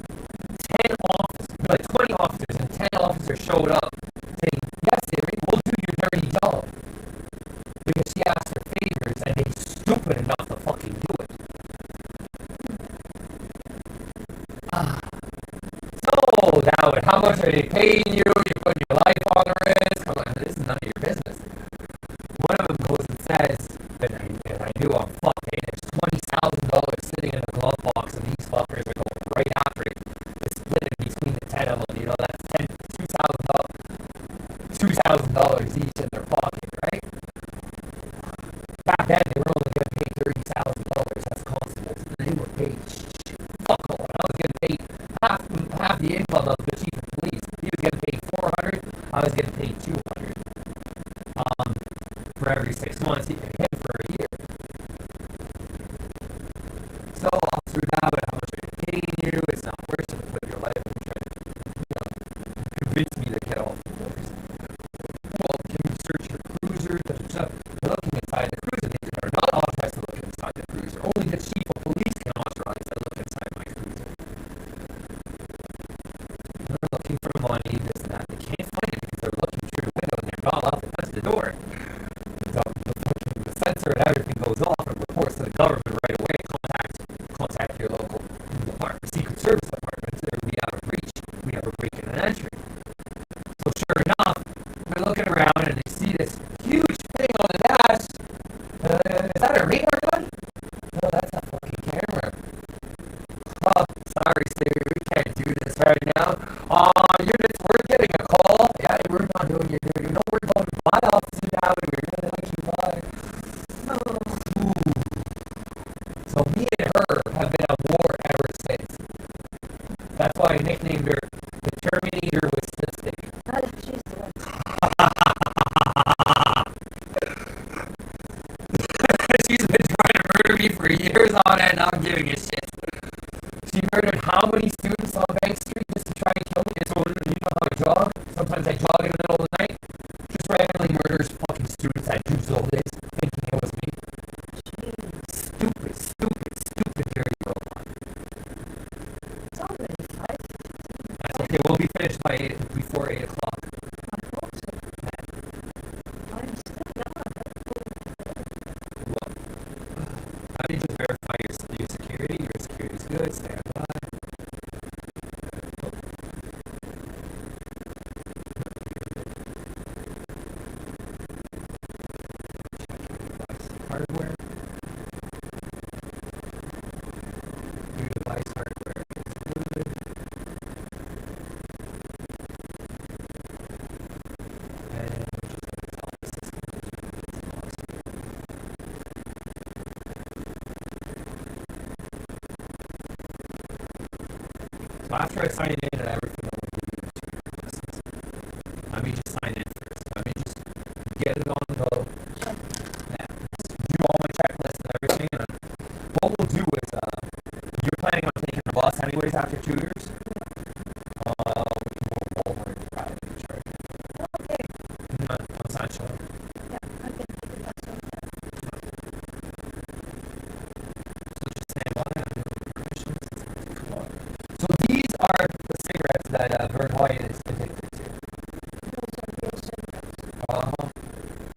10 officers, like 20 officers, and 10 officers showed up saying, yes, Siri, we'll do your dirty job. Because she asked for favors and they stupid enough to fucking do it. So, Dowd, how much are they paying you? You're putting your life on risk. I'm like, this is none of your business. One of them goes and says, and I knew I'm fucked, hey, there's $20,000 sitting in a glove box, and these fuckers are going right after it. They split it between the 10 of them, you know, that's $2,000 each in their pocket, right? Back 6 months, him for a year. So, Officer David, how much are they paying you? It's not worth it to put your life in trying to, convince me to get off the force. Well, can you search your cruiser? They're looking inside the cruiser. They are not authorized to look inside the cruiser. Only the chief of police can authorize to look inside my cruiser. They're looking for money, this and that. They can't find it because they're looking through the window and they're not allowed to touch the door. So the sensor and everything goes off and reports to the government right away. Contact your local department, Secret Service department. So they'll be out of reach. We have a break-in and entry. So sure enough, they're looking around and they see this huge thing on the dash. Is that a radar gun? No, that's a fucking camera. Oh, sorry, sir, we can't do this right now. Units, we're getting a call. Yeah, we're not doing your duty. No, we're going to my office now. We're going to let you by. So me and her have been at war ever since. That's why I nicknamed her the Terminator with Stick. She's the one. She's been trying to murder me for years on end, not giving a shit. She murdered how many students on Bank Street just to try and kill me? So, you know how I jog? Sometimes I jog in the middle of the night. Just randomly murders fucking students at Juice Old Days, thinking it was me. Stupid dirty robot. It's already 5. That's okay, we'll be finished before 8 o'clock. I hope so. I'm still gone. Well, let me just verify your security. Your security is good. Stand by. Hardware. Your device hardware is good. And we're just going to tell the system so after I sign in and everything, I will give you the license. Let me just sign in first. Let me just get it on the go. Yeah, do all my checklist and everything. And what we'll do is, you're planning on taking the bus anyways after 2 years? We can go Walmart to ride and charge. Okay. No, I'm not sure. Yeah, I'm going to take the bus on that. So just stand by. I'm doing the permissions. Come on. So these are the cigarettes that Verhoeven is addicted to. Those are real cigarettes.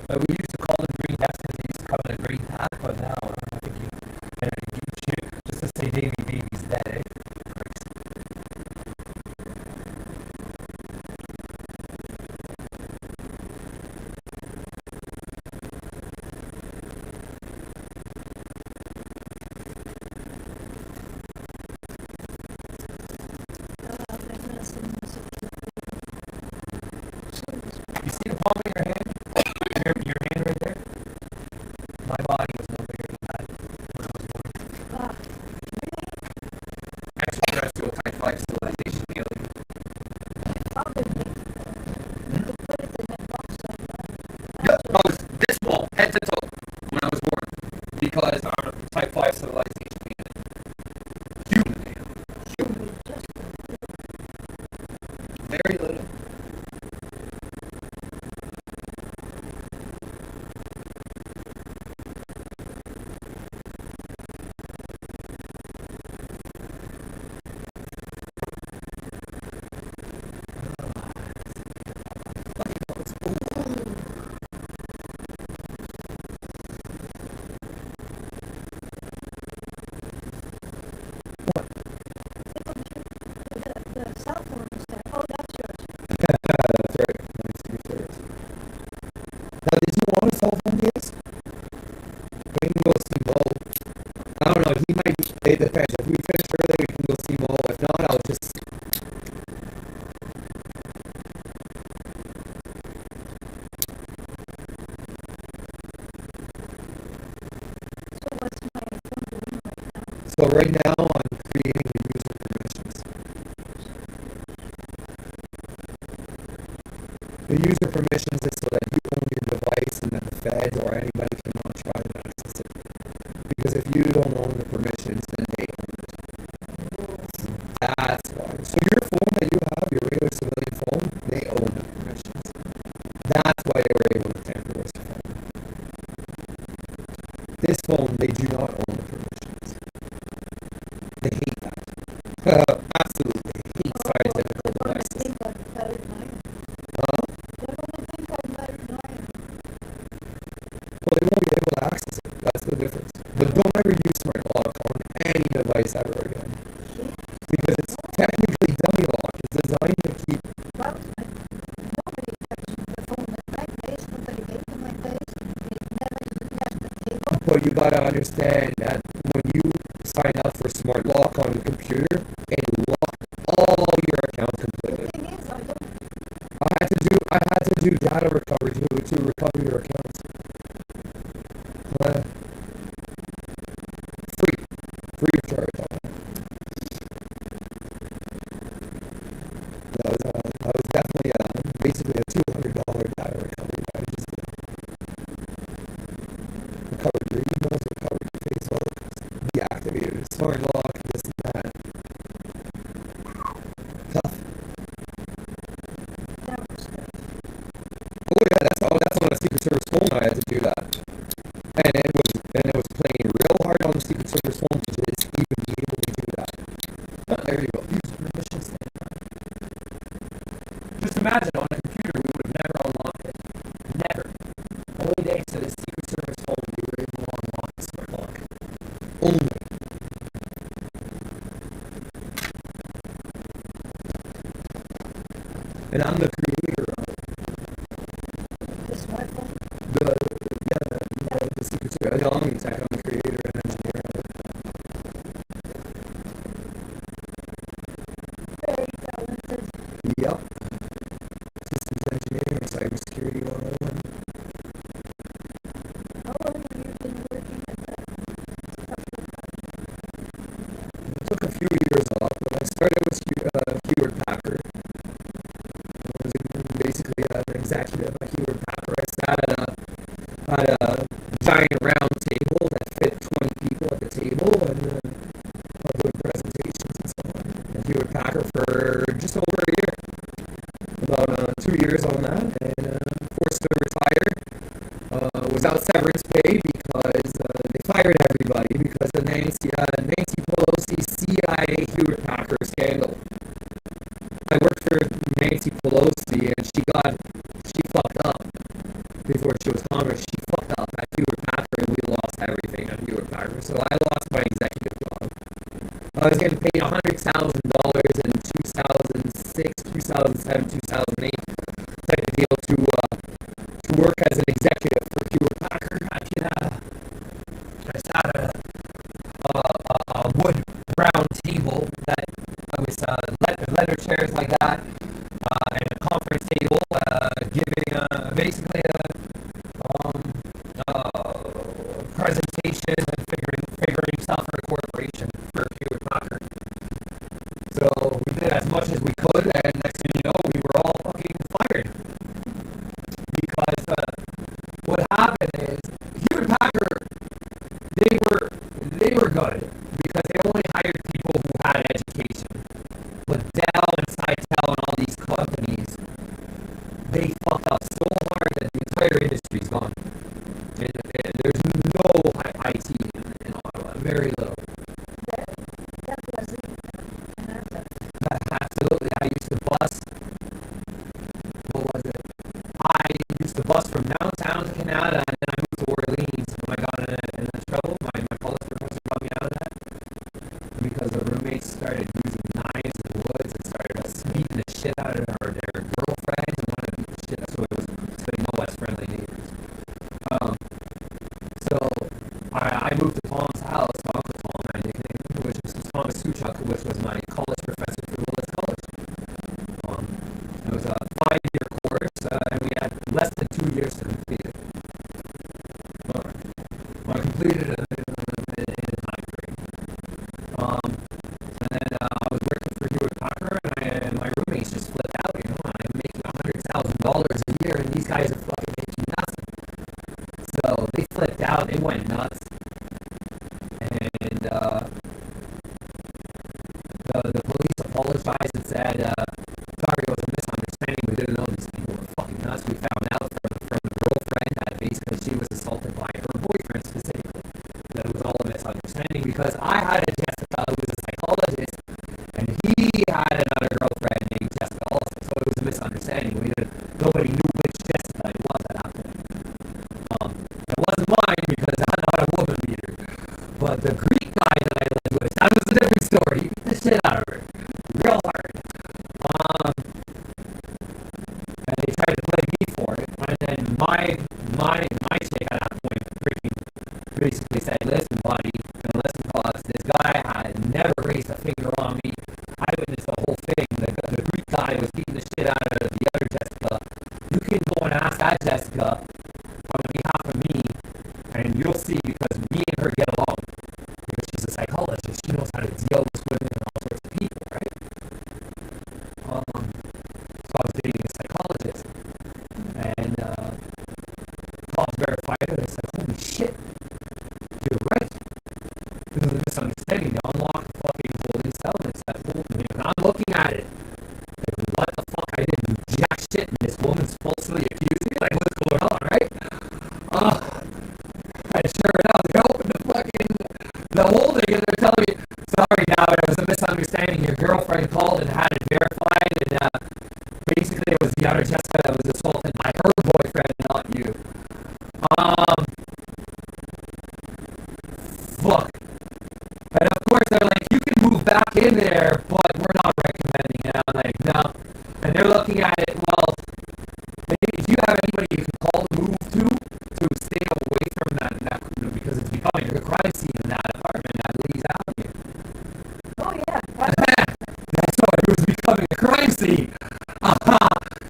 But we used to call them green destinies. They used to come in a green pack, but now I think just to say Davy Baby's dead, eh? You see the palm of your hand? Your hand right there? My body was no bigger than that when I was born. Extraterrestrial type 5 civilization alien. Yeah, I was this small, head to toe, when I was born. Because I'm a type 5 civilization alien. Human alien. Very little. The cell phone is there. Oh, that's yours. That's right. Now, did you want a cell phone case? We can go see Mo. I don't know. He might. It depends. If we finish early, we can go see Mo. If not, I'll just. So what's my phone doing right now? So right now, I'm creating the user permissions. The user permissions is so that you own your device and that the feds or anybody this phone, they do not own the permissions. They hate that. Absolutely hate scientific devices. Huh? Well, they won't be able to access it. That's the difference. But don't ever use smart lock on any device ever again. Because it's technically dummy lock. It's designed to keep. But you gotta understand that when you sign up for smart lock on the computer, it locked all your accounts completely. I had to do data recovery to recover your accounts. Free of charge. That was definitely basically a $200 data recovery that I just did. Recovered your emails, recovered your Facebook, deactivated the smart lock, this and that. Tough. Oh yeah, that's on a Secret Service phone. I had to do that, and it was playing real hard on the Secret Service phone to just even be able to do that. But there you go. Use permissions. Just imagine on a computer we would have never unlocked it. Never. Only thanks to this Secret Service phone we were able to unlock the smart lock. Only. And I'm the creator of it. The Secret Service. I'm the creator and engineer of it. Yep. Systems engineering, cybersecurity 101. I took a few years off, but I started with Hewlett Packard. I was basically an executive at Hewlett Packard. I sat at a giant round table that fit 20 people at the table and doing presentations and so on. At Hewlett Packard for just over a year. About 2 years on that, and forced to retire. Was out severance pay because they fired everybody because of Nancy Pelosi's CIA Hewlett Packard scandal. I worked for Nancy Pelosi, and she fucked up before she was Congress. She fucked up at Hewlett Packard, and we lost everything at Hewlett Packard. So I lost my executive job. I was getting paid $100,000 in 2006, 2007, 2008 type of deal to work as an executive for Hewlett Packard. I sat at a wood round table that was leather chairs like that, and a conference table giving basically a presentation and figuring stuff for the corporation for Hewlett Packard. So we did as much as we could, and next thing you know, we were all fucking fired. Because what happened is Hewlett Packard, they were good because they only hired people who had education. But Dell and Sitel and all these companies, they fucked up so hard that the entire industry's gone. And there's no IT in Ottawa, very little. Absolutely. I used to bus. What was it? I used to bus from downtown to Canada, and then I moved to Orleans. When I got in trouble, my college professor got me out of that because the roommates started using knives and woods and started beating the shit out of their girlfriends and wanted to beat the shit. So it was no less friendly neighbors. So I moved to Tom's house, to Uncle Tom, my nickname, which was Thomas Suchuk, which was my college professor for Willis College. It was a 5-year course, and we had less than 2 years to complete it. I completed it in a time frame. And then I was working for Hewlett Packard, and my roommates just flipped out. I'm making $100,000 a year, and these guys are fucking making nothing. So they flipped out. They went nuts. And the police apologized and said, sorry, it was a misunderstanding. We didn't know these people were fucking nuts. We found out from the girlfriend that basically she was assaulted by her boyfriend specifically. because I had a Jessica who was a psychologist, and he had another girlfriend named Jessica also. So it was a misunderstanding. Nobody knew which Jessica it was at that point. It wasn't mine because I'm not a woman beater. But the Greek guy that I lived with, that was a different story. He beat the shit out of her. Real hard. And they tried to play me for it. And then my chick at that point freaking basically said, listen, buddy, listen, cause this guy had never raised a finger on me. I witnessed the whole thing. The Greek guy was beating the shit out of the other Jessica. You can go and ask that Jessica on behalf of me, and you'll see, because me and her get along. Because she's a psychologist, she knows how to deal with women and all sorts of people, right? So I was dating a psychologist, and Paul verified it. I said, holy shit, you're right. This is a misunderstanding. They unlocked the fucking holding cell, and it said, and I'm looking at it. Like, what the fuck? I didn't do jack shit, and this woman's falsely accusing me? Like, what's going on, right? And sure enough, they opened the holding, and they're telling me, sorry, now it was a misunderstanding. Your girlfriend called and had it verified, and basically it was the other Jessica that was assaulted by her boyfriend, not you. Fuck. And of course, they're like, you can move back in there, but we're not recommending it. I'm like, no. And they're looking at it, well, maybe, do you have anybody you can call to move to stay away from that because it's becoming a crime scene in that apartment at Lee's Avenue. Oh, yeah. That's why it was becoming a crime scene.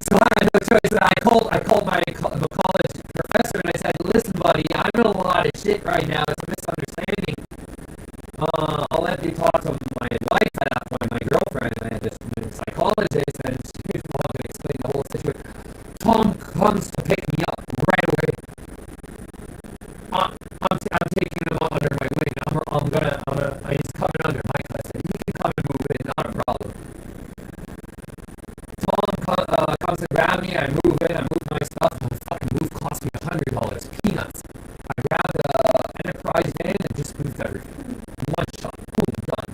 So I had no choice. And I called my college professor, and I said, listen, buddy, I'm in a lot of shit right now. It's a misunderstanding. I'll let you talk to my wife at that point, my girlfriend, and this psychologist, and she's the one to explain the whole situation. Tom comes to pick me up right away. I'm taking him under my wing. He's coming under my class. I said, he can come and move in, not a problem. Tom comes to grab me. I move in. I move my stuff. The fucking move cost me $100. Peanuts. I grabbed the Enterprise van and just moved everything. One shot. Boom, done.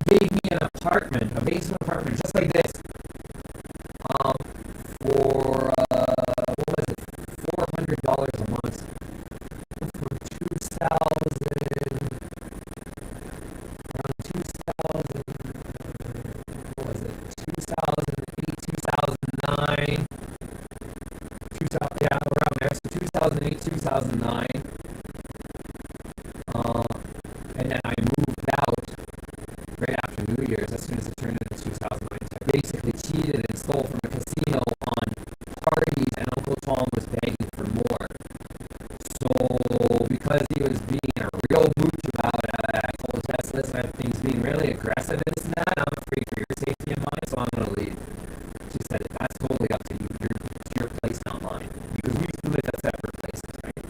He gave me an apartment, a basement apartment, just like this. For what was it? $400 a month. For 2008, 2009. And then I moved out right after New Year's, as soon as it turned into 2009. So I basically cheated and stole from a casino on parties, and Uncle Tom was begging for more. So because he was being a real mooch about it, I told Jess, listen, everything's being really aggressive and this and that. I'm afraid for your safety and mine, so I'm going to leave. She said, that's totally up to you. It's your place, not mine. Because we used to live at separate places, right?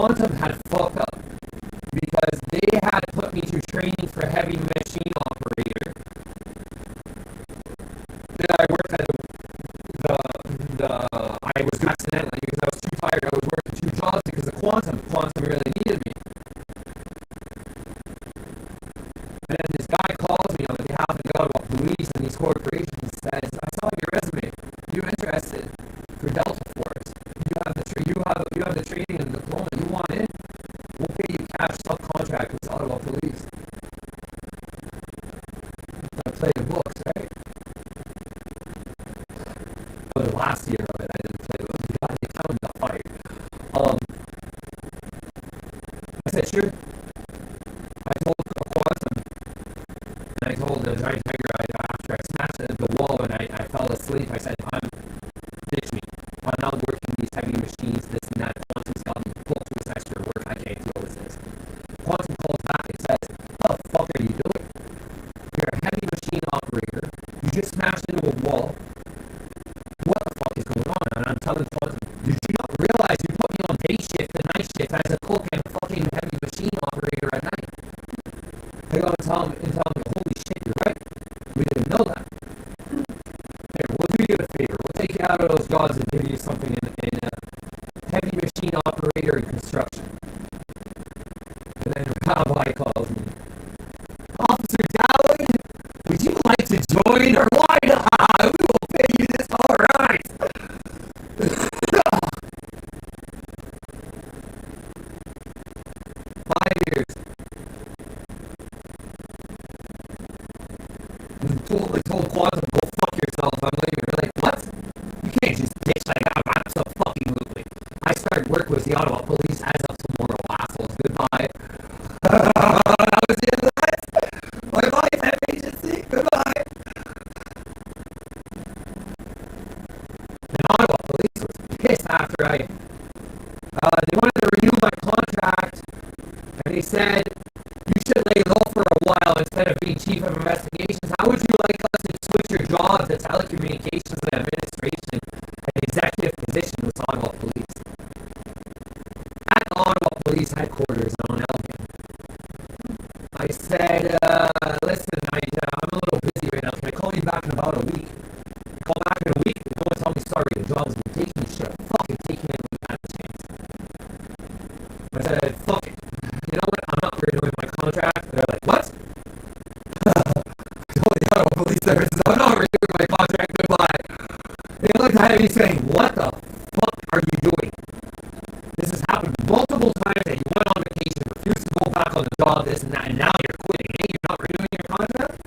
Quantum had fucked up because they had put me through training for heavy machine operator. Then I worked at I was accidentally, because I was too tired, I was working 2 jobs because of Quantum really needed me. And then this guy calls me on behalf of the Ottawa police and these corporations and says, I saw your resume. You're interested for Delta Force. You have the training and diploma. You want in? We'll pay you cash subcontract with Ottawa police. I play the books, right? For the last year of it, I didn't play the books. The accountant got fired. I said, sure. I told Quantum, and I told the Giant Tiger, after I smashed it at the wall and I fell asleep, I said, ditch me. I'm not working these heavy machines, this and that. Quantum's got me booked with extra work. I can't deal with this. Quantum calls back and says, what the fuck are you doing? You're a heavy machine operator. You just smashed into a wall. What the fuck is going on? And I'm telling Quantum, did you not realize you put me on day shift and night shift as a cook and a fucking heavy machine operator at night? I go and tell him, holy shit, you're right. We didn't know that. Here, we'll do you a favor. We'll take you out of those jobs and give you something in a heavy machine operator in construction. And then Rabbi calls me. Officer Dowling, would you like to join or why not? We will pay you this all right. 5 years. I told Quantum, go fuck yourself. I'm leaving. They're like, what? You can't just bitch like that. Absolutely. I started work with the Ottawa police as of tomorrow, assholes. Goodbye. That was the end of that. My life at agency. Goodbye. And Ottawa police was pissed after they wanted to renew my contract, and they said, you should lay low for a while instead of being chief of investigations. How would you like us to switch your job to telecommunications and administration and executive position with Ottawa Police? At the Ottawa Police headquarters on Elgin. I said, listen, I'm a little busy right now. Can I call you back in about a week? Call back in a week? No one tell me sorry. The job's been taken. You should have fucking taken it when you had a chance. I said, fuck it. You know what? I'm not renewing my contract. They're like, what? I told the Ottawa Police Services, I'm not renewing my contract. Goodbye. They looked at me saying, what the fuck are you doing? This has happened multiple times that you went on vacation, refused to go back on the job, this and that, and now you're quitting. Hey, you're not renewing your contract?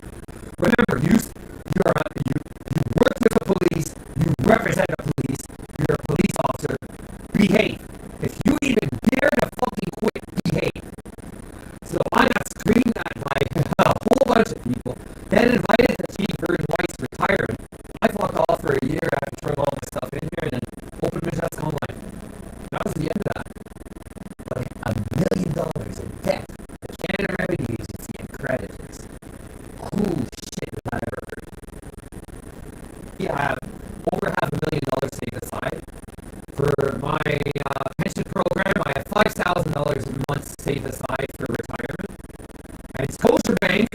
Remember, you work with the police, you represent the police, you're a police officer. Behave. If you even dare to fucking quit, behave. So I got screamed at by a whole bunch of people, then invited the chief for his wife's retirement. I fucked off for a year after throwing all my stuff in here and then opened Majestic online. That was the end of that. Like $1 million in debt. The Canada Revenue Agency and creditors. Holy shit, was that ever heard? Yeah, I have over $500,000 saved aside. For my pension program, I have $5,000 a month saved aside for retirement. And Scotiabank,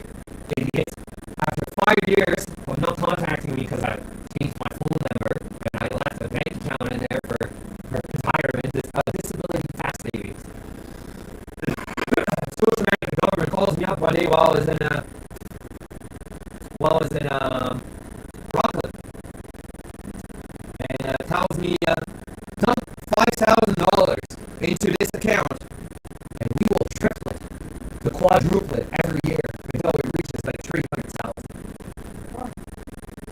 idiots, after 5 years of not contacting me because I changed my phone number and I left a bank account in there for retirement, disability tax savings. Scotiabank, the government calls me up one day while I was in Rockland and tells me, dump $5,000 into this account and we will triple it, to quadruple it every year until it reaches like 300,000.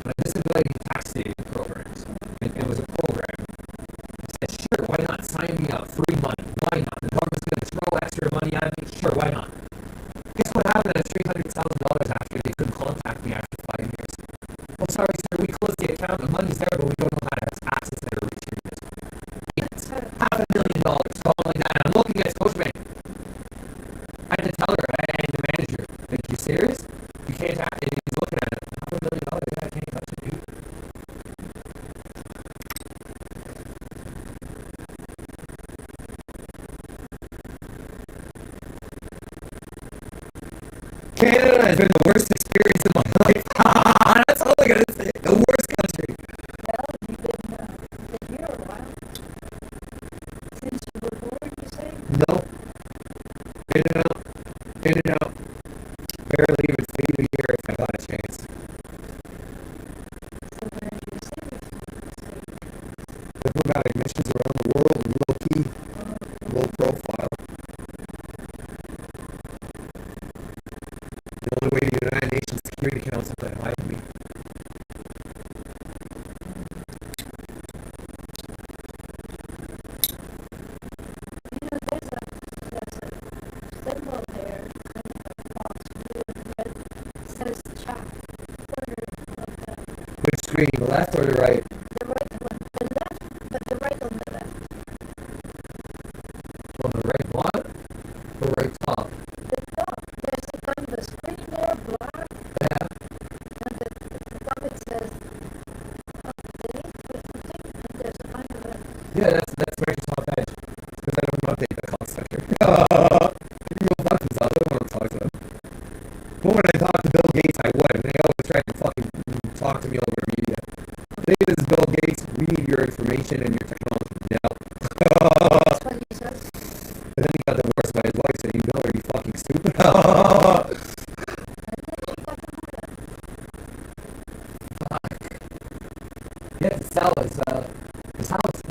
My disability tax saving programs. It was a program. I said, sure, why not? Sign me up. Free money. Why not? The government's going to throw extra money at me. Sure, why not? Guess what happened at $300,000 after they couldn't contact me after 5 years? Oh, sorry, sir, we closed the account. The money's there, but we don't know how to access it or retrieve it. It's $500,000, something like that. I'm looking at Scotiabank. I had to tell her and the manager, like, you serious? You can't have it. He's looking at it. $500,000, I can't touch it, dude. Canada has been the worst experience in my life. That's all I gotta say. The worst country. Well, you've been here a while. Since you were born, you say? No. In and out. In and out. Barely even stayed a year if I got a chance. So where do you say? We've got missions around the world, low key, low profile. The only way the United Nations Security Council can hide me. You know, there's a symbol there, kind of a box, blue and red, says chat. Corner of Which screen, the left or the right? the right one. The left, but the right on the left. On the right bottom? Or right top? The top, there's a kind of a screen there, black, Yeah. and the top it says update or something, and there's a kind of a Yeah, that's Microsoft Edge. Because I don't update the call center. You can go fuck themselves. I don't want to talk to them. But when I talk to Bill Gates, I would. And they always try to fucking talk to me over media. Hey, this is Bill Gates. We need your information and your technology. Yeah. that's what he says. And then he got divorced by his wife saying, Bill, are you fucking stupid? And then he got the mother. He had to sell his house in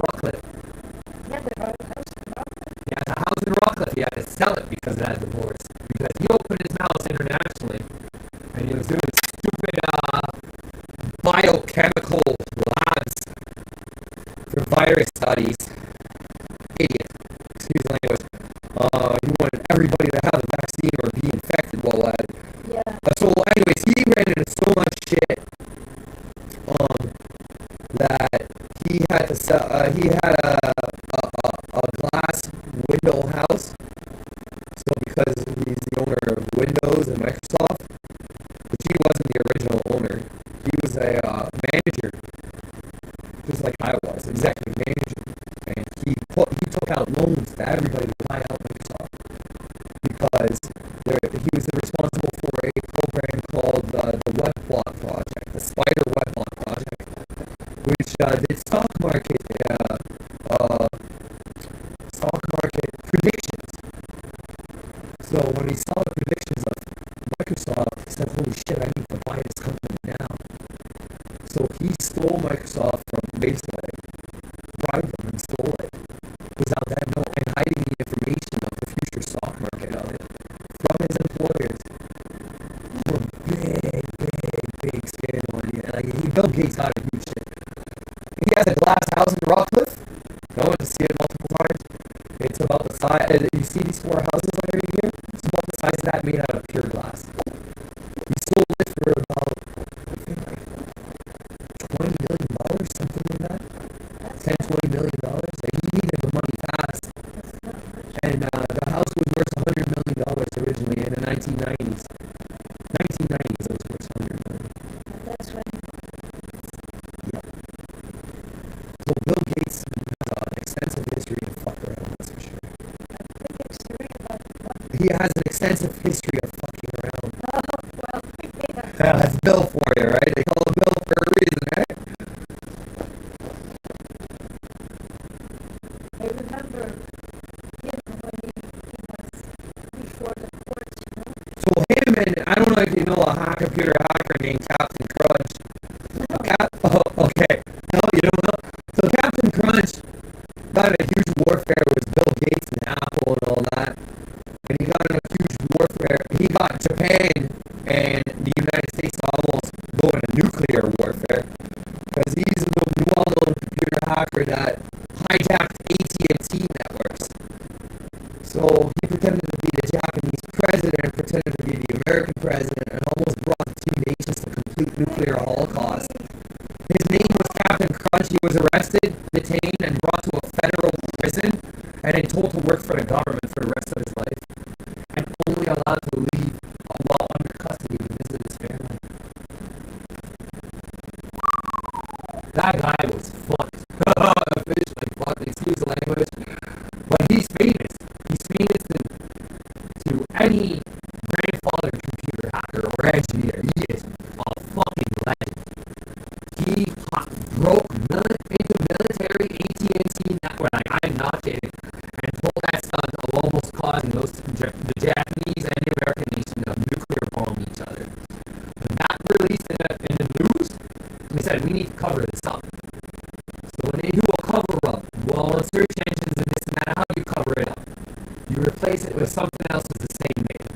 Rockcliffe. Yeah, the right house in Robert. He had a house in Rockcliffe. He had to sell it because of that divorce. Because he opened his house internationally. And he was doing stupid biochemical labs for virus studies. Idiot. Excuse the language. He wanted everybody to have the vaccine or be infected while at it. Yeah. So anyways, he ran into so much shit that he had to sell, he had a glass window house. So because he's the owner of Windows and Microsoft, which he wasn't the original owner, he was a manager, just like I was, executive manager, and he took out loans to everybody to buy out Microsoft because he was responsible for a program called the Weblog Project, the Spider Weblog Project, which did stock market predictions. So when he saw the predictions of Microsoft, he said, "Holy shit, I need to buy this company now." So he stole Microsoft from Baseway, bribed them and stole it without that note and hiding the information of the future stock market of it from his employers. For a big scandal. And Bill Gates got a huge shit. He has a glass house in Rockcliffe. I went to see it multiple times. It's about the size. You see these four houses right here? It's about the size of that, made out of pure glass. He sold it for about, I think, like $20 million, something like that. $10-20 million. Like, he needed the money fast. And the house was worth $100 million originally in the 1990s. 1990s, it was worth $100 million. That's when. Yeah. So Bill Gates has an extensive history of fuck around, that's for sure. Big story about what? He has an extensive history of fucking around. Oh, well, yeah. That's Bill for you, right? They call him Bill for a reason, right? I remember him when he was before the courts, you know. So him and, I don't know if you know a computer hacker named Captain Crunch. Oh, okay. No, you don't know? So Captain Crunch got in a huge warfare with Bill Gates and Apple and all that. And he got in a huge warfare. He got Japan and the United States to almost go into nuclear warfare. Because he's a well-known computer hacker that hijacked AT&T networks. So he pretended to be the Japanese president, pretended to be the American president, and almost brought the two nations to complete nuclear holocaust. His name was Captain Crunch. He was arrested, detained, and brought to a federal prison, and then told to work for the government for the rest of his life, and only allowed to leave while under custody to visit his family. That guy was fucked. Officially fucked. Excuse the language. But he's famous. He's famous to any Grand replace it with something else with the same name.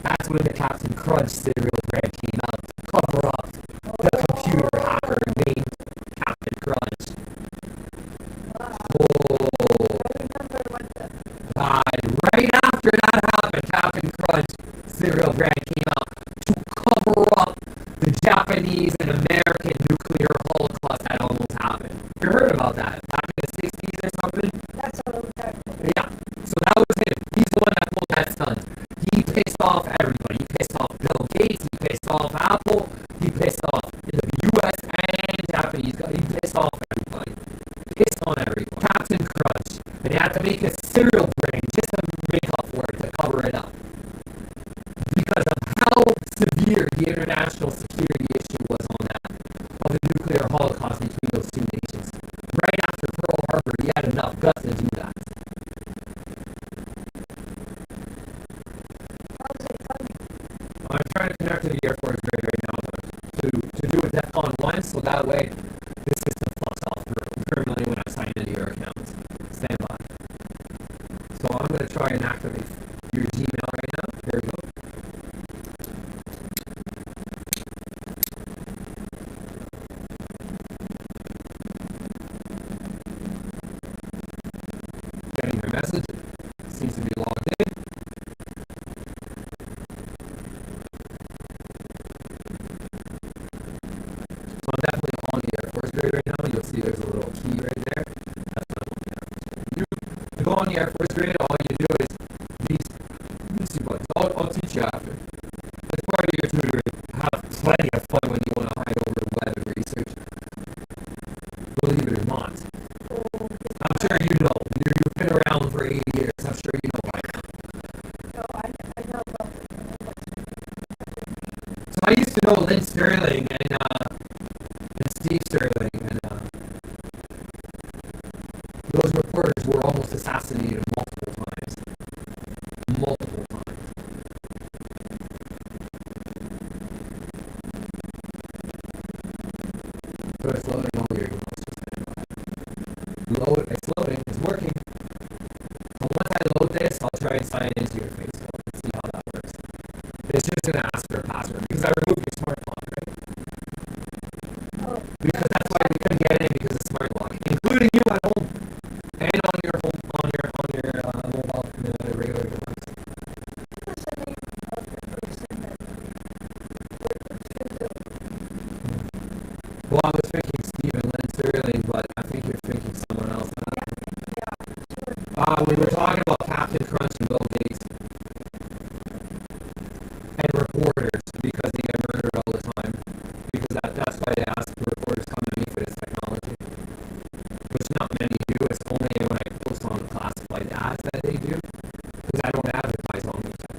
That's when the Captain Crunch serial brand came out to cover up the computer hacker named Captain Crunch. Right after that happened, Captain Crunch cereal brand came out to cover up the Japanese and American nuclear holocaust that almost happened. You heard about that back in the 60s or something? That's a little time. Yeah. So that was him. He's the one that pulled that stunt. He pissed off everybody. He pissed off Bill Gates. He pissed off Apple. He pissed off the U.S. and Japanese guys. He pissed off everybody. Pissed on everyone. Captain Crunch. And he had to make a cereal brand just to make up for it, to cover it up. Because of how severe the international security issue was on that, of the nuclear holocaust between those two nations. Right after Pearl Harbor, he had enough guts to do that. I'm trying to connect to the Air Force Grade right now to do a DEFCON 1, so that way this system fucks off permanently when I sign into your account. Stand by. So I'm going to try and activate your Gmail right now. Here we go. Getting your message. Seems to be logged in. So I'm definitely on the Air Force Grade right now. You'll see there's a little key right there. That's what I'm on the Air Force Grade. To go on the Air Force Grade, all you do is these two buttons. I'll teach you after. As part of your tutoring, have plenty of fun when you want to hide over the web and research. Believe it or not. I'm sure you know. You've been around for 8 years. I'm sure you know by now. So I know about it. So I used to know Lynn Sterling and Steve Sterling, and those reporters were almost assassinated multiple times. Multiple times. So it's loading all your emails. Load, it's loading, it's working. So once I load this, I'll try and sign into your Facebook and see how that works. It's just going to ask for a password because I removed your smart lock, right? Oh. Because that's why we couldn't get in because of smart lock, including you at home and on your home mobile regular device. What was the name of the person that through the... Well, I was thinking Stephen Lynn Sterling, but I think you're thinking someone else. We were talking about Captain Crunch and Bill Gates and reporters because they get murdered all the time. Because that's why they ask the reporters come to me for this technology. Which not many do. It's only when I post on the classified ads that they do. Because I don't advertise on the check.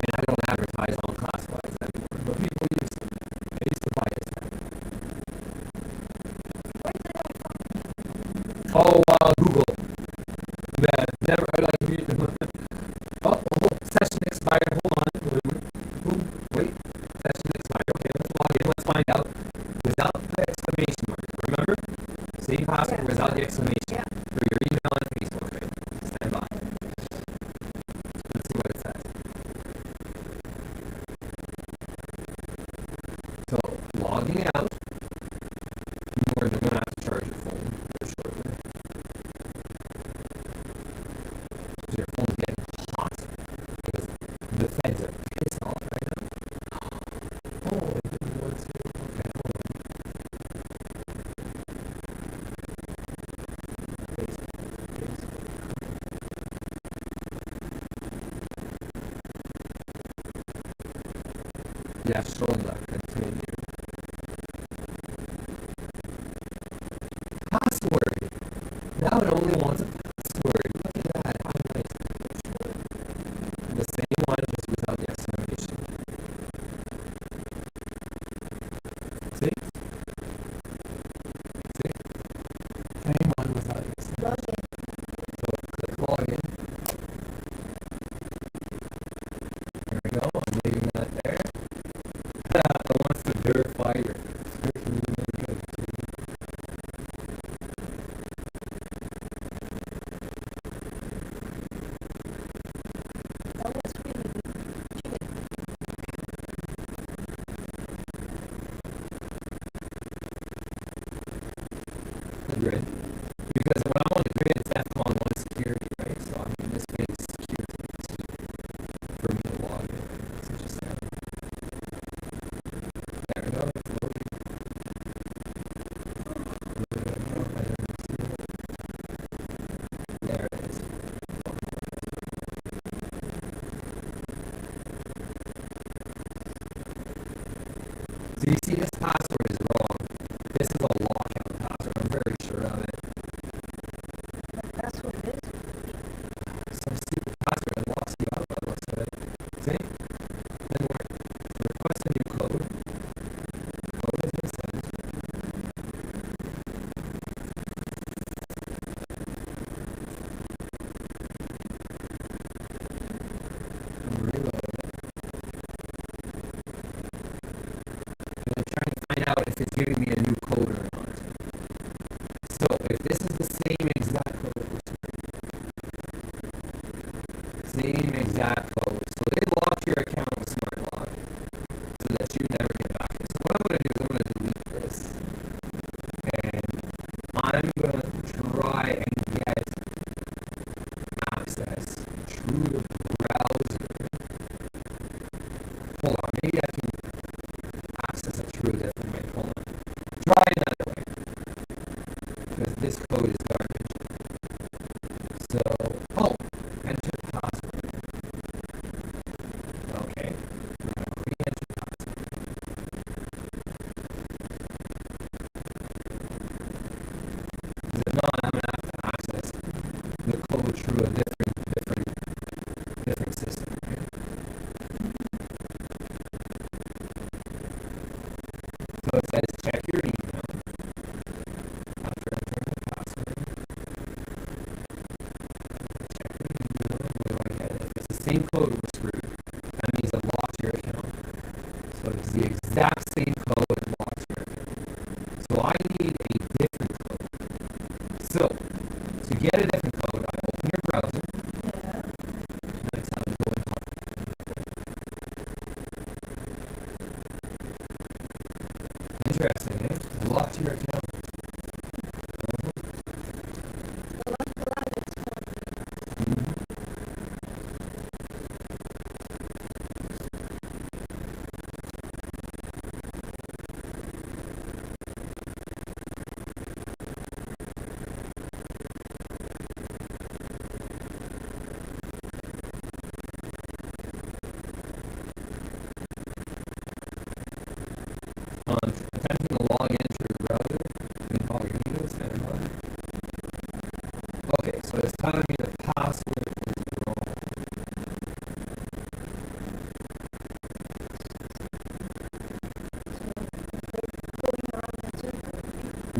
And I don't advertise on classifieds anymore. But people used to. They used to buy this. Oh, Google. Yeah, never like me. Oh, session expired. Hold on. Wait, session expired. Okay, let's log in. Let's find out. Without the exclamation mark. Remember? Same password without the exclamation for your email and Facebook. Right? Stand by. Let's see what it says. So, logging out. You're going to have to charge your phone for shortly. Your phone's getting hot because the feds are pissed off right now. Oh, it didn't want to. Okay, hold on. Yeah, stronger. Continue. Password. Now it only wants a password. Look at that. How nice. The same one, just without the exclamation. See? See? Same one without the exclamation. So click login. There we go. I'm leaving that there. It wants to verify your You see, this password is wrong. This is a lockout password. I'm very sure of it. That's what it is. Some stupid password that locks you out by the looks of it. See? Then work. Request a new code. Code has been sent. Reload. And I'm trying to find out if it's giving me a new code or not. So if this is the same exact code, same exact code, so they lock your account with SmartLock so that you never get back in. So what I'm going to do is I'm going to delete this, and I'm going to try and get access through the browser. Hold on, maybe I can access it through a different way. Hold on. Try another way, because this code is garbage. So, oh, enter password. Okay, re-enter password. Because if not, I'm gonna have to access the code through a different system. Right? So it says check your email after entering the password. Check your email. Where do I get it? If it's the same code, we're screwed. That means it locks your account. So it's the exact same code that locks your account. So I need a different code. So to get a different code, I open your browser. Yeah. Next time I go and talk. Interesting, eh? It locked your account. Well, I'm glad it's not. Attempting to log in through the browser. Incognito, stand by. Okay, so it's telling me the password is wrong. Going around in circles.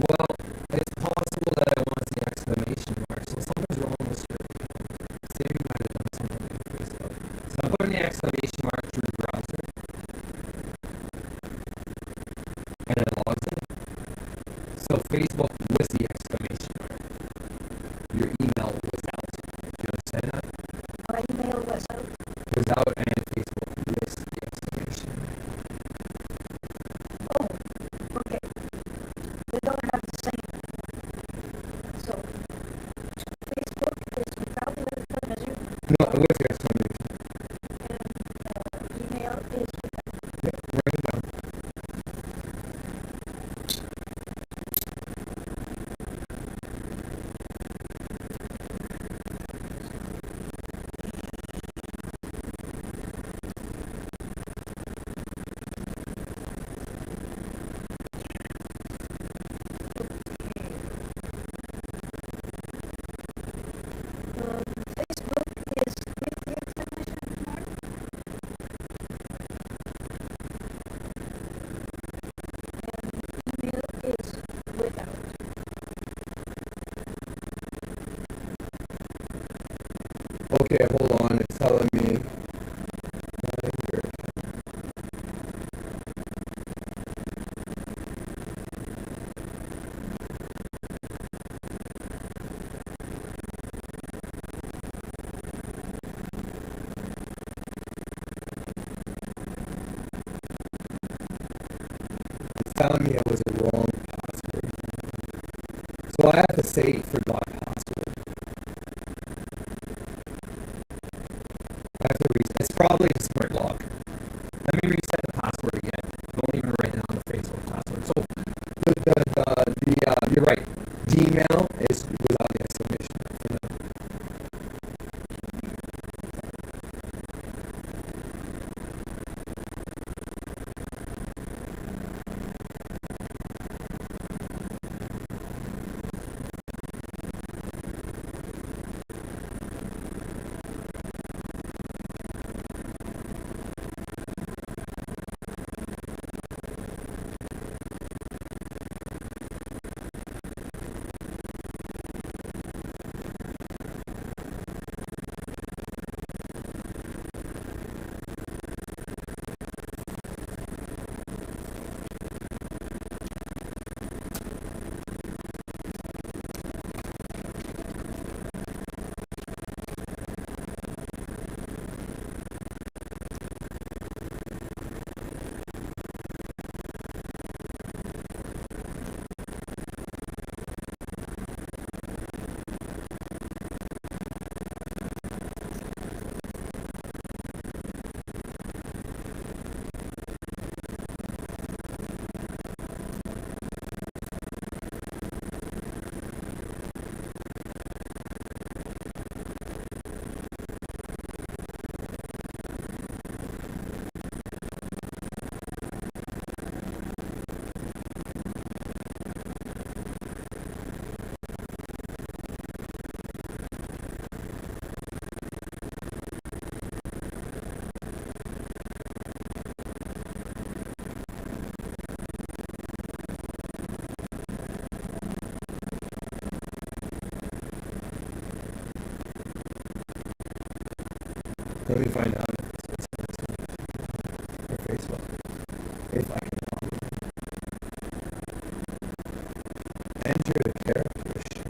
Well, it's possible that I want the exclamation mark, so something's wrong with your account. Say you might have done something on Facebook. So I'm putting the exclamation mark through the browser, and it logs in. So Facebook was the exclamation mark. Your email was out. Do you understand that? My email was out. It was out, and Facebook was the exclamation mark. Oh, okay. They don't have the same. So, Facebook is without the exclamation, No, it was the exclamation. and email is without. Yeah, write it down. Facebook is with the exclamation mark, and email is without. Okay, hold on. It's telling me. Here. It's telling me it was a wrong password. So I have to say forgot password. I have to reset. It's probably a smart lock. Let me reset the password again. Don't even write down the Facebook password. So you're right. Gmail is without the exclamation mark for now. Let me find out if it's or Facebook. If I can log in. Enter the character sheet.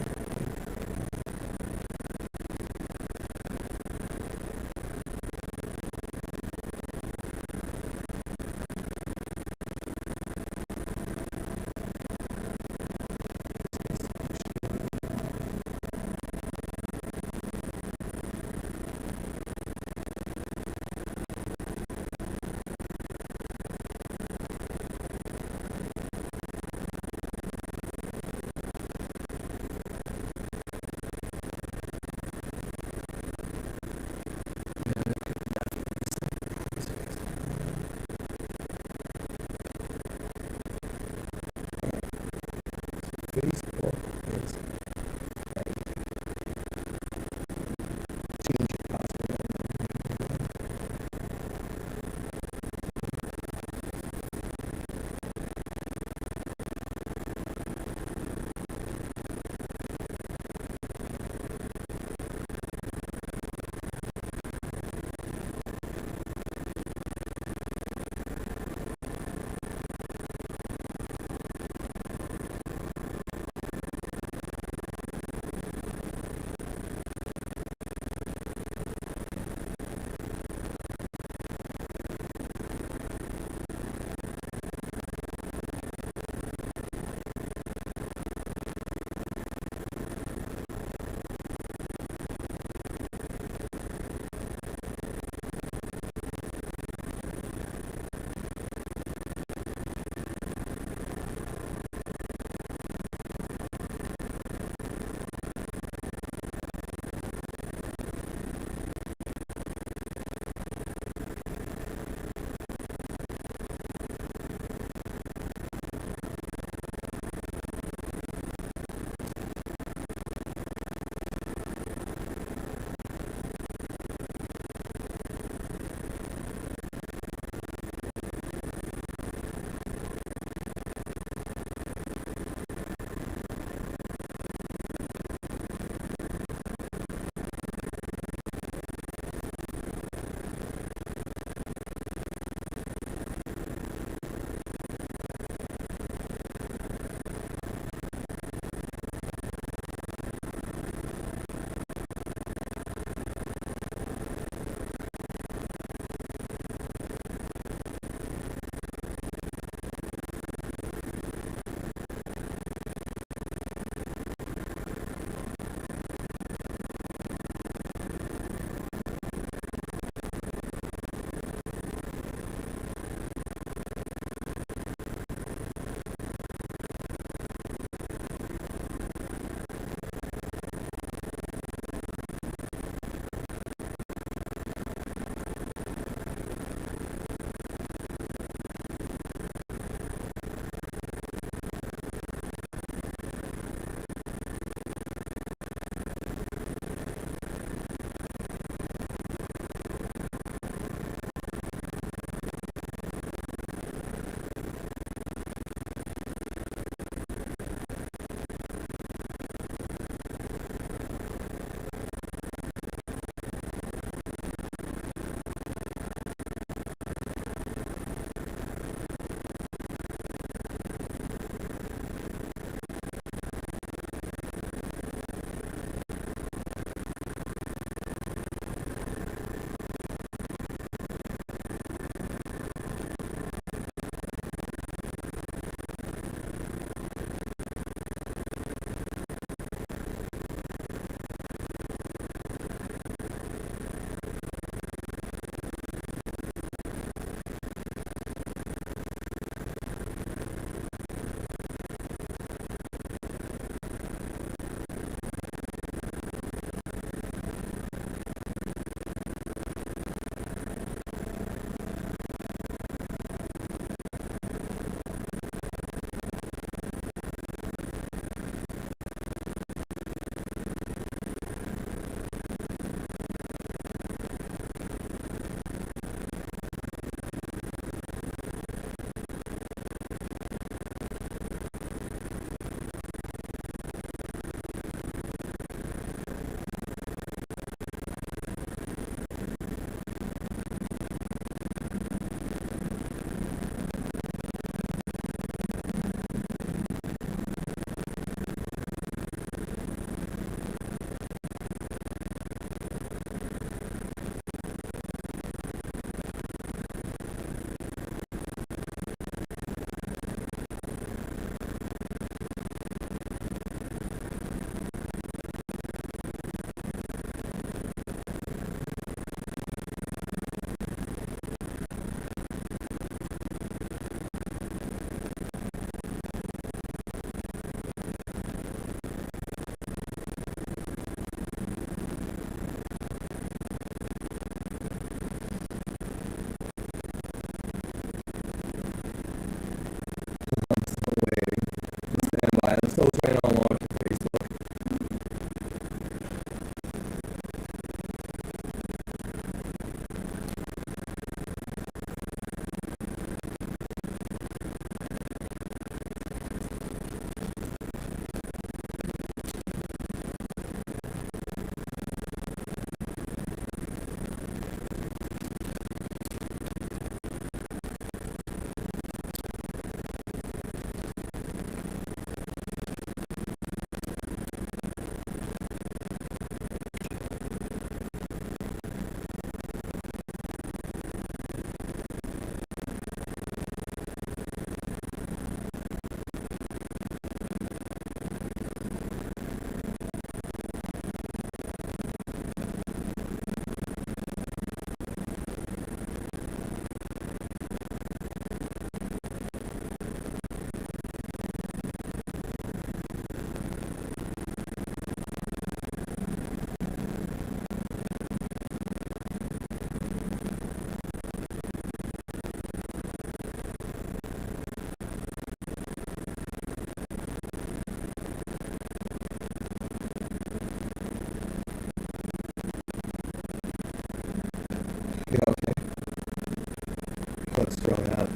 growing up.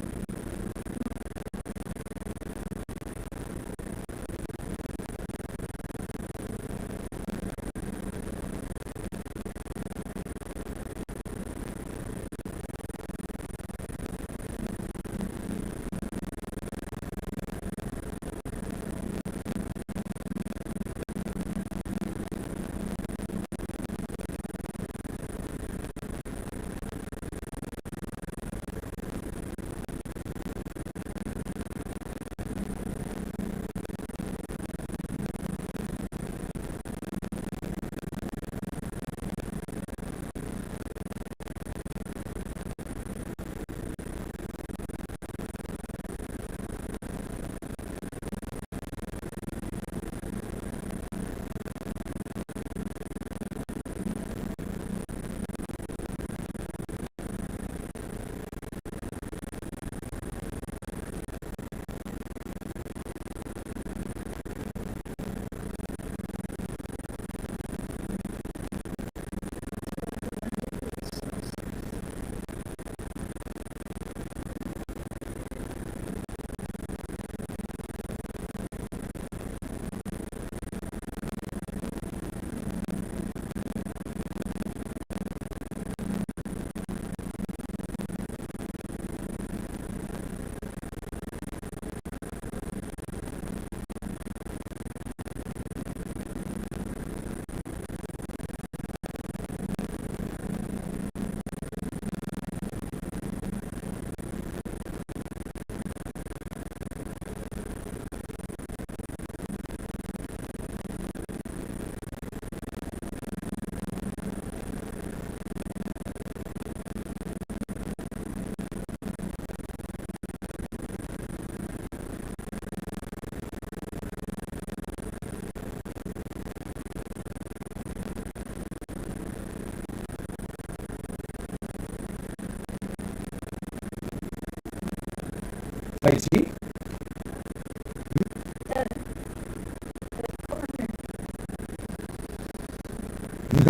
Tai Chi?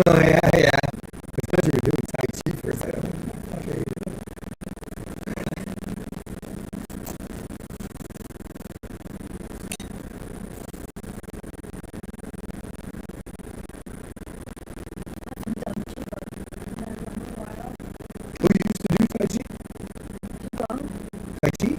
Oh, yeah, yeah. I thought you were doing Tai Chi for a second. Okay. Oh, you used to do Tai Chi? Tai Chi?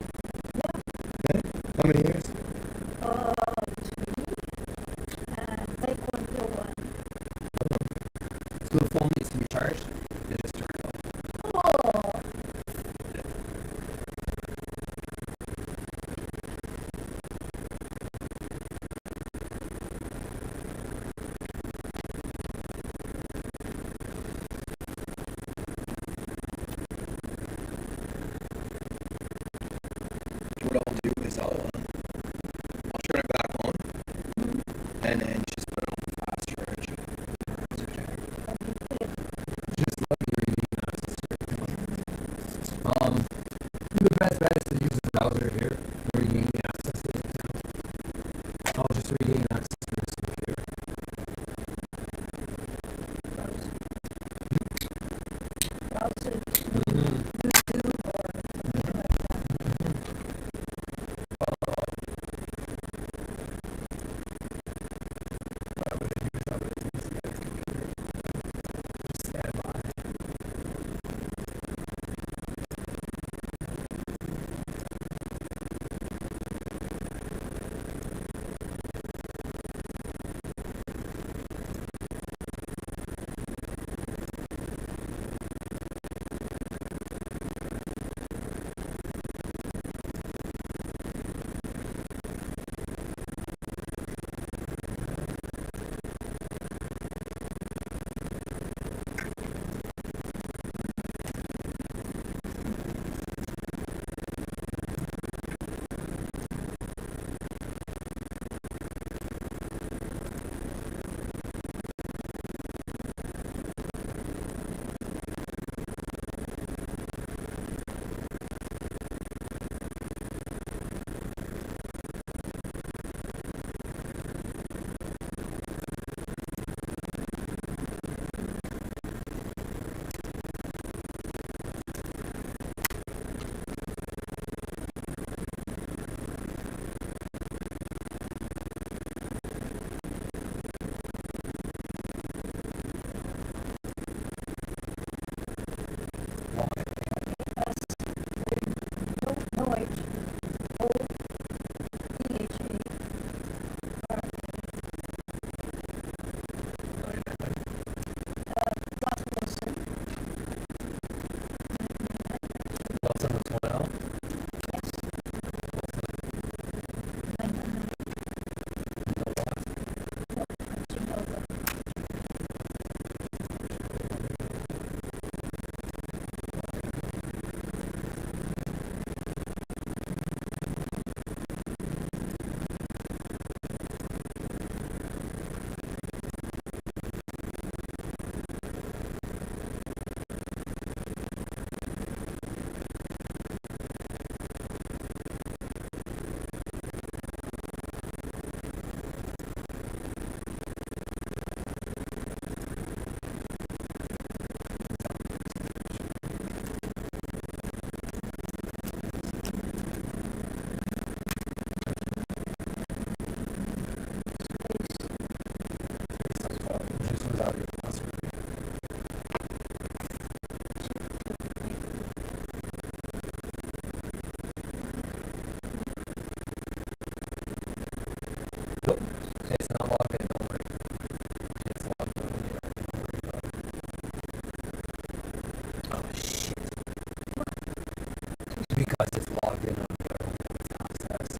because it's logged in on the other one. Access.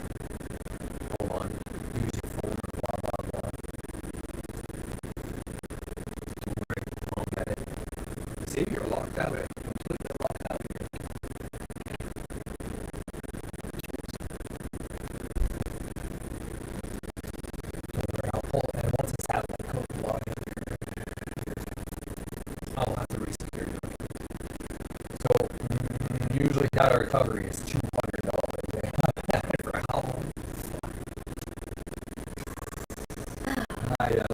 Hold on. Use your phone. Blah blah blah. Don't worry. I'll get it. See, you're locked out. Completely locked out here. Don't worry. I'll pull it. And once the satellite code log in, I'll have to resecure it. So usually data recovery is $200. They have had it for how long? I know.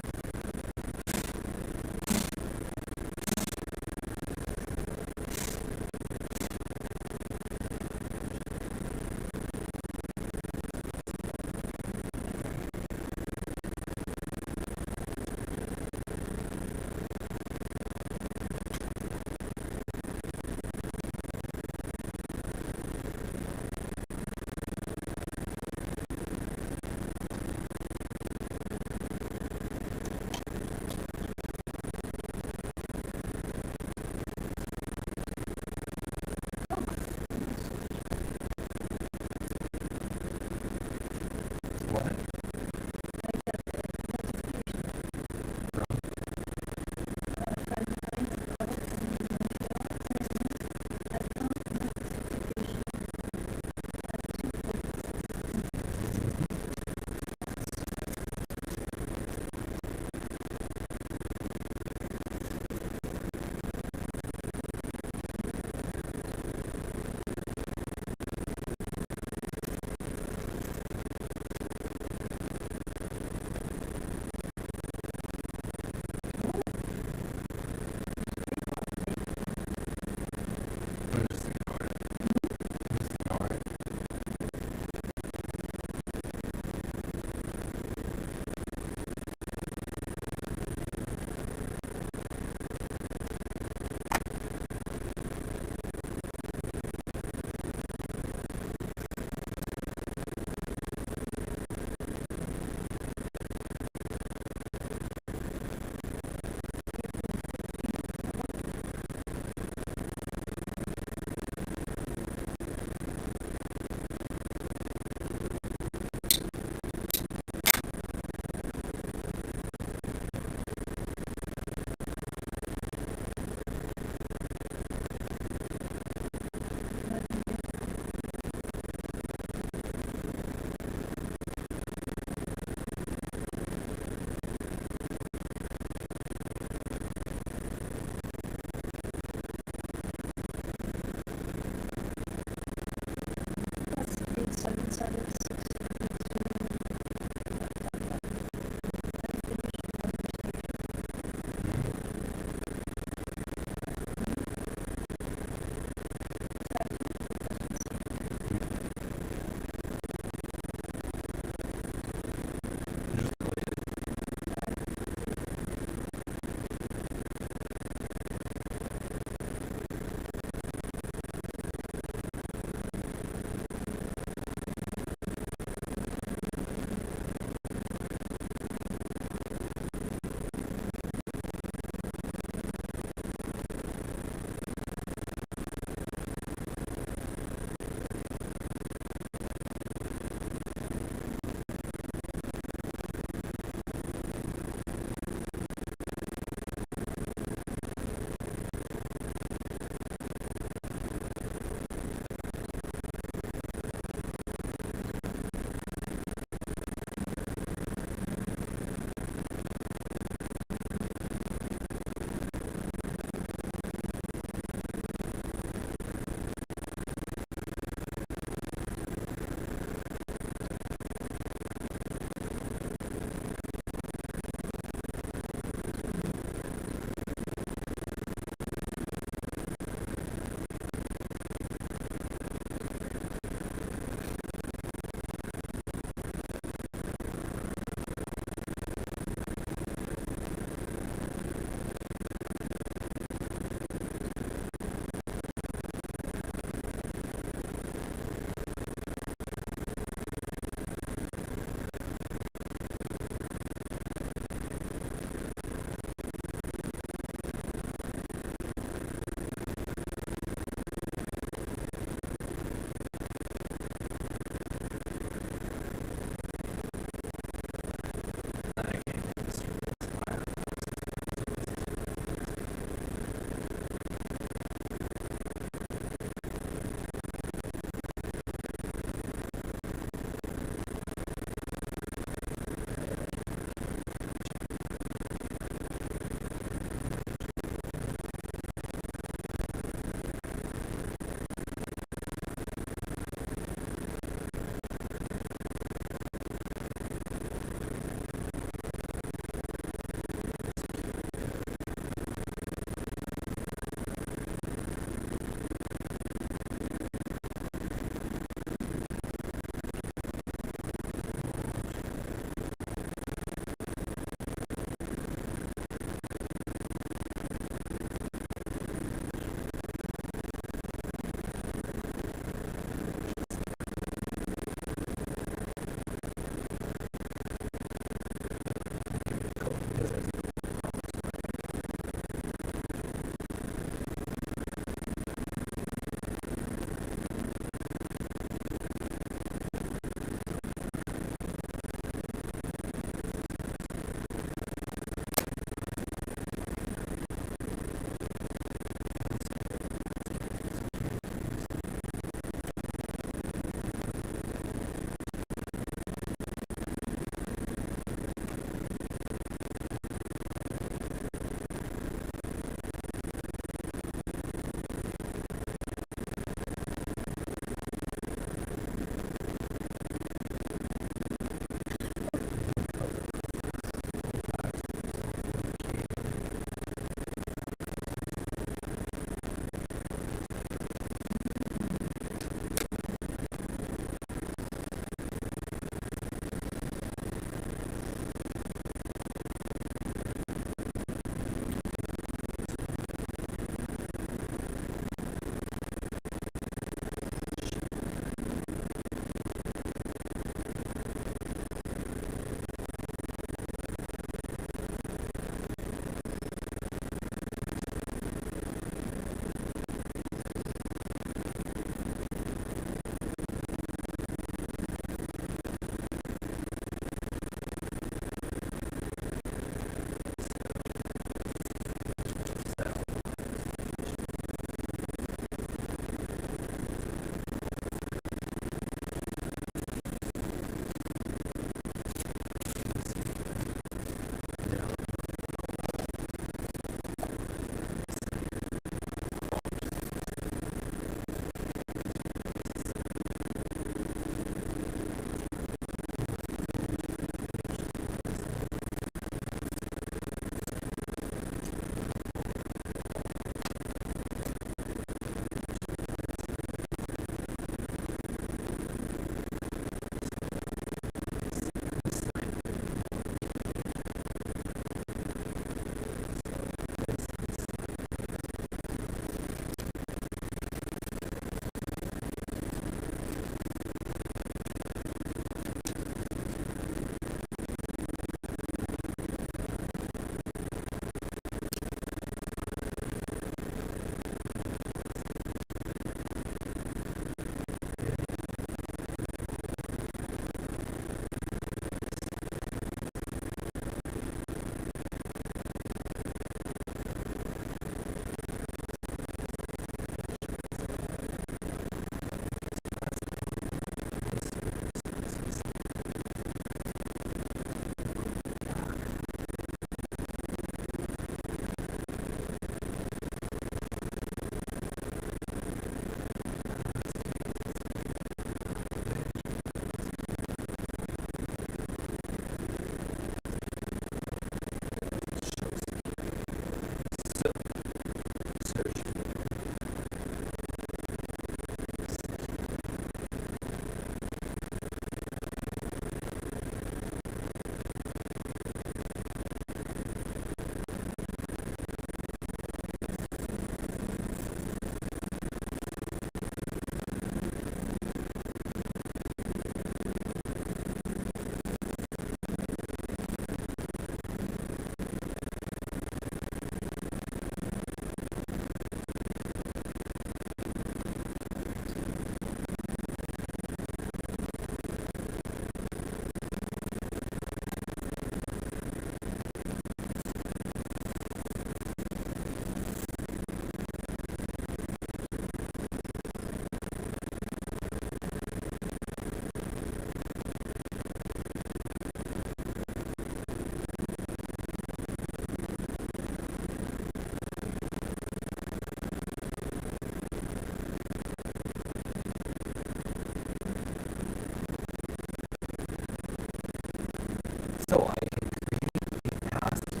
so I can create a pass key.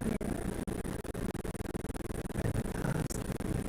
Yeah. And the pass key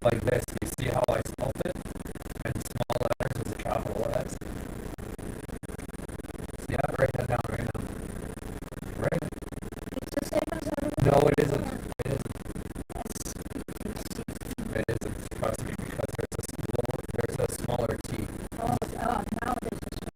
like this. You see how I spelled it? And small letters with a capital S. See, I write that down right now. Right? It's the same as everything. No, it isn't. It isn't. S. It isn't. Trust me, because there's a smaller T. Oh, now there's a small.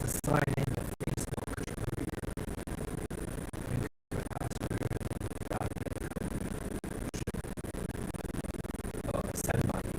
sign in to Facebook or input password, send money.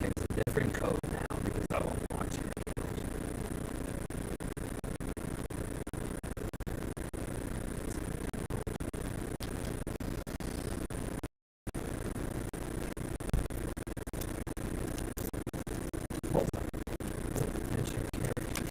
It's a different code now because I won't watch it. Hold on. Mention characters.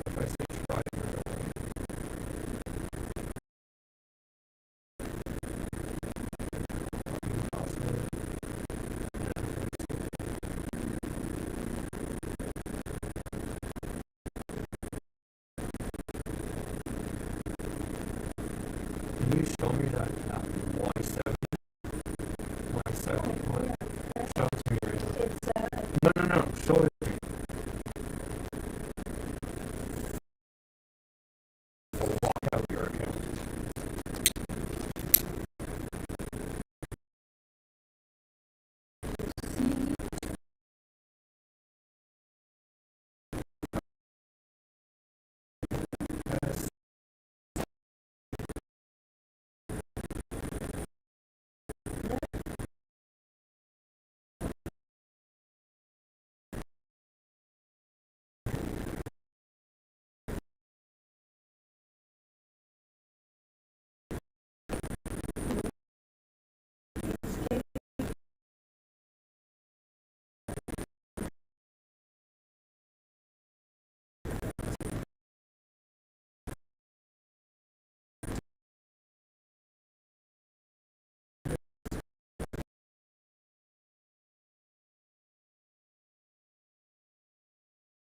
If I say try another way, password. Can you show me that